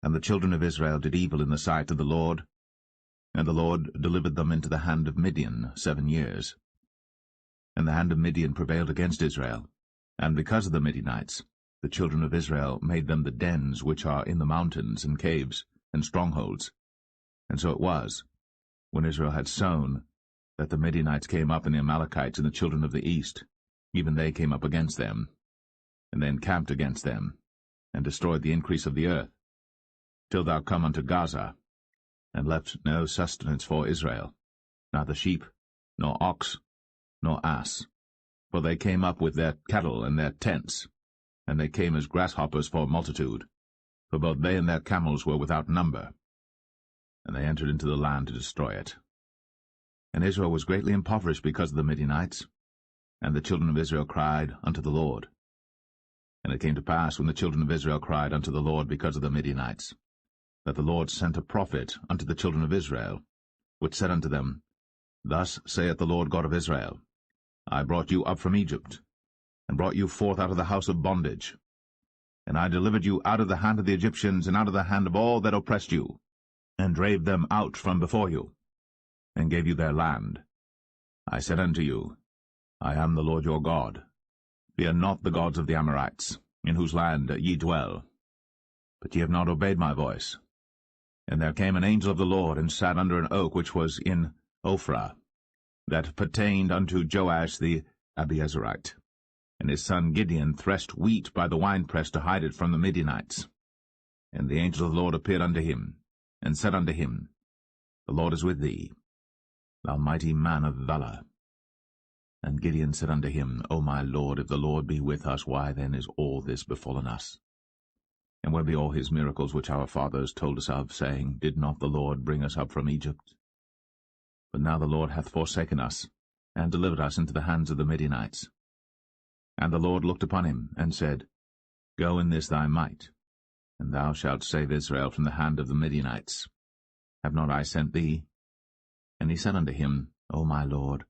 And the children of Israel did evil in the sight of the Lord. And the Lord delivered them into the hand of Midian 7 years. And the hand of Midian prevailed against Israel, and because of the Midianites, the children of Israel made them the dens which are in the mountains, and caves, and strongholds. And so it was, when Israel had sown, that the Midianites came up, and the Amalekites and the children of the east, even they came up against them, and they encamped against them, and destroyed the increase of the earth, till thou come unto Gaza, and left no sustenance for Israel, neither sheep, nor ox, nor ass. For they came up with their cattle and their tents, and they came as grasshoppers for multitude, for both they and their camels were without number. And they entered into the land to destroy it. And Israel was greatly impoverished because of the Midianites, and the children of Israel cried unto the Lord. And it came to pass, when the children of Israel cried unto the Lord because of the Midianites, that the Lord sent a prophet unto the children of Israel, which said unto them, Thus saith the Lord God of Israel, I brought you up from Egypt, and brought you forth out of the house of bondage. And I delivered you out of the hand of the Egyptians, and out of the hand of all that oppressed you, and drave them out from before you, and gave you their land. I said unto you, I am the Lord your God. Fear not the gods of the Amorites, in whose land ye dwell. But ye have not obeyed my voice. And there came an angel of the Lord, and sat under an oak which was in Ophrah, that pertained unto Joash the Abiezrite. And his son Gideon threshed wheat by the winepress to hide it from the Midianites. And the angel of the Lord appeared unto him, and said unto him, The Lord is with thee, thou mighty man of valour. And Gideon said unto him, O my Lord, if the Lord be with us, why then is all this befallen us? And where be all his miracles which our fathers told us of, saying, Did not the Lord bring us up from Egypt? But now the Lord hath forsaken us, and delivered us into the hands of the Midianites. And the Lord looked upon him, and said, Go in this thy might, and thou shalt save Israel from the hand of the Midianites. Have not I sent thee? And he said unto him, O my Lord,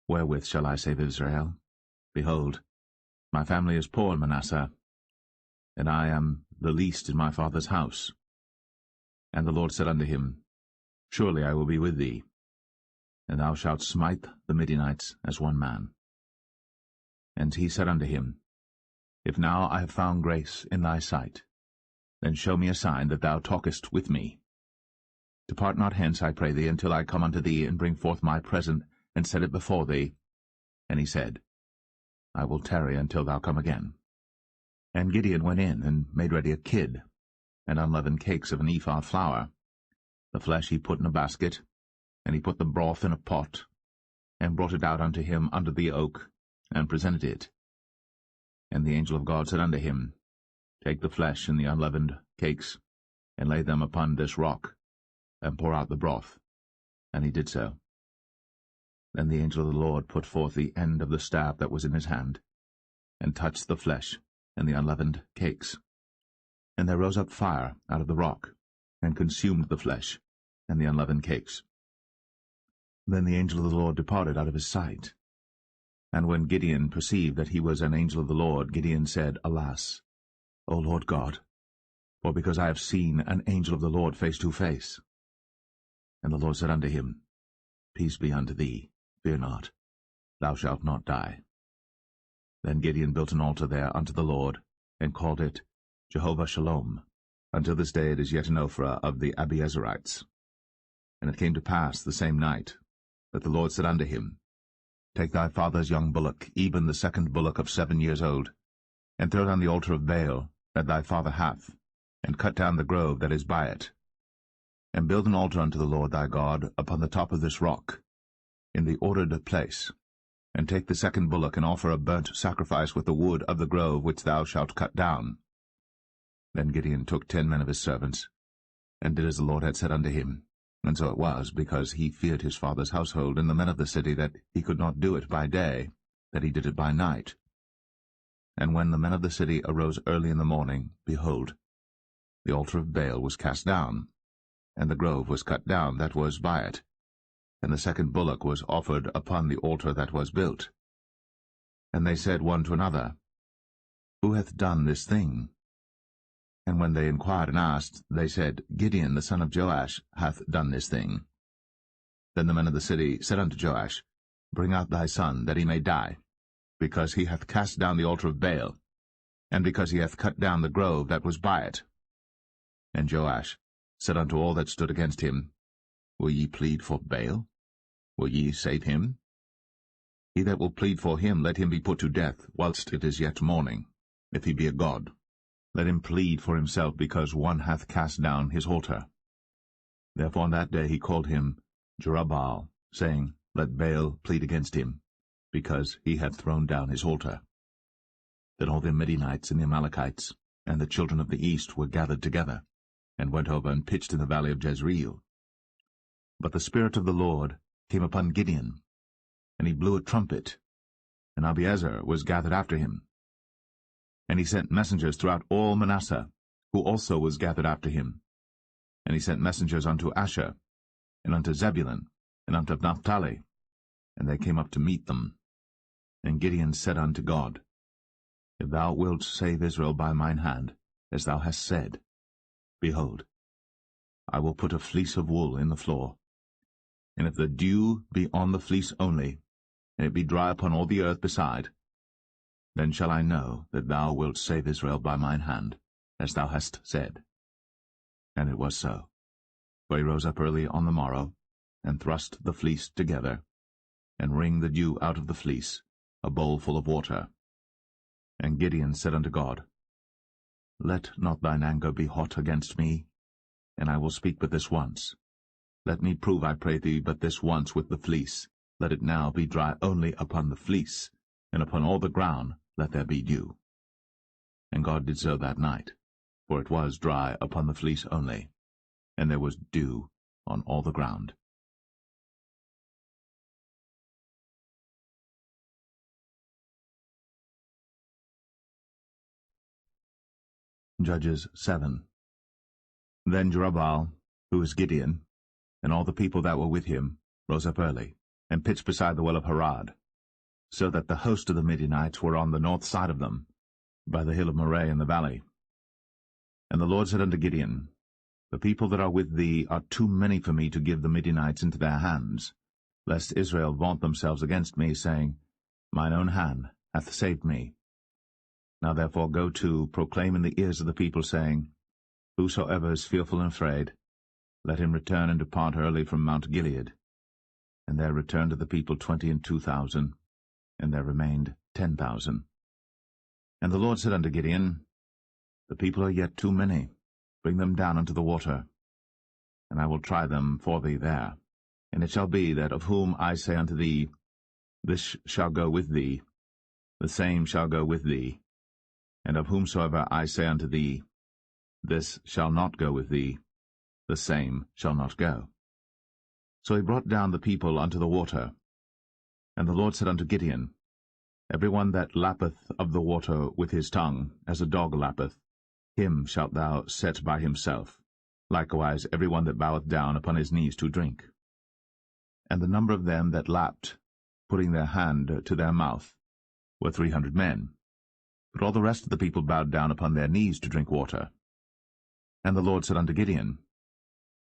wherewith shall I save Israel? Behold, my family is poor in Manasseh, and I am the least in my father's house. And the Lord said unto him, Surely I will be with thee, and thou shalt smite the Midianites as one man. And he said unto him, If now I have found grace in thy sight, then show me a sign that thou talkest with me. Depart not hence, I pray thee, until I come unto thee, and bring forth my present, and set it before thee. And he said, I will tarry until thou come again. And Gideon went in, and made ready a kid, and unleavened cakes of an ephah flour. The flesh he put in a basket, and he put the broth in a pot, and brought it out unto him under the oak, and presented it. And the angel of God said unto him, Take the flesh and the unleavened cakes, and lay them upon this rock, and pour out the broth. And he did so. Then the angel of the Lord put forth the end of the staff that was in his hand, and touched the flesh and the unleavened cakes. And there rose up fire out of the rock, and consumed the flesh and the unleavened cakes. Then the angel of the Lord departed out of his sight. And when Gideon perceived that he was an angel of the Lord, Gideon said, Alas, O Lord God, for because I have seen an angel of the Lord face to face. And the Lord said unto him, Peace be unto thee, fear not, thou shalt not die. Then Gideon built an altar there unto the Lord, and called it Jehovah Shalom. Until this day it is yet in Ophrah of the Abiezrites. And it came to pass the same night, that the Lord said unto him, Take thy father's young bullock, even the second bullock of 7 years old, and throw down the altar of Baal that thy father hath, and cut down the grove that is by it. And build an altar unto the Lord thy God upon the top of this rock, in the ordered place, and take the second bullock, and offer a burnt sacrifice with the wood of the grove which thou shalt cut down. Then Gideon took 10 men of his servants, and did as the Lord had said unto him. And so it was, because he feared his father's household and the men of the city, that he could not do it by day, that he did it by night. And when the men of the city arose early in the morning, behold, the altar of Baal was cast down, and the grove was cut down that was by it, and the second bullock was offered upon the altar that was built. And they said one to another, Who hath done this thing? And when they inquired and asked, they said, Gideon the son of Joash hath done this thing. Then the men of the city said unto Joash, Bring out thy son, that he may die, because he hath cast down the altar of Baal, and because he hath cut down the grove that was by it. And Joash said unto all that stood against him, Will ye plead for Baal? Will ye save him? He that will plead for him, let him be put to death, whilst it is yet morning, if he be a god. Let him plead for himself, because one hath cast down his altar. Therefore on that day he called him Jerubbaal, saying, Let Baal plead against him, because he hath thrown down his altar. Then all the Midianites and the Amalekites and the children of the east were gathered together, and went over and pitched in the valley of Jezreel. But the Spirit of the Lord came upon Gideon, and he blew a trumpet, and Abiezer was gathered after him. And he sent messengers throughout all Manasseh, who also was gathered after him. And he sent messengers unto Asher, and unto Zebulun, and unto Naphtali, and they came up to meet them. And Gideon said unto God, If thou wilt save Israel by mine hand, as thou hast said, behold, I will put a fleece of wool in the floor. And if the dew be on the fleece only, and it be dry upon all the earth beside, then shall I know that thou wilt save Israel by mine hand, as thou hast said. And it was so. For he rose up early on the morrow, and thrust the fleece together, and wringed the dew out of the fleece, a bowl full of water. And Gideon said unto God, Let not thine anger be hot against me, and I will speak but this once. Let me prove, I pray thee, but this once with the fleece. Let it now be dry only upon the fleece, and upon all the ground let there be dew. And God did so that night, for it was dry upon the fleece only, and there was dew on all the ground. Judges 7. Then Jerubbaal, who is Gideon, and all the people that were with him, rose up early, and pitched beside the well of Harad, so that the host of the Midianites were on the north side of them, by the hill of Moreh in the valley. And the Lord said unto Gideon, The people that are with thee are too many for me to give the Midianites into their hands, lest Israel vaunt themselves against me, saying, Mine own hand hath saved me. Now therefore go to, proclaim in the ears of the people, saying, Whosoever is fearful and afraid, let him return and depart early from Mount Gilead. And there returned to the people 22,000, and there remained 10,000. And the Lord said unto Gideon, The people are yet too many. Bring them down unto the water, and I will try them for thee there. And it shall be that of whom I say unto thee, This shall go with thee, the same shall go with thee. And of whomsoever I say unto thee, This shall not go with thee, the same shall not go. So he brought down the people unto the water. And the Lord said unto Gideon, Every one that lappeth of the water with his tongue, as a dog lappeth, him shalt thou set by himself, likewise every one that boweth down upon his knees to drink. And the number of them that lapped, putting their hand to their mouth, were 300 men. But all the rest of the people bowed down upon their knees to drink water. And the Lord said unto Gideon,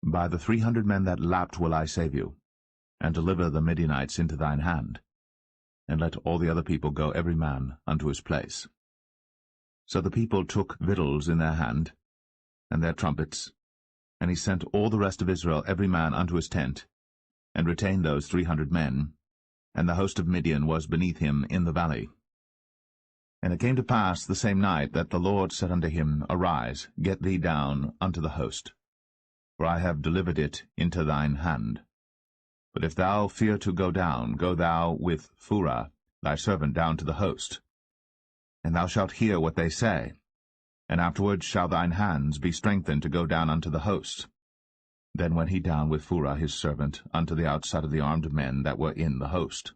By the 300 men that lapped will I save you, and deliver the Midianites into thine hand. And let all the other people go every man unto his place. So the people took victuals in their hand, and their trumpets, and he sent all the rest of Israel every man unto his tent, and retained those 300 men, and the host of Midian was beneath him in the valley. And it came to pass the same night that the Lord said unto him, Arise, get thee down unto the host, for I have delivered it into thine hand. But if thou fear to go down, go thou with Phurah thy servant down to the host. And thou shalt hear what they say, and afterward shall thine hands be strengthened to go down unto the host. Then went he down with Phurah his servant unto the outside of the armed men that were in the host.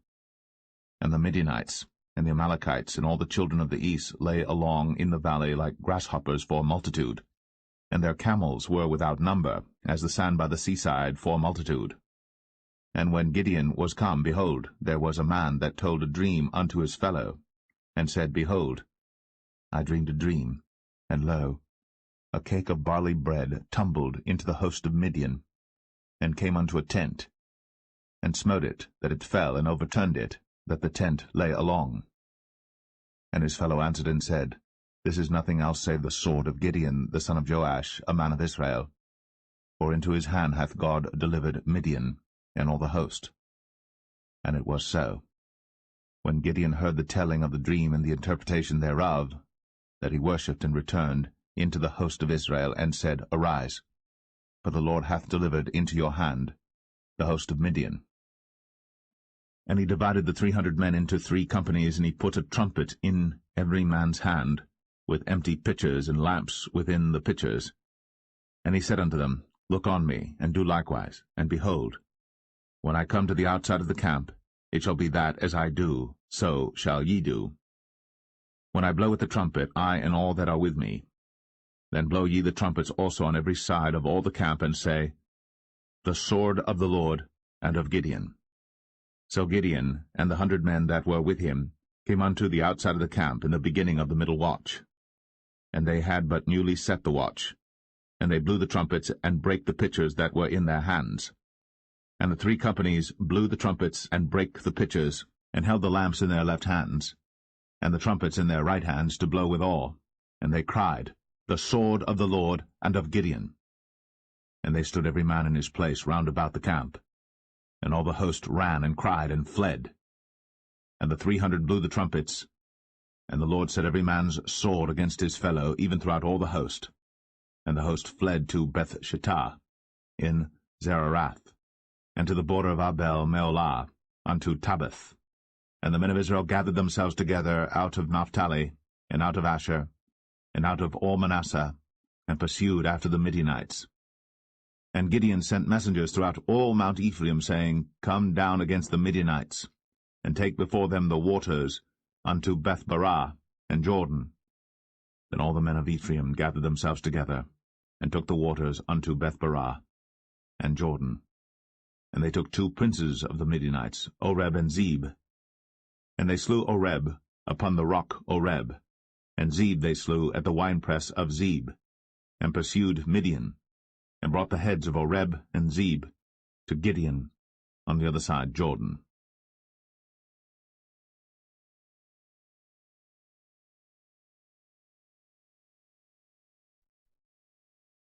And the Midianites, and the Amalekites, and all the children of the east lay along in the valley like grasshoppers for multitude, and their camels were without number, as the sand by the seaside for multitude. And when Gideon was come, behold, there was a man that told a dream unto his fellow, and said, Behold, I dreamed a dream, and lo, a cake of barley bread tumbled into the host of Midian, and came unto a tent. and smote it, that it fell, and overturned it, that the tent lay along. And his fellow answered and said, This is nothing else save the sword of Gideon the son of Joash, a man of Israel. For into his hand hath God delivered Midian, and all the host. And it was so. When Gideon heard the telling of the dream and the interpretation thereof, that he worshipped and returned into the host of Israel, and said, Arise, for the Lord hath delivered into your hand the host of Midian. And he divided the 300 men into 3 companies, and he put a trumpet in every man's hand, with empty pitchers and lamps within the pitchers. And he said unto them, Look on me, and do likewise, and behold, when I come to the outside of the camp, it shall be that as I do, so shall ye do. When I blow with the trumpet, I and all that are with me, then blow ye the trumpets also on every side of all the camp, and say, The sword of the Lord and of Gideon. So Gideon and the 100 men that were with him came unto the outside of the camp in the beginning of the middle watch. And they had but newly set the watch, and they blew the trumpets, and brake the pitchers that were in their hands. And the 3 companies blew the trumpets, and brake the pitchers, and held the lamps in their left hands, and the trumpets in their right hands, to blow withal. And they cried, The sword of the Lord and of Gideon. And they stood every man in his place round about the camp. And all the host ran and cried and fled. And the 300 blew the trumpets, and the Lord set every man's sword against his fellow, even throughout all the host. And the host fled to Beth-shittah in Zererath, and to the border of Abel-meholah, unto Tabbath. And the men of Israel gathered themselves together out of Naphtali, and out of Asher, and out of all Manasseh, and pursued after the Midianites. And Gideon sent messengers throughout all Mount Ephraim, saying, Come down against the Midianites, and take before them the waters unto Beth-barah and Jordan. Then all the men of Ephraim gathered themselves together, and took the waters unto Beth-barah and Jordan. And they took 2 princes of the Midianites, Oreb and Zeb. And they slew Oreb upon the rock Oreb, and Zeb they slew at the winepress of Zeb, and pursued Midian, and brought the heads of Oreb and Zeb to Gideon on the other side Jordan.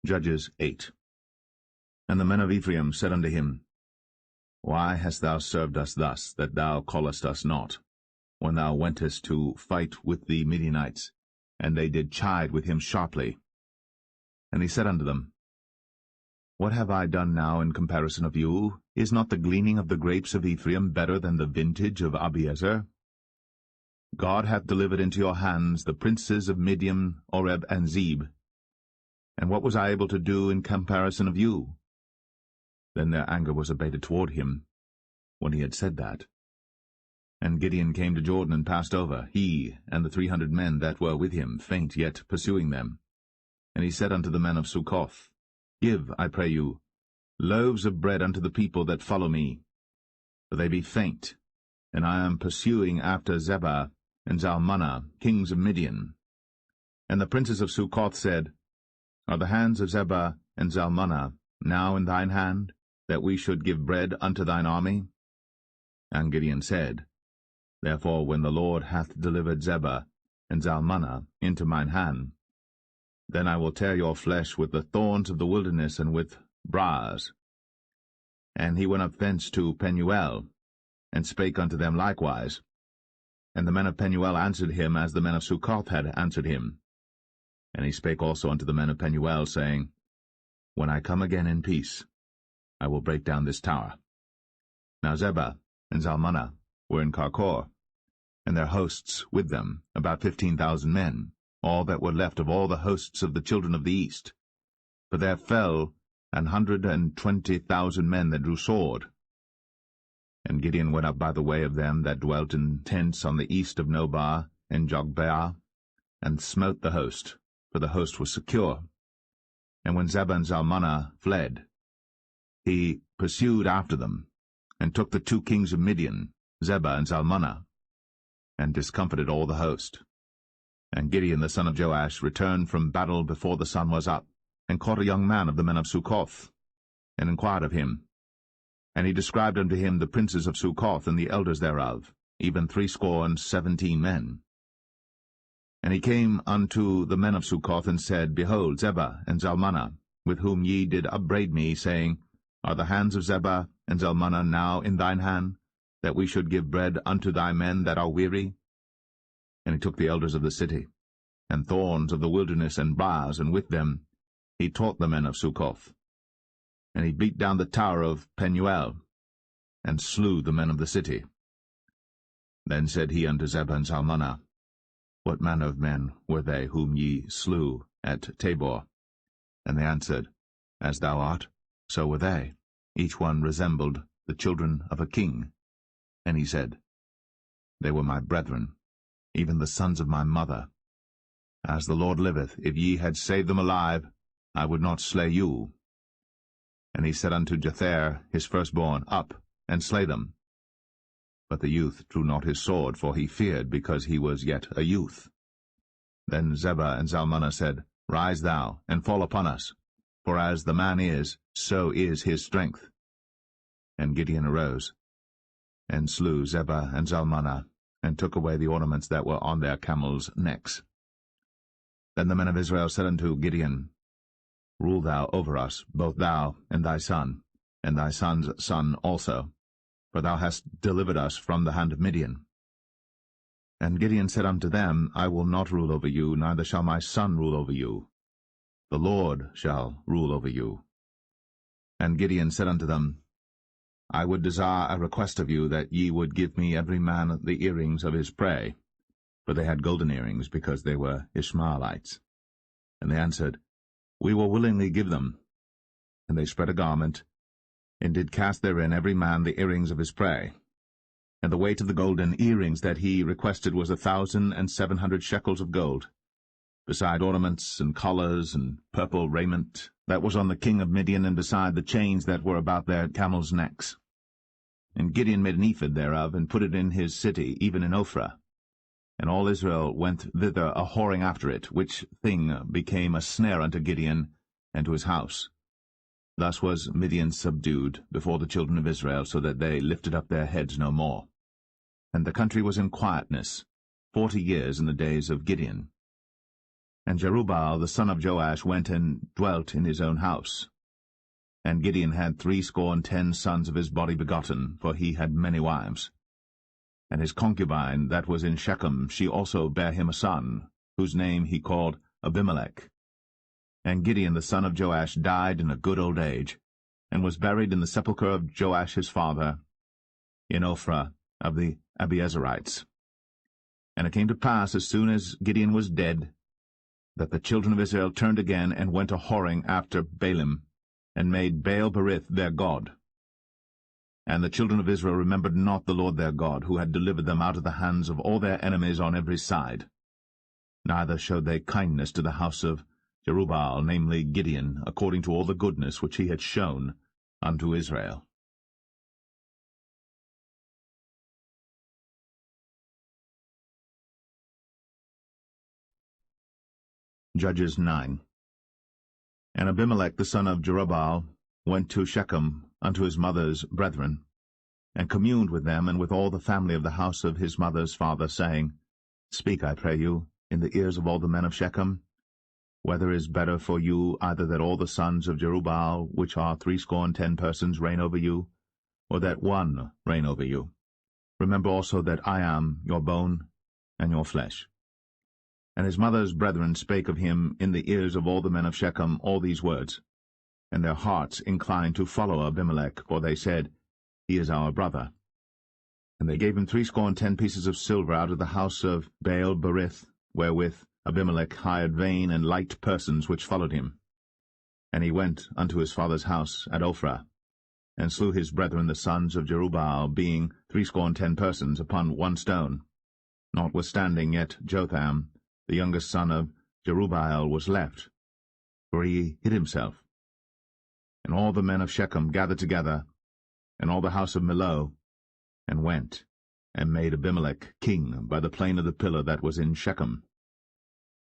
Judges 8. And the men of Ephraim said unto him, Why hast thou served us thus, that thou callest us not, when thou wentest to fight with the Midianites? And they did chide with him sharply. And he said unto them, What have I done now in comparison of you? Is not the gleaning of the grapes of Ephraim better than the vintage of Abiezer? God hath delivered into your hands the princes of Midian, Oreb, and Zeb. And what was I able to do in comparison of you? Then their anger was abated toward him, when he had said that. And Gideon came to Jordan and passed over, he and the 300 men that were with him, faint yet pursuing them. And he said unto the men of Succoth, Give, I pray you, loaves of bread unto the people that follow me, for they be faint, and I am pursuing after Zebah and Zalmunna, kings of Midian. And the princes of Succoth said, Are the hands of Zebah and Zalmunna now in thine hand, that we should give bread unto thine army? And Gideon said, Therefore, when the Lord hath delivered Zebah and Zalmunna into mine hand, then I will tear your flesh with the thorns of the wilderness and with briars. And he went up thence to Penuel, and spake unto them likewise. And the men of Penuel answered him as the men of Succoth had answered him. And he spake also unto the men of Penuel, saying, When I come again in peace, I will break down this tower. Now Zebah and Zalmunna were in Karkor, and their hosts with them, about 15,000 men, all that were left of all the hosts of the children of the east. For there fell 120,000 men that drew sword. And Gideon went up by the way of them that dwelt in tents on the east of Nobah and Jogbeah, and smote the host, for the host was secure. And when Zebah and Zalmunna fled, he pursued after them, and took the 2 kings of Midian, Zebah and Zalmunna, and discomfited all the host. And Gideon the son of Joash returned from battle before the sun was up, and caught a young man of the men of Succoth, and inquired of him. And he described unto him the princes of Succoth and the elders thereof, even 17 men. And he came unto the men of Succoth, and said, Behold, Zebah and Zalmunna, with whom ye did upbraid me, saying, Are the hands of Zebah and Zalmunna now in thine hand, that we should give bread unto thy men that are weary? And he took the elders of the city, and thorns of the wilderness, and briars, and with them he taught the men of Succoth. And he beat down the tower of Penuel, and slew the men of the city. Then said he unto Zebah and Zalmunna, What manner of men were they whom ye slew at Tabor? And they answered, As thou art, so were they. Each one resembled the children of a king. And he said, They were my brethren, even the sons of my mother. As the Lord liveth, if ye had saved them alive, I would not slay you. And he said unto Jether his firstborn, Up, and slay them. But the youth drew not his sword, for he feared, because he was yet a youth. Then Zebah and Zalmunna said, Rise thou, and fall upon us, for as the man is, so is his strength. And Gideon arose, and slew Zebah and Zalmunna, and took away the ornaments that were on their camels' necks. Then the men of Israel said unto Gideon, Rule thou over us, both thou and thy son son's son also, for thou hast delivered us from the hand of Midian. And Gideon said unto them, I will not rule over you, neither shall my son rule over you. The Lord shall rule over you. And Gideon said unto them, I would desire a request of you, that ye would give me every man the earrings of his prey. For they had golden earrings, because they were Ishmaelites. And they answered, We will willingly give them. And they spread a garment, and did cast therein every man the earrings of his prey. And the weight of the golden earrings that he requested was 1,700 shekels of gold, beside ornaments and collars and purple raiment that was on the king of Midian, and beside the chains that were about their camels' necks. And Gideon made an ephod thereof, and put it in his city, even in Ophrah. And all Israel went thither a-whoring after it, which thing became a snare unto Gideon and to his house. Thus was Midian subdued before the children of Israel, so that they lifted up their heads no more. And the country was in quietness 40 years in the days of Gideon. And Jerubbaal the son of Joash went and dwelt in his own house. And Gideon had 70 sons of his body begotten, for he had many wives. And his concubine that was in Shechem, she also bare him a son, whose name he called Abimelech. And Gideon the son of Joash died in a good old age, and was buried in the sepulchre of Joash his father, in Ophrah of the Abiezerites. And it came to pass, as soon as Gideon was dead, that the children of Israel turned again, and went a-whoring after Baalim, and made Baal-berith their god. And the children of Israel remembered not the Lord their God, who had delivered them out of the hands of all their enemies on every side. Neither showed they kindness to the house of Jerubbaal, namely Gideon, according to all the goodness which he had shown unto Israel. Judges 9. And Abimelech the son of Jerubbaal went to Shechem unto his mother's brethren, and communed with them and with all the family of the house of his mother's father, saying, Speak, I pray you, in the ears of all the men of Shechem, whether is better for you either that all the sons of Jerubbaal, which are 70 persons, reign over you, or that one reign over you? Remember also that I am your bone and your flesh. And his mother's brethren spake of him in the ears of all the men of Shechem all these words. And their hearts inclined to follow Abimelech, for they said, He is our brother. And they gave him 70 pieces of silver out of the house of Baal-berith, wherewith Abimelech hired vain and light persons which followed him. And he went unto his father's house at Ophrah, and slew his brethren the sons of Jerubbaal, being 70 persons, upon one stone. Notwithstanding yet Jotham, the youngest son of Jerubbaal, was left, for he hid himself. And all the men of Shechem gathered together, and all the house of Millo, and went, and made Abimelech king by the plain of the pillar that was in Shechem.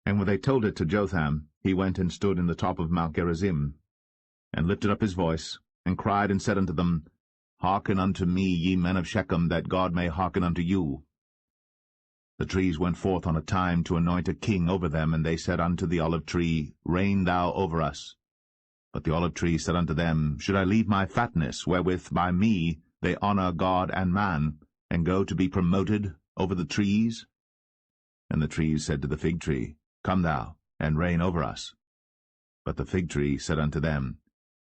And when they told it to Jotham, he went and stood in the top of Mount Gerizim, and lifted up his voice, and cried, and said unto them, Hearken unto me, ye men of Shechem, that God may hearken unto you. The trees went forth on a time to anoint a king over them, and they said unto the olive tree, Reign thou over us. But the olive tree said unto them, Should I leave my fatness, wherewith by me they honour God and man, and go to be promoted over the trees? And the trees said to the fig tree, Come thou, and reign over us. But the fig tree said unto them,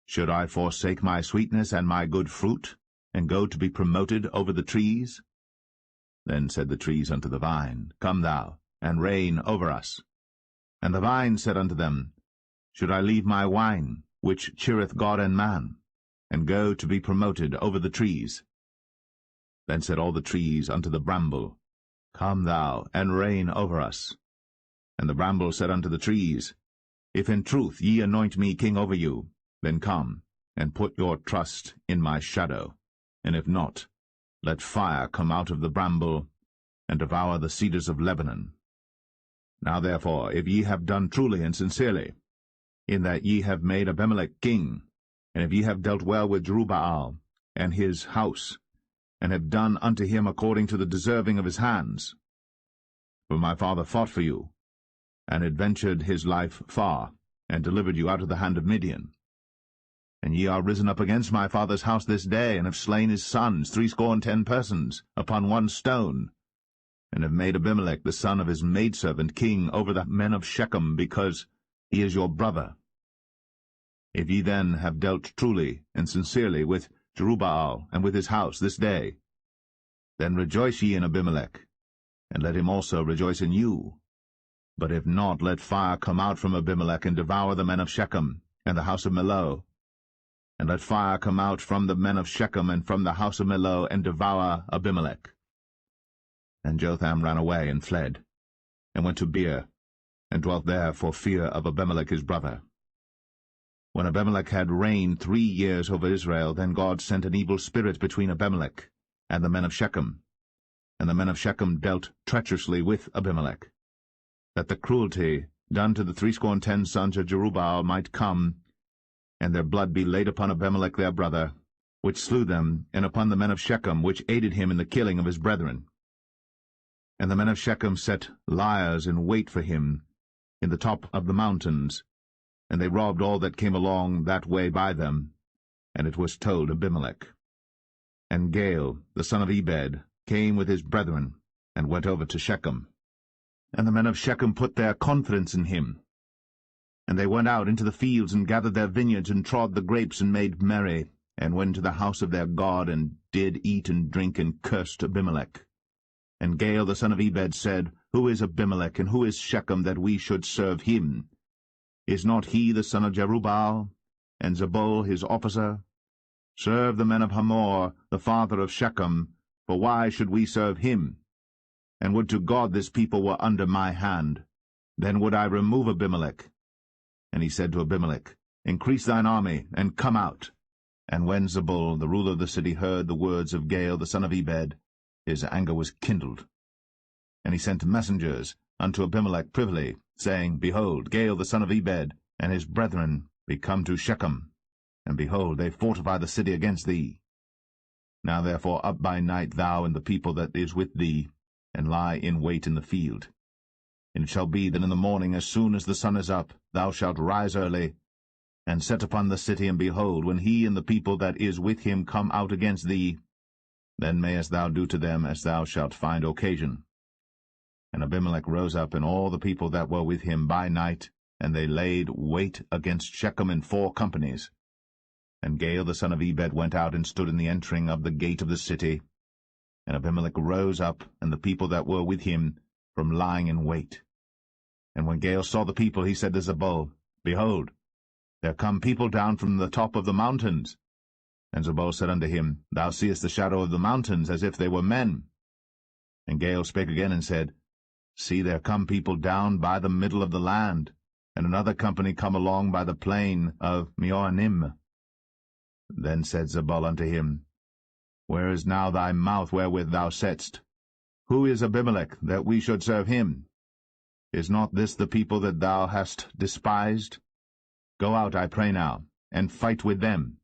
Should I forsake my sweetness and my good fruit, and go to be promoted over the trees? Then said the trees unto the vine, Come thou, and reign over us. And the vine said unto them, Should I leave my wine, which cheereth God and man, and go to be promoted over the trees? Then said all the trees unto the bramble, Come thou, and reign over us. And the bramble said unto the trees, If in truth ye anoint me king over you, then come, and put your trust in my shadow. And if not, let fire come out of the bramble, and devour the cedars of Lebanon. Now therefore, if ye have done truly and sincerely, in that ye have made Abimelech king, and if ye have dealt well with Jerubbaal and his house, and have done unto him according to the deserving of his hands, for my father fought for you, and adventured his life far, and delivered you out of the hand of Midian. And ye are risen up against my father's house this day, and have slain his sons, 70 persons, upon one stone, and have made Abimelech the son of his maidservant king over the men of Shechem, because he is your brother. If ye then have dealt truly and sincerely with Jerubbaal and with his house this day, then rejoice ye in Abimelech, and let him also rejoice in you. But if not, let fire come out from Abimelech, and devour the men of Shechem, and the house of Millo. And let fire come out from the men of Shechem, and from the house of Millo, and devour Abimelech. And Jotham ran away, and fled, and went to Beer, and dwelt there for fear of Abimelech his brother. When Abimelech had reigned 3 years over Israel, then God sent an evil spirit between Abimelech and the men of Shechem. And the men of Shechem dealt treacherously with Abimelech, that the cruelty done to the 70 sons of Jerubbaal might come, and their blood be laid upon Abimelech their brother, which slew them, and upon the men of Shechem, which aided him in the killing of his brethren. And the men of Shechem set liers in wait for him in the top of the mountains, and they robbed all that came along that way by them. And it was told Abimelech. And Gaal, the son of Ebed, came with his brethren, and went over to Shechem. And the men of Shechem put their confidence in him. And they went out into the fields, and gathered their vineyards, and trod the grapes, and made merry, and went to the house of their God, and did eat and drink, and cursed Abimelech. And Gaal the son of Ebed said, Who is Abimelech, and who is Shechem, that we should serve him? Is not he the son of Jerubbaal, and Zebul his officer? Serve the men of Hamor, the father of Shechem, for why should we serve him? And would to God this people were under my hand, then would I remove Abimelech. And he said to Abimelech, Increase thine army, and come out. And when Zebul, the ruler of the city, heard the words of Gaal the son of Ebed, his anger was kindled. And he sent messengers unto Abimelech privily, saying, Behold, Gaal the son of Ebed and his brethren be come to Shechem, and behold, they fortify the city against thee. Now therefore up by night thou and the people that is with thee, and lie in wait in the field. And it shall be that in the morning, as soon as the sun is up, thou shalt rise early, and set upon the city, and behold, when he and the people that is with him come out against thee, then mayest thou do to them as thou shalt find occasion. And Abimelech rose up, and all the people that were with him by night, and they laid wait against Shechem in 4 companies. And Gaal the son of Ebed went out, and stood in the entering of the gate of the city. And Abimelech rose up, and the people that were with him, from lying in wait. And when Gaal saw the people, he said to Zebul, Behold, there come people down from the top of the mountains. And Zebul said unto him, Thou seest the shadow of the mountains, as if they were men. And Gaal spake again, and said, See, there come people down by the middle of the land, and another company come along by the plain of Meonim. Then said Zebul unto him, Where is now thy mouth wherewith thou saidst, Who is Abimelech, that we should serve him? Is not this the people that thou hast despised? Go out, I pray now, and fight with them.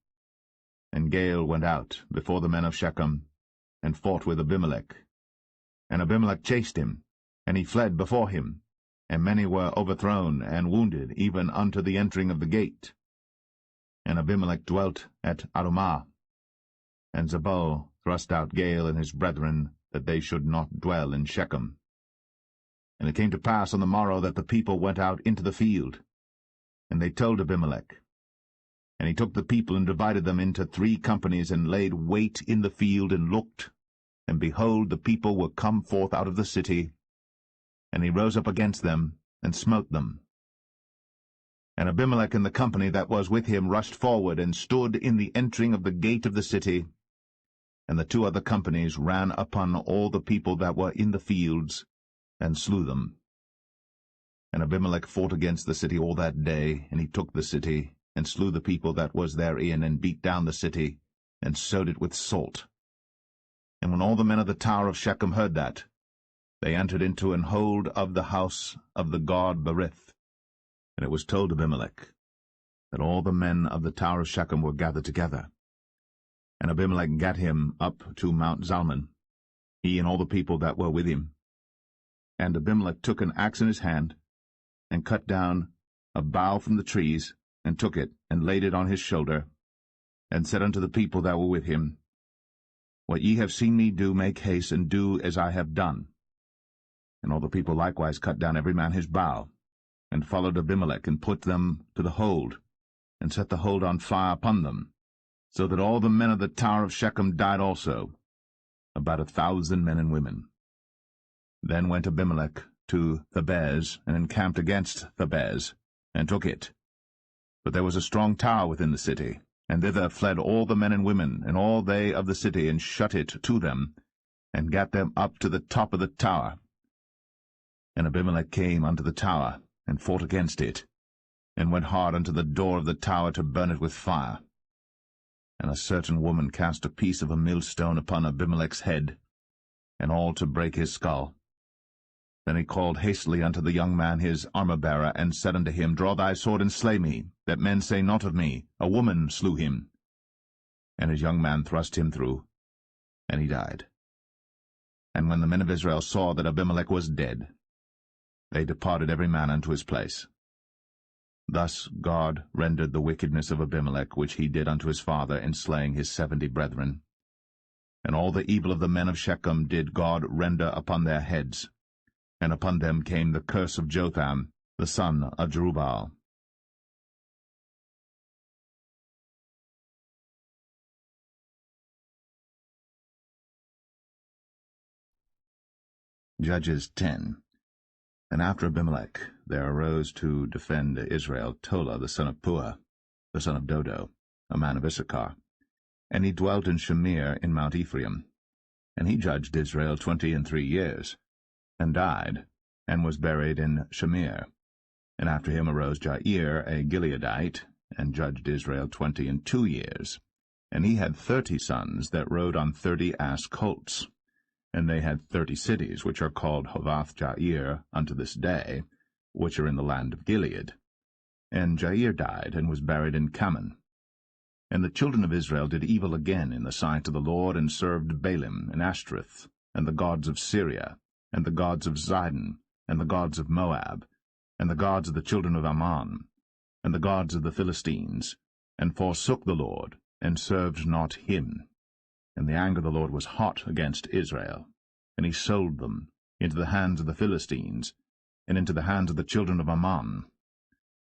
And Gaal went out before the men of Shechem, and fought with Abimelech. And Abimelech chased him, and he fled before him, and many were overthrown and wounded, even unto the entering of the gate. And Abimelech dwelt at Arumah. And Zebul thrust out Gaal and his brethren, that they should not dwell in Shechem. And it came to pass on the morrow that the people went out into the field. And they told Abimelech. And he took the people and divided them into 3 companies, and laid wait in the field, and looked. And behold, the people were come forth out of the city. And he rose up against them, and smote them. And Abimelech and the company that was with him rushed forward, and stood in the entering of the gate of the city. And the 2 other companies ran upon all the people that were in the fields, and slew them. And Abimelech fought against the city all that day, and he took the city, and slew the people that was therein, and beat down the city, and sowed it with salt. And when all the men of the tower of Shechem heard that, they entered into an hold of the house of the god Berith. And it was told Abimelech that all the men of the tower of Shechem were gathered together. And Abimelech gat him up to Mount Zalmon, he and all the people that were with him. And Abimelech took an axe in his hand, and cut down a bough from the trees, and took it, and laid it on his shoulder, and said unto the people that were with him, What ye have seen me do, make haste, and do as I have done. And all the people likewise cut down every man his bough, and followed Abimelech, and put them to the hold, and set the hold on fire upon them, so that all the men of the tower of Shechem died also, about 1,000 men and women. Then went Abimelech to Thebez, and encamped against Thebez, and took it. But there was a strong tower within the city, and thither fled all the men and women, and all they of the city, and shut it to them, and gat them up to the top of the tower. And Abimelech came unto the tower, and fought against it, and went hard unto the door of the tower to burn it with fire. And a certain woman cast a piece of a millstone upon Abimelech's head, and all to break his skull. Then he called hastily unto the young man his armor-bearer, and said unto him, Draw thy sword, and slay me, that men say not of me, A woman slew him. And his young man thrust him through, and he died. And when the men of Israel saw that Abimelech was dead, they departed every man unto his place. Thus God rendered the wickedness of Abimelech, which he did unto his father, in slaying his 70 brethren. And all the evil of the men of Shechem did God render upon their heads, and upon them came the curse of Jotham, the son of Jerubbaal. Judges 10. And after Abimelech there arose to defend Israel Tola the son of Puah, the son of Dodo, a man of Issachar. And he dwelt in Shamir in Mount Ephraim. And he judged Israel 23 years, and died, and was buried in Shamir. And after him arose Jair, a Gileadite, and judged Israel 22 years. And he had 30 sons that rode on 30 ass colts. And they had 30 cities, which are called Hovath-Jair unto this day, which are in the land of Gilead. And Jair died, and was buried in Kaman. And the children of Israel did evil again in the sight of the Lord, and served Baalim, and Ashtoreth, and the gods of Syria, and the gods of Zidon, and the gods of Moab, and the gods of the children of Ammon, and the gods of the Philistines, and forsook the Lord, and served not him. And the anger of the Lord was hot against Israel, and he sold them into the hands of the Philistines, and into the hands of the children of Ammon.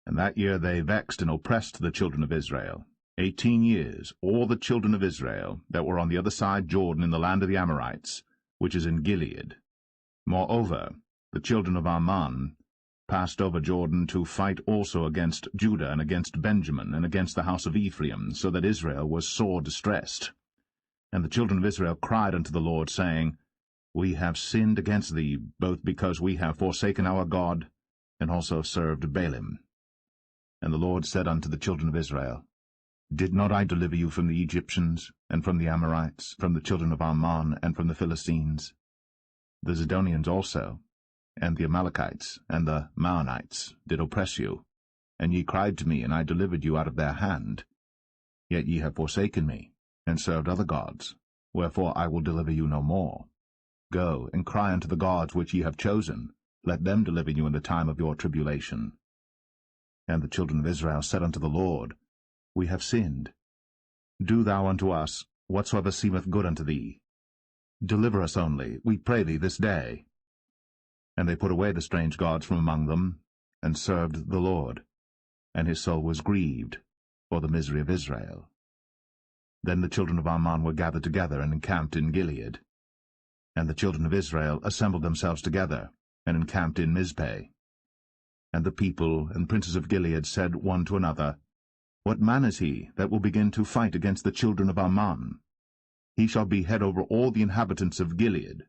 And that year they vexed and oppressed the children of Israel. 18 years, all the children of Israel that were on the other side Jordan in the land of the Amorites, which is in Gilead. Moreover, the children of Ammon passed over Jordan to fight also against Judah, and against Benjamin, and against the house of Ephraim, so that Israel was sore distressed. And the children of Israel cried unto the Lord, saying, We have sinned against thee, both because we have forsaken our God, and also served Baalim. And the Lord said unto the children of Israel, Did not I deliver you from the Egyptians, and from the Amorites, from the children of Ammon, and from the Philistines? The Zidonians also, and the Amalekites, and the Maonites did oppress you. And ye cried to me, and I delivered you out of their hand. Yet ye have forsaken me, and served other gods, wherefore I will deliver you no more. Go, and cry unto the gods which ye have chosen, let them deliver you in the time of your tribulation. And the children of Israel said unto the Lord, We have sinned. Do thou unto us whatsoever seemeth good unto thee. Deliver us only, we pray thee, this day. And they put away the strange gods from among them, and served the Lord. And his soul was grieved for the misery of Israel. Then the children of Ammon were gathered together and encamped in Gilead. And the children of Israel assembled themselves together, and encamped in Mizpeh. And the people and princes of Gilead said one to another, What man is he that will begin to fight against the children of Ammon? He shall be head over all the inhabitants of Gilead.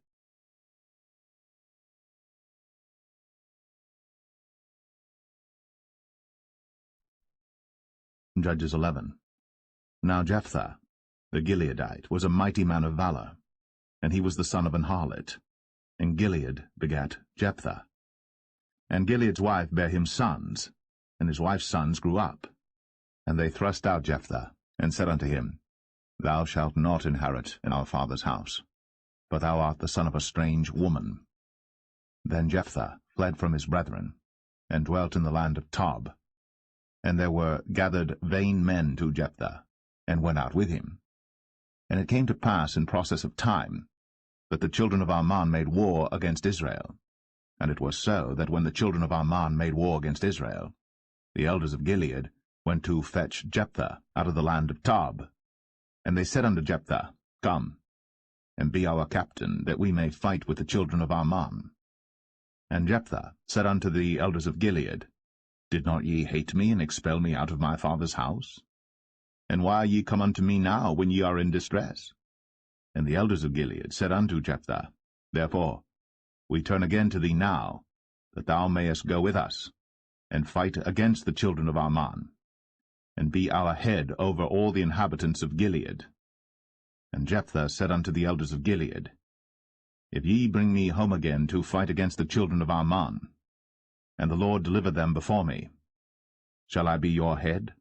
Judges 11. Now Jephthah, the Gileadite, was a mighty man of valor, and he was the son of an harlot. And Gilead begat Jephthah. And Gilead's wife bare him sons, and his wife's sons grew up. And they thrust out Jephthah, and said unto him, Thou shalt not inherit in our father's house, for thou art the son of a strange woman. Then Jephthah fled from his brethren, and dwelt in the land of Tob. And there were gathered vain men to Jephthah, and went out with him. And it came to pass in process of time, that the children of Ammon made war against Israel. And it was so that when the children of Ammon made war against Israel, the elders of Gilead went to fetch Jephthah out of the land of Tob. And they said unto Jephthah, Come, and be our captain, that we may fight with the children of Ammon. And Jephthah said unto the elders of Gilead, Did not ye hate me, and expel me out of my father's house? And why are ye come unto me now, when ye are in distress? And the elders of Gilead said unto Jephthah, Therefore we turn again to thee now, that thou mayest go with us, and fight against the children of Ammon, and be our head over all the inhabitants of Gilead. And Jephthah said unto the elders of Gilead, If ye bring me home again to fight against the children of Ammon, and the Lord deliver them before me, shall I be your head?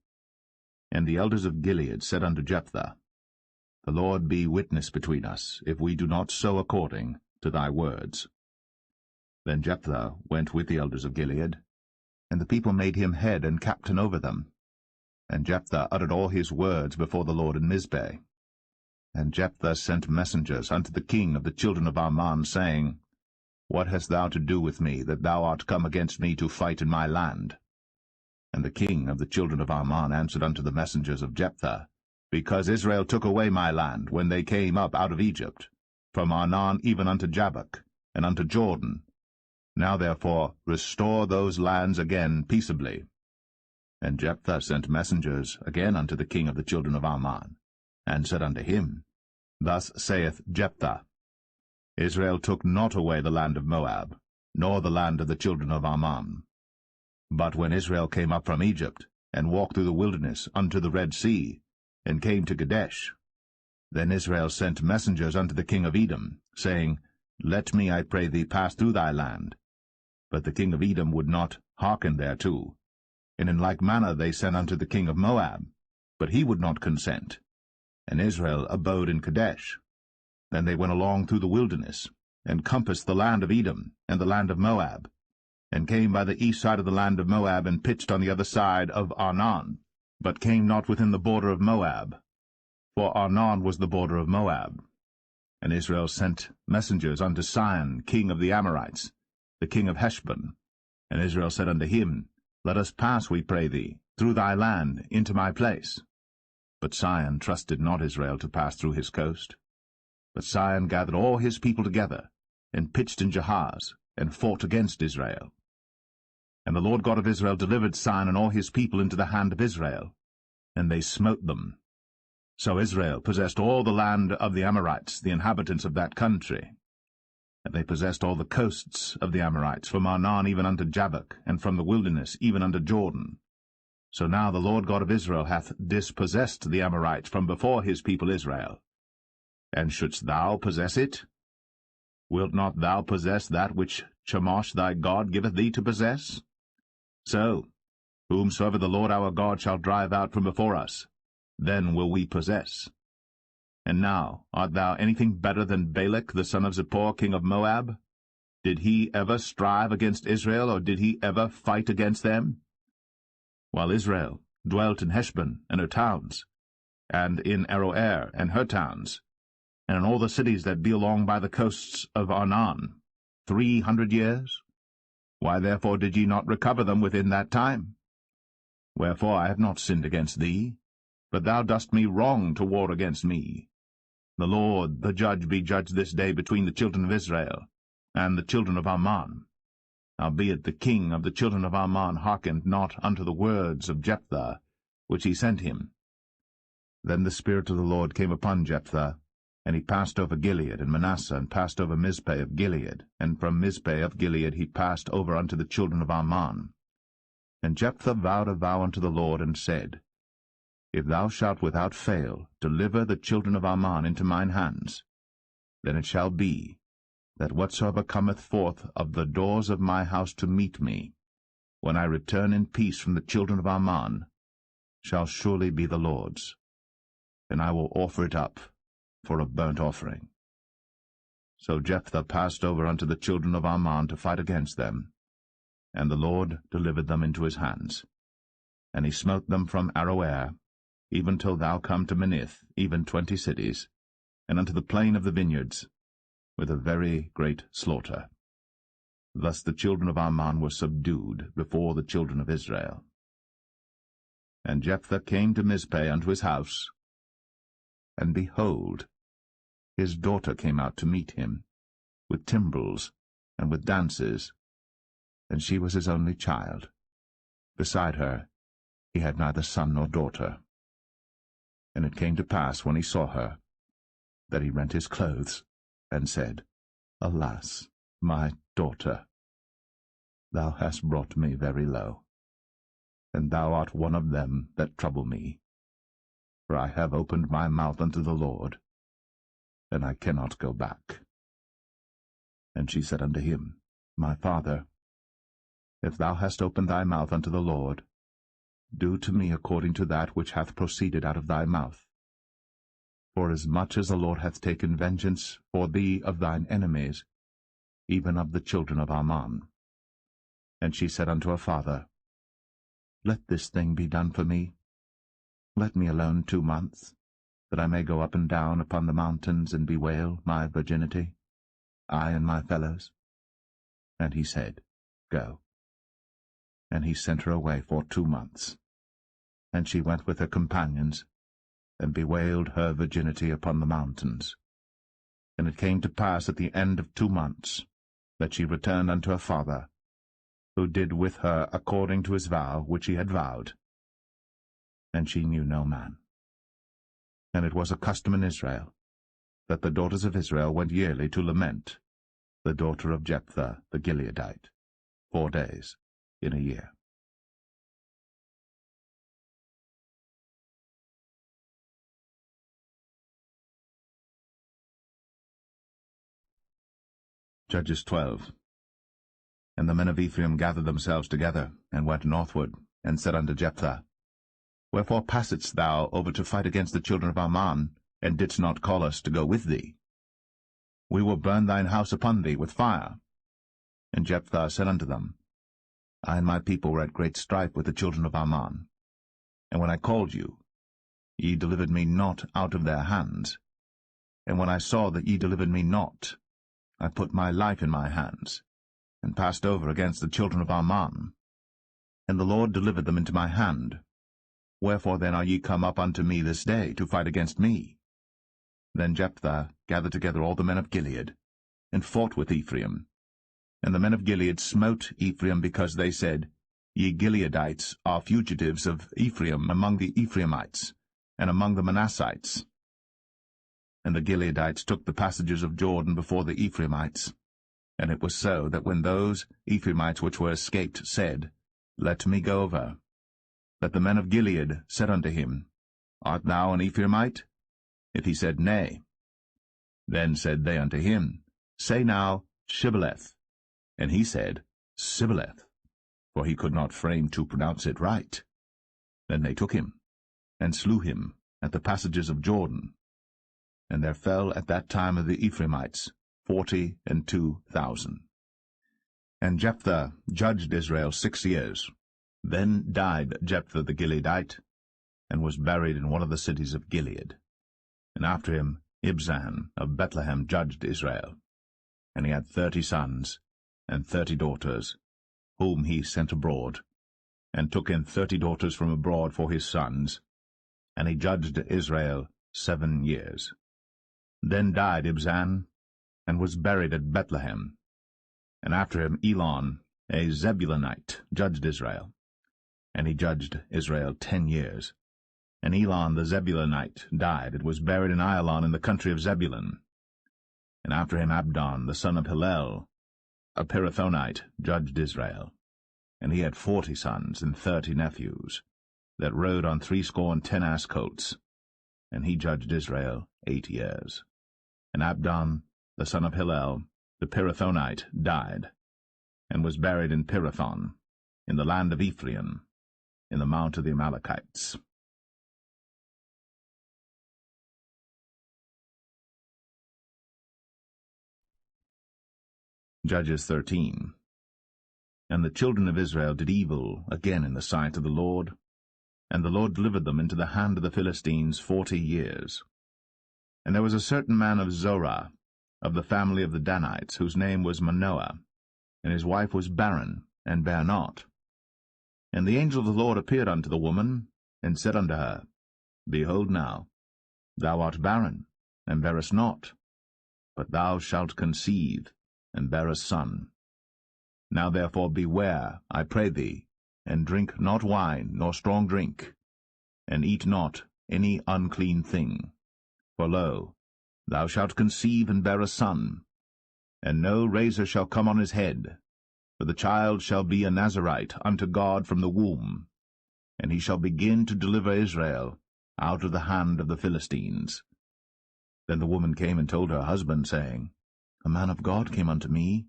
And the elders of Gilead said unto Jephthah, The Lord be witness between us, if we do not so according to thy words. Then Jephthah went with the elders of Gilead, and the people made him head and captain over them. And Jephthah uttered all his words before the Lord in Mizpeh. And Jephthah sent messengers unto the king of the children of Ammon, saying, What hast thou to do with me, that thou art come against me to fight in my land? And the king of the children of Ammon answered unto the messengers of Jephthah, Because Israel took away my land when they came up out of Egypt, from Arnon even unto Jabbok, and unto Jordan. Now therefore restore those lands again peaceably. And Jephthah sent messengers again unto the king of the children of Ammon, and said unto him, Thus saith Jephthah, Israel took not away the land of Moab, nor the land of the children of Ammon. But when Israel came up from Egypt, and walked through the wilderness unto the Red Sea, and came to Kadesh, then Israel sent messengers unto the king of Edom, saying, Let me, I pray thee, pass through thy land. But the king of Edom would not hearken thereto. And in like manner they sent unto the king of Moab, but he would not consent. And Israel abode in Kadesh. Then they went along through the wilderness, and compassed the land of Edom and the land of Moab, and came by the east side of the land of Moab, and pitched on the other side of Arnon, but came not within the border of Moab, for Arnon was the border of Moab. And Israel sent messengers unto Sihon, king of the Amorites, the king of Heshbon. And Israel said unto him, Let us pass, we pray thee, through thy land into my place. But Sihon trusted not Israel to pass through his coast. But Sihon gathered all his people together, and pitched in Jahaz, and fought against Israel. And the Lord God of Israel delivered Sihon and all his people into the hand of Israel, and they smote them. So Israel possessed all the land of the Amorites, the inhabitants of that country. And they possessed all the coasts of the Amorites, from Arnon even unto Jabbok, and from the wilderness even unto Jordan. So now the Lord God of Israel hath dispossessed the Amorites from before his people Israel. And shouldst thou possess it? Wilt not thou possess that which Chemosh thy God giveth thee to possess? So, whomsoever the Lord our God shall drive out from before us, then will we possess. And now, art thou anything better than Balak the son of Zippor, king of Moab? Did he ever strive against Israel, or did he ever fight against them? While Israel dwelt in Heshbon and her towns, and in Aroer and her towns, and in all the cities that be along by the coasts of Arnon, 300 years? Why therefore did ye not recover them within that time? Wherefore I have not sinned against thee, but thou dost me wrong to war against me. The Lord, the judge, be judged this day between the children of Israel and the children of Ammon. Howbeit the king of the children of Ammon hearkened not unto the words of Jephthah, which he sent him. Then the Spirit of the Lord came upon Jephthah, and he passed over Gilead and Manasseh, and passed over Mizpeh of Gilead, and from Mizpeh of Gilead he passed over unto the children of Ammon. And Jephthah vowed a vow unto the Lord, and said, If thou shalt without fail deliver the children of Ammon into mine hands, then it shall be, that whatsoever cometh forth of the doors of my house to meet me, when I return in peace from the children of Ammon, shall surely be the Lord's, and I will offer it up for a burnt offering. So Jephthah passed over unto the children of Ammon to fight against them, and the Lord delivered them into his hands. And he smote them from Aroer, even till thou come to Minnith, even 20 cities, and unto the plain of the vineyards, with a very great slaughter. Thus the children of Ammon were subdued before the children of Israel. And Jephthah came to Mizpeh unto his house, and behold, his daughter came out to meet him, with timbrels and with dances, and she was his only child. Beside her he had neither son nor daughter. And it came to pass, when he saw her, that he rent his clothes, and said, Alas, my daughter, thou hast brought me very low, and thou art one of them that trouble me. For I have opened my mouth unto the Lord, and I cannot go back. And she said unto him, My father, if thou hast opened thy mouth unto the Lord, do to me according to that which hath proceeded out of thy mouth. For as much as the Lord hath taken vengeance for thee of thine enemies, even of the children of Ammon. And she said unto her father, Let this thing be done for me. Let me alone 2 months, that I may go up and down upon the mountains and bewail my virginity, I and my fellows. And he said, Go. And he sent her away for 2 months. And she went with her companions, and bewailed her virginity upon the mountains. And it came to pass at the end of 2 months, that she returned unto her father, who did with her according to his vow which he had vowed. And she knew no man. And it was a custom in Israel, that the daughters of Israel went yearly to lament the daughter of Jephthah the Gileadite, 4 days in a year. Judges 12. And the men of Ephraim gathered themselves together, and went northward, and said unto Jephthah, Wherefore passedst thou over to fight against the children of Ammon, and didst not call us to go with thee? We will burn thine house upon thee with fire. And Jephthah said unto them, I and my people were at great strife with the children of Ammon. And when I called you, ye delivered me not out of their hands. And when I saw that ye delivered me not, I put my life in my hands, and passed over against the children of Ammon. And the Lord delivered them into my hand. Wherefore then are ye come up unto me this day to fight against me? Then Jephthah gathered together all the men of Gilead, and fought with Ephraim. And the men of Gilead smote Ephraim, because they said, Ye Gileadites are fugitives of Ephraim among the Ephraimites, and among the Manassites. And the Gileadites took the passages of Jordan before the Ephraimites. And it was so, that when those Ephraimites which were escaped said, Let me go over, that the men of Gilead said unto him, Art thou an Ephraimite? If he said, Nay. Then said they unto him, Say now, Shibboleth. And he said, Sibboleth, for he could not frame to pronounce it right. Then they took him, and slew him at the passages of Jordan. And there fell at that time of the Ephraimites 42,000. And Jephthah judged Israel 6 years. Then died Jephthah the Gileadite, and was buried in one of the cities of Gilead. And after him Ibzan of Bethlehem judged Israel. And he had 30 sons and 30 daughters, whom he sent abroad, and took in 30 daughters from abroad for his sons. And he judged Israel 7 years. Then died Ibzan, and was buried at Bethlehem. And after him Elon, a Zebulunite, judged Israel. And he judged Israel 10 years. And Elon the Zebulunite died, and was buried in Ailon in the country of Zebulun. And after him Abdon, the son of Hillel, a Pirathonite, judged Israel. And he had 40 sons and 30 nephews, that rode on 70 ass colts. And he judged Israel 8 years. And Abdon, the son of Hillel, the Pirathonite, died, and was buried in Pirathon, in the land of Ephraim, in the mount of the Amalekites. Judges 13. And the children of Israel did evil again in the sight of the Lord, and the Lord delivered them into the hand of the Philistines 40 years. And there was a certain man of Zorah, of the family of the Danites, whose name was Manoah, and his wife was barren, and bare not. And the angel of the Lord appeared unto the woman, and said unto her, Behold now, thou art barren, and bearest not, but thou shalt conceive, and bear a son. Now therefore beware, I pray thee, and drink not wine nor strong drink, and eat not any unclean thing. For lo, thou shalt conceive and bear a son, and no razor shall come on his head, for the child shall be a Nazarite unto God from the womb, and he shall begin to deliver Israel out of the hand of the Philistines. Then the woman came and told her husband, saying, A man of God came unto me,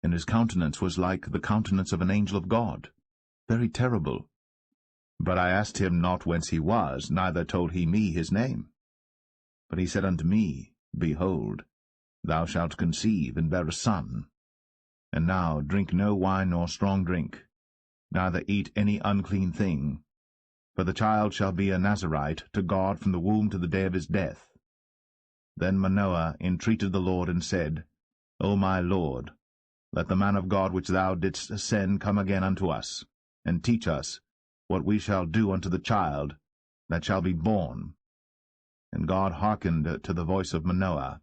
and his countenance was like the countenance of an angel of God, very terrible. But I asked him not whence he was, neither told he me his name. But he said unto me, Behold, thou shalt conceive, and bear a son. And now drink no wine nor strong drink, neither eat any unclean thing, for the child shall be a Nazarite to God from the womb to the day of his death. Then Manoah entreated the Lord, and said, O my Lord, let the man of God which thou didst send come again unto us, and teach us what we shall do unto the child that shall be born. And God hearkened to the voice of Manoah.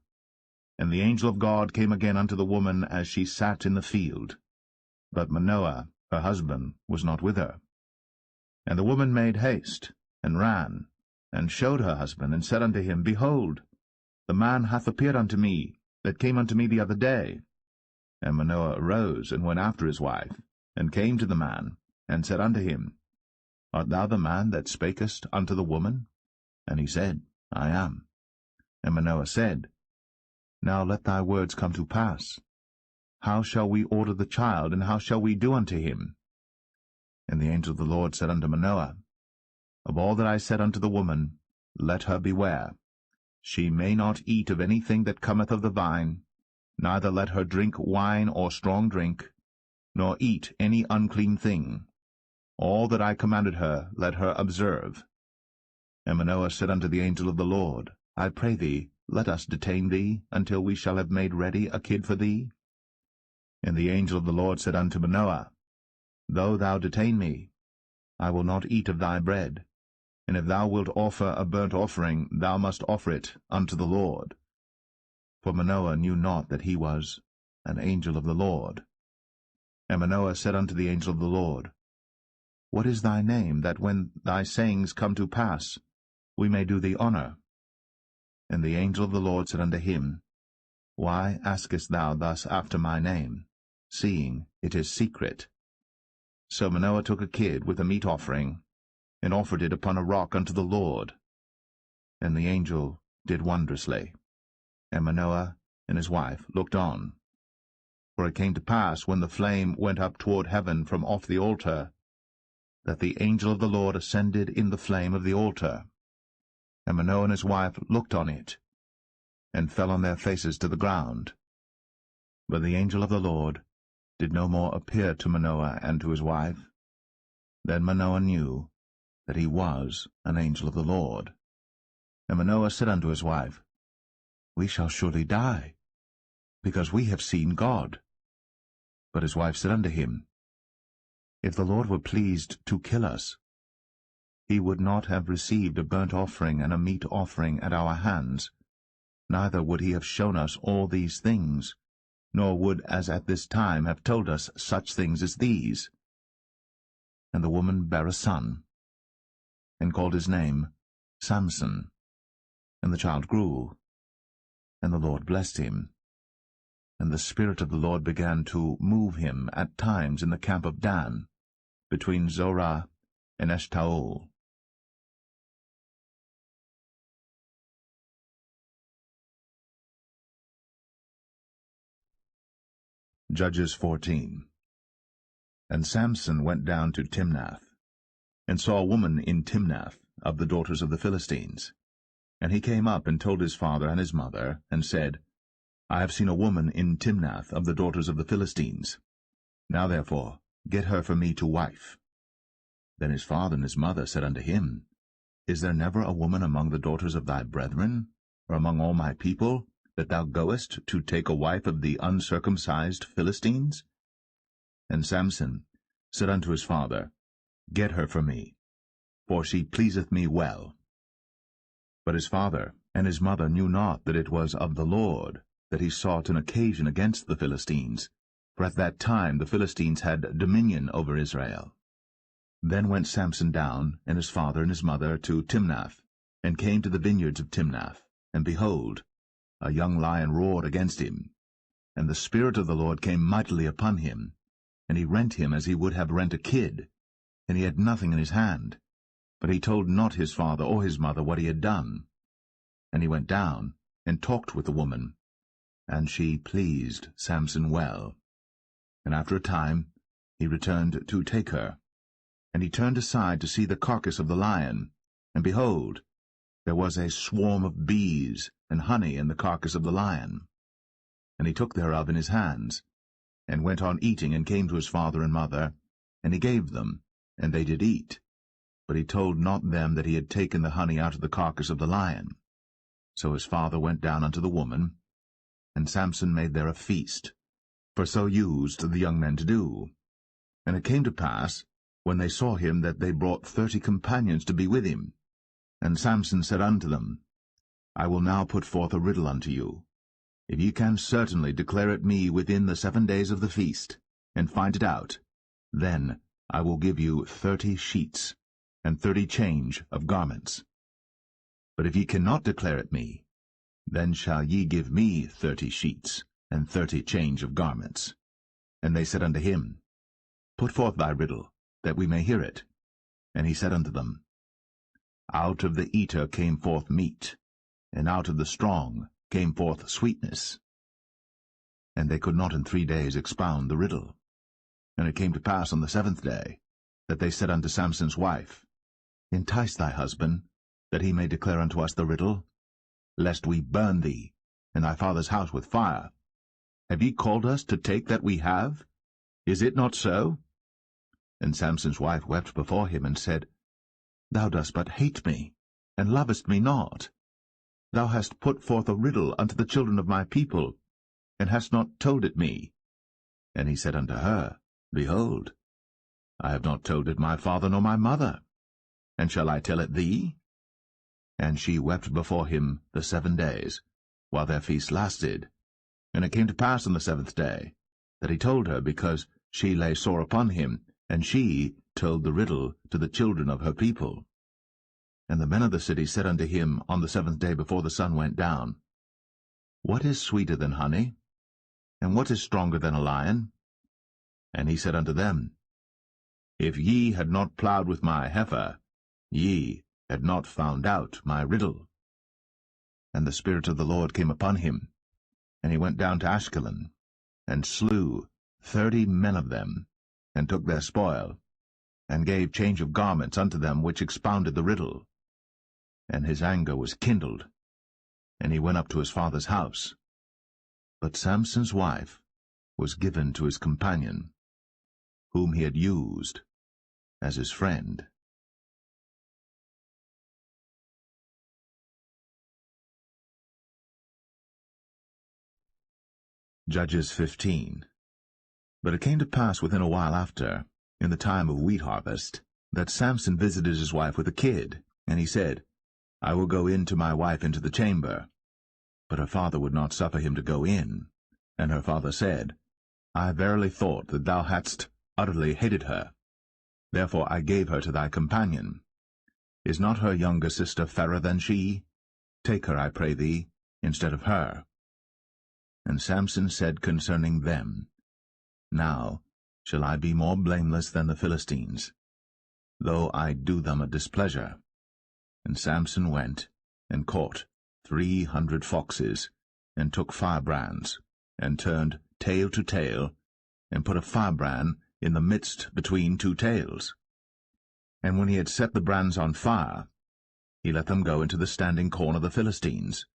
And the angel of God came again unto the woman as she sat in the field. But Manoah, her husband, was not with her. And the woman made haste, and ran, and showed her husband, and said unto him, Behold, the man hath appeared unto me, that came unto me the other day. And Manoah arose, and went after his wife, and came to the man, and said unto him, Art thou the man that spakest unto the woman? And he said, I am. And Manoah said, Now let thy words come to pass. How shall we order the child, and how shall we do unto him? And the angel of the Lord said unto Manoah, Of all that I said unto the woman, let her beware. She may not eat of anything that cometh of the vine, neither let her drink wine or strong drink, nor eat any unclean thing. All that I commanded her let her observe. And Manoah said unto the angel of the Lord, I pray thee, let us detain thee, until we shall have made ready a kid for thee. And the angel of the Lord said unto Manoah, Though thou detain me, I will not eat of thy bread, and if thou wilt offer a burnt offering, thou must offer it unto the Lord. For Manoah knew not that he was an angel of the Lord. And Manoah said unto the angel of the Lord, What is thy name, that when thy sayings come to pass, we may do thee honor? And the angel of the Lord said unto him, Why askest thou thus after my name, seeing it is secret? So Manoah took a kid with a meat offering, and offered it upon a rock unto the Lord. And the angel did wondrously. And Manoah and his wife looked on. For it came to pass, when the flame went up toward heaven from off the altar, that the angel of the Lord ascended in the flame of the altar. And Manoah and his wife looked on it, and fell on their faces to the ground. But the angel of the Lord did no more appear to Manoah and to his wife. Then Manoah knew that he was an angel of the Lord. And Manoah said unto his wife, We shall surely die, because we have seen God. But his wife said unto him, If the Lord were pleased to kill us, he would not have received a burnt offering and a meat offering at our hands, neither would he have shown us all these things, nor would as at this time have told us such things as these. And the woman bare a son, and called his name Samson. And the child grew, and the Lord blessed him. And the Spirit of the Lord began to move him at times in the camp of Dan, between Zorah and Eshtaol. Judges 14. And Samson went down to Timnath, and saw a woman in Timnath of the daughters of the Philistines. And he came up and told his father and his mother, and said, I have seen a woman in Timnath of the daughters of the Philistines. Now therefore get her for me to wife. Then his father and his mother said unto him, Is there never a woman among the daughters of thy brethren, or among all my people, that thou goest to take a wife of the uncircumcised Philistines? And Samson said unto his father, Get her for me, for she pleaseth me well. But his father and his mother knew not that it was of the Lord that he sought an occasion against the Philistines, for at that time the Philistines had dominion over Israel. Then went Samson down, and his father and his mother, to Timnath, and came to the vineyards of Timnath, and behold, a young lion roared against him. And the Spirit of the Lord came mightily upon him, and he rent him as he would have rent a kid, and he had nothing in his hand. But he told not his father or his mother what he had done. And he went down, and talked with the woman, and she pleased Samson well. And after a time he returned to take her. And he turned aside to see the carcass of the lion, and behold, there was a swarm of bees and honey in the carcass of the lion. And he took thereof in his hands, and went on eating, and came to his father and mother, and he gave them, and they did eat. But he told not them that he had taken the honey out of the carcass of the lion. So his father went down unto the woman, and Samson made there a feast, for so used the young men to do. And it came to pass, when they saw him, that they brought 30 companions to be with him. And Samson said unto them, I will now put forth a riddle unto you. If ye can certainly declare it me within the 7 days of the feast, and find it out, then I will give you 30 sheets, and 30 change of garments. But if ye cannot declare it me, then shall ye give me 30 sheets, and 30 change of garments. And they said unto him, Put forth thy riddle, that we may hear it. And he said unto them, Out of the eater came forth meat, and out of the strong came forth sweetness. And they could not in 3 days expound the riddle. And it came to pass on the 7th day, that they said unto Samson's wife, Entice thy husband, that he may declare unto us the riddle, lest we burn thee, and thy father's house with fire. Have ye called us to take that we have? Is it not so? And Samson's wife wept before him, and said, Thou dost but hate me, and lovest me not. Thou hast put forth a riddle unto the children of my people, and hast not told it me. And he said unto her, Behold, I have not told it my father nor my mother, and shall I tell it thee? And she wept before him the 7 days, while their feast lasted. And it came to pass on the 7th day, that he told her, because she lay sore upon him, and she told the riddle to the children of her people. And the men of the city said unto him on the 7th day before the sun went down, What is sweeter than honey? And what is stronger than a lion? And he said unto them, If ye had not plowed with my heifer, ye had not found out my riddle. And the Spirit of the Lord came upon him, and he went down to Ashkelon, and slew 30 men of them, and took their spoil, and gave change of garments unto them which expounded the riddle. And his anger was kindled. and he went up to his father's house. But Samson's wife was given to his companion, whom he had used as his friend. Judges 15. But it came to pass within a while after, in the time of wheat harvest, that Samson visited his wife with a kid, and he said, I will go in to my wife into the chamber. But her father would not suffer him to go in. And her father said, I verily thought that thou hadst utterly hated her. Therefore I gave her to thy companion. Is not her younger sister fairer than she? Take her, I pray thee, instead of her. And Samson said concerning them, Now shall I be more blameless than the Philistines, though I do them a displeasure. And Samson went and caught 300 foxes, and took firebrands, and turned tail to tail, and put a firebrand in the midst between two tails. And when he had set the brands on fire, he let them go into the standing corn of the Philistines,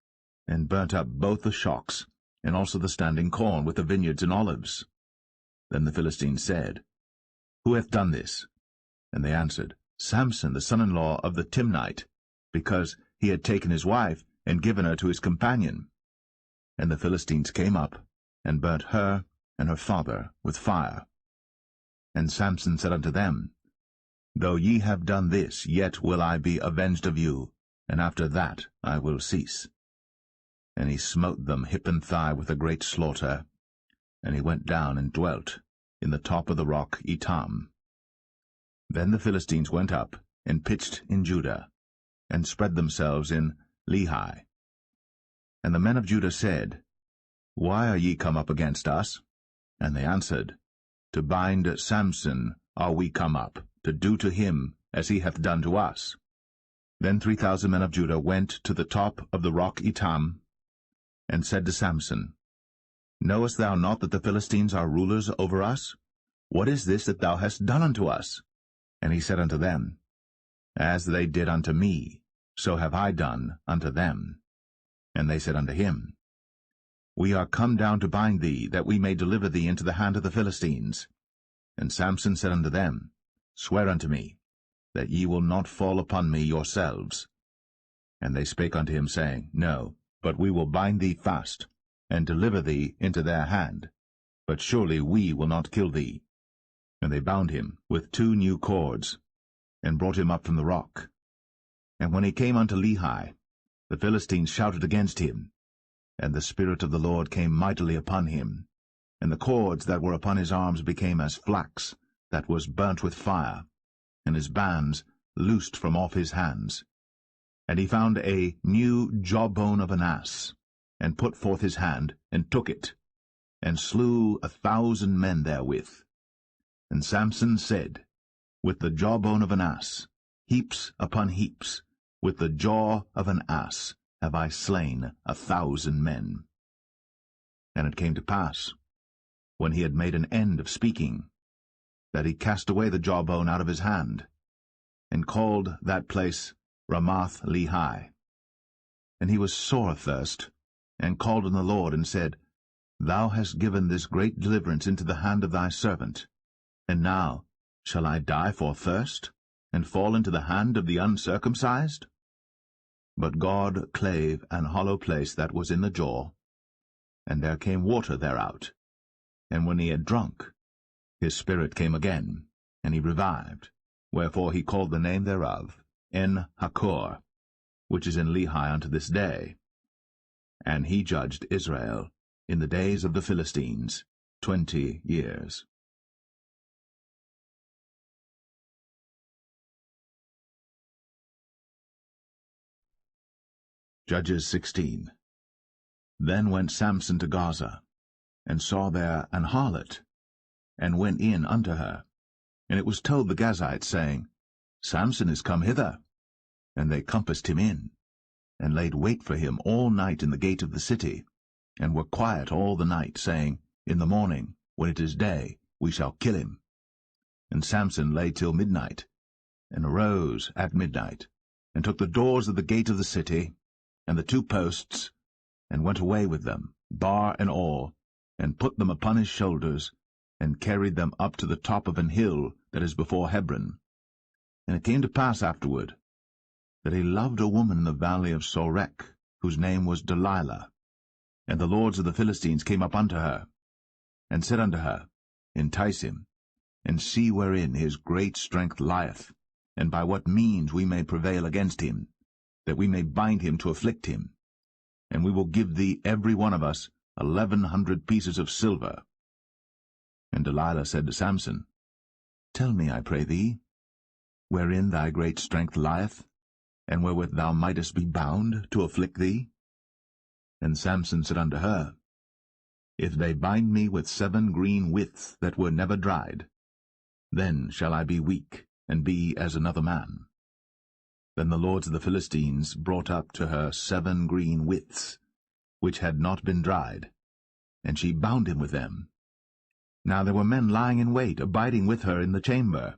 and burnt up both the shocks, and also the standing corn with the vineyards and olives. Then the Philistines said, Who hath done this? And they answered, Samson, the son-in-law of the Timnite, because he had taken his wife, and given her to his companion. And the Philistines came up, and burnt her and her father with fire. And Samson said unto them, Though ye have done this, yet will I be avenged of you, and after that I will cease. And he smote them hip and thigh with a great slaughter, and he went down and dwelt in the top of the rock Etam. Then the Philistines went up, and pitched in Judah, and spread themselves in Lehi. And the men of Judah said, Why are ye come up against us? And they answered, To bind Samson are we come up, to do to him as he hath done to us. Then 3,000 men of Judah went to the top of the rock Etam, and said to Samson, Knowest thou not that the Philistines are rulers over us? What is this that thou hast done unto us? And he said unto them, As they did unto me, so have I done unto them. And they said unto him, We are come down to bind thee, that we may deliver thee into the hand of the Philistines. And Samson said unto them, Swear unto me, that ye will not fall upon me yourselves. And they spake unto him, saying, No, but we will bind thee fast, and deliver thee into their hand. But surely we will not kill thee. And they bound him with 2 new cords, and brought him up from the rock. And when he came unto Lehi, the Philistines shouted against him, and the Spirit of the Lord came mightily upon him, and the cords that were upon his arms became as flax that was burnt with fire, and his bands loosed from off his hands. And he found a new jawbone of an ass, and put forth his hand, and took it, and slew 1,000 men therewith. And Samson said, With the jawbone of an ass, heaps upon heaps, with the jaw of an ass have I slain 1,000 men. And it came to pass, when he had made an end of speaking, that he cast away the jawbone out of his hand, and called that place Ramath Lehi. And he was sore athirst, and called on the Lord, and said, Thou hast given this great deliverance into the hand of thy servant, and now shall I die for thirst, and fall into the hand of the uncircumcised? But God clave an hollow place that was in the jaw, and there came water thereout. And when he had drunk, his spirit came again, and he revived. Wherefore he called the name thereof En-Hakkore, which is in Lehi unto this day. And he judged Israel in the days of the Philistines 20 years. Judges 16. Then went Samson to Gaza, and saw there an harlot, and went in unto her. And it was told the Gazites, saying, Samson is come hither. And they compassed him in, and laid wait for him all night in the gate of the city, and were quiet all the night, saying, In the morning, when it is day, we shall kill him. And Samson lay till midnight, and arose at midnight, and took the doors of the gate of the city, and the 2 posts, and went away with them, bar and all, and put them upon his shoulders, and carried them up to the top of an hill that is before Hebron. And it came to pass afterward, that he loved a woman in the valley of Sorek, whose name was Delilah. And the lords of the Philistines came up unto her, and said unto her, Entice him, and see wherein his great strength lieth, and by what means we may prevail against him, that we may bind him to afflict him. And we will give thee every one of us 1,100 pieces of silver. And Delilah said to Samson, Tell me, I pray thee, wherein thy great strength lieth, and wherewith thou mightest be bound to afflict thee? And Samson said unto her, If they bind me with 7 green withs that were never dried, then shall I be weak, and be as another man. Then the lords of the Philistines brought up to her 7 green withs, which had not been dried, and she bound him with them. Now there were men lying in wait, abiding with her in the chamber.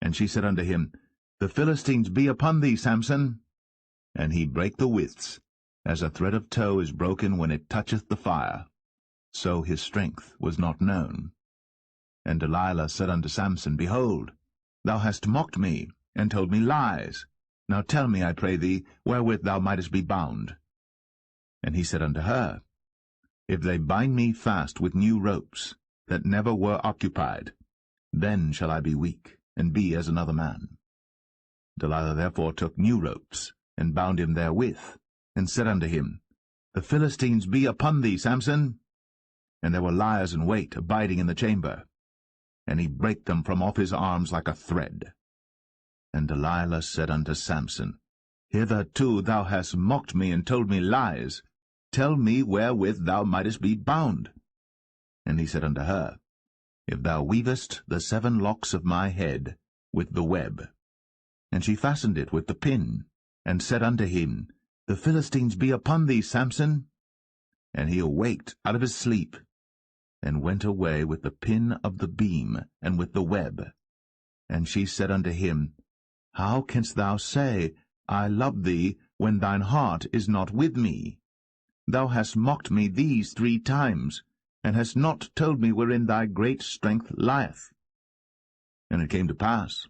And she said unto him, The Philistines be upon thee, Samson. And he brake the withs, as a thread of tow is broken when it toucheth the fire. So his strength was not known. And Delilah said unto Samson, Behold, thou hast mocked me, and told me lies. Now tell me, I pray thee, wherewith thou mightest be bound. And he said unto her, If they bind me fast with new ropes, that never were occupied, then shall I be weak, and be as another man. Delilah therefore took new ropes, and bound him therewith, and said unto him, The Philistines be upon thee, Samson. And there were liers in wait, abiding in the chamber. And he brake them from off his arms like a thread. And Delilah said unto Samson, Hitherto thou hast mocked me, and told me lies. Tell me wherewith thou mightest be bound. And he said unto her, If thou weavest the 7 locks of my head with the web. And she fastened it with the pin, and said unto him, The Philistines be upon thee, Samson. And he awaked out of his sleep, and went away with the pin of the beam, and with the web. And she said unto him, How canst thou say, I love thee, when thine heart is not with me? Thou hast mocked me these 3 times, and hast not told me wherein thy great strength lieth. And it came to pass,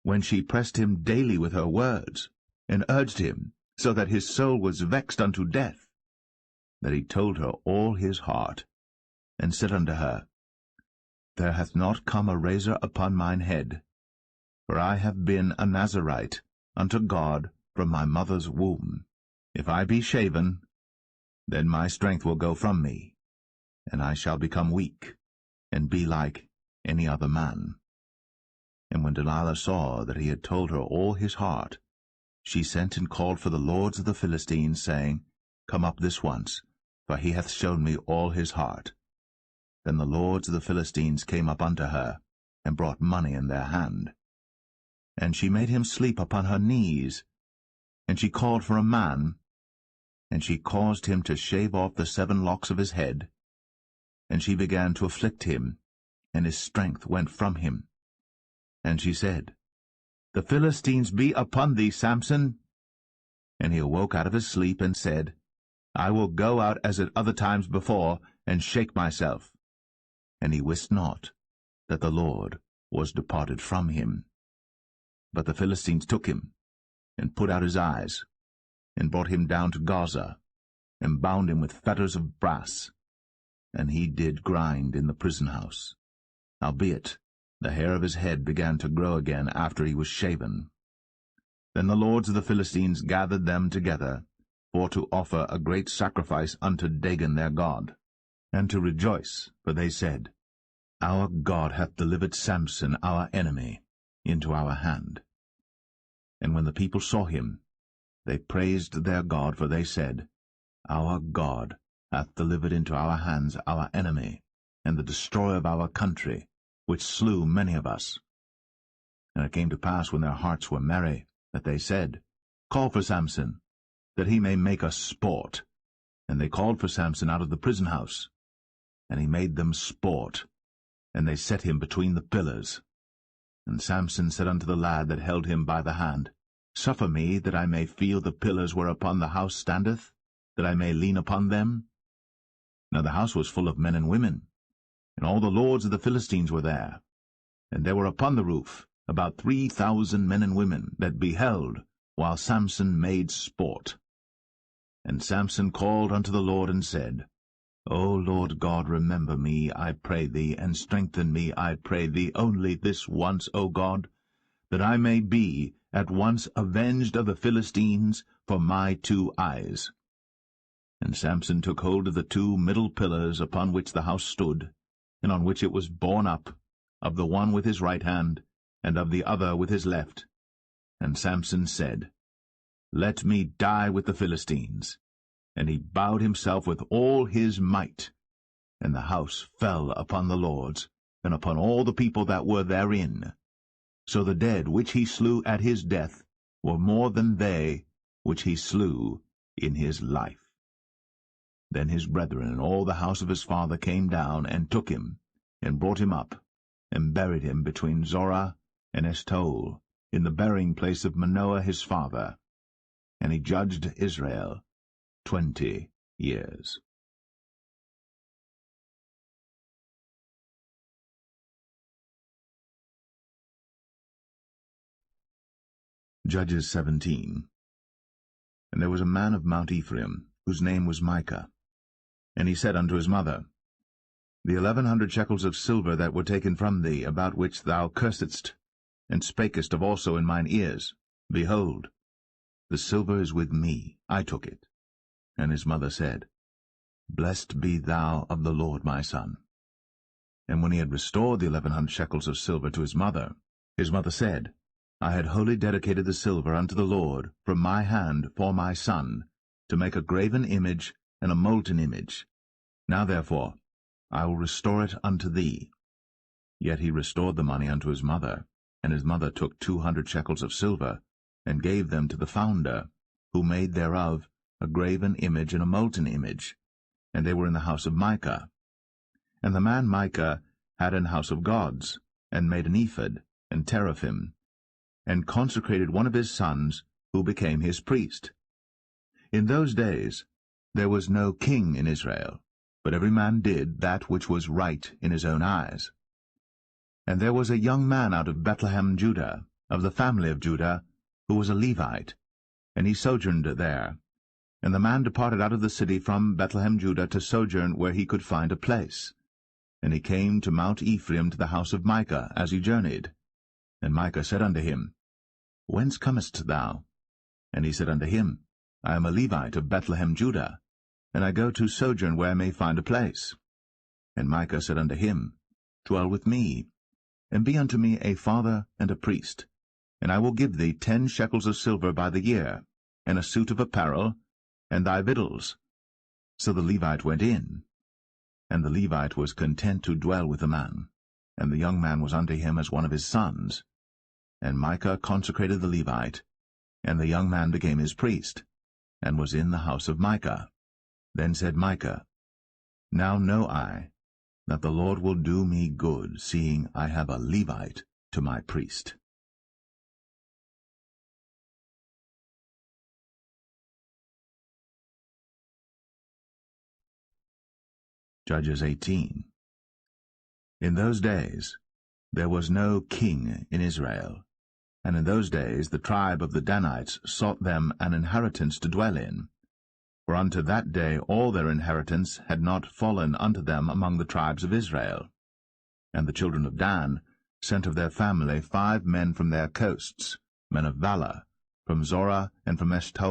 when she pressed him daily with her words, and urged him, so that his soul was vexed unto death, that he told her all his heart, and said unto her, There hath not come a razor upon mine head, for I have been a Nazarite unto God from my mother's womb. If I be shaven, then my strength will go from me, and I shall become weak, and be like any other man. And when Delilah saw that he had told her all his heart, she sent and called for the lords of the Philistines, saying, Come up this once, for he hath shown me all his heart. Then the lords of the Philistines came up unto her, and brought money in their hand. And she made him sleep upon her knees, and she called for a man, and she caused him to shave off the 7 locks of his head. And she began to afflict him, and his strength went from him. And she said, The Philistines be upon thee, Samson. And he awoke out of his sleep, and said, I will go out as at other times before, and shake myself. And he wist not that the Lord was departed from him. But the Philistines took him, and put out his eyes, and brought him down to Gaza, and bound him with fetters of brass. And he did grind in the prison house. Howbeit, the hair of his head began to grow again after he was shaven. Then the lords of the Philistines gathered them together, for to offer a great sacrifice unto Dagon their god, and to rejoice, for they said, Our God hath delivered Samson our enemy into our hand. And when the people saw him, they praised their God, for they said, Our God hath delivered into our hands our enemy, and the destroyer of our country, which slew many of us. And it came to pass, when their hearts were merry, that they said, Call for Samson, that he may make us sport. And they called for Samson out of the prison house. And he made them sport, and they set him between the pillars. And Samson said unto the lad that held him by the hand, Suffer me that I may feel the pillars whereupon the house standeth, that I may lean upon them. Now the house was full of men and women, and all the lords of the Philistines were there. And there were upon the roof about 3,000 men and women that beheld, while Samson made sport. And Samson called unto the Lord, and said, O Lord God, remember me, I pray thee, and strengthen me, I pray thee, only this once, O God, that I may be at once avenged of the Philistines for my 2 eyes. And Samson took hold of the 2 middle pillars upon which the house stood, and on which it was borne up, of the one with his right hand, and of the other with his left. And Samson said, Let me die with the Philistines. And he bowed himself with all his might. And the house fell upon the lords, and upon all the people that were therein. So the dead which he slew at his death were more than they which he slew in his life. Then his brethren and all the house of his father came down, and took him, and brought him up, and buried him between Zorah and Eshtaol, in the burying place of Manoah his father. And he judged Israel 20 years. Judges 17. And there was a man of Mount Ephraim, whose name was Micah. And he said unto his mother, The 1,100 shekels of silver that were taken from thee, about which thou cursedst, and spakest of also in mine ears, behold, the silver is with me, I took it. And his mother said, Blessed be thou of the Lord, my son. And when he had restored the 1,100 shekels of silver to his mother said, I had wholly dedicated the silver unto the Lord from my hand for my son, to make a graven image and a molten image. Now therefore I will restore it unto thee. Yet he restored the money unto his mother, and his mother took 200 shekels of silver, and gave them to the founder, who made thereof a graven image and a molten image, and they were in the house of Micah. And the man Micah had an house of gods, and made an ephod, and teraphim, and consecrated one of his sons, who became his priest. In those days there was no king in Israel, but every man did that which was right in his own eyes. And there was a young man out of Bethlehem, Judah, of the family of Judah, who was a Levite, and he sojourned there. And the man departed out of the city from Bethlehem, Judah, to sojourn where he could find a place. And he came to Mount Ephraim, to the house of Micah, as he journeyed. And Micah said unto him, Whence comest thou? And he said unto him, I am a Levite of Bethlehem, Judah, and I go to sojourn where I may find a place. And Micah said unto him, Dwell with me, and be unto me a father and a priest, and I will give thee 10 shekels of silver by the year, and a suit of apparel, and thy victuals. So the Levite went in. And the Levite was content to dwell with the man, and the young man was unto him as one of his sons. And Micah consecrated the Levite, and the young man became his priest, and was in the house of Micah. Then said Micah, Now know I that the Lord will do me good, seeing I have a Levite to my priest. Judges 18. In those days there was no king in Israel, and in those days the tribe of the Danites sought them an inheritance to dwell in. For unto that day all their inheritance had not fallen unto them among the tribes of Israel. And the children of Dan sent of their family 5 men from their coasts, men of valor, from Zorah and from Eshtaol,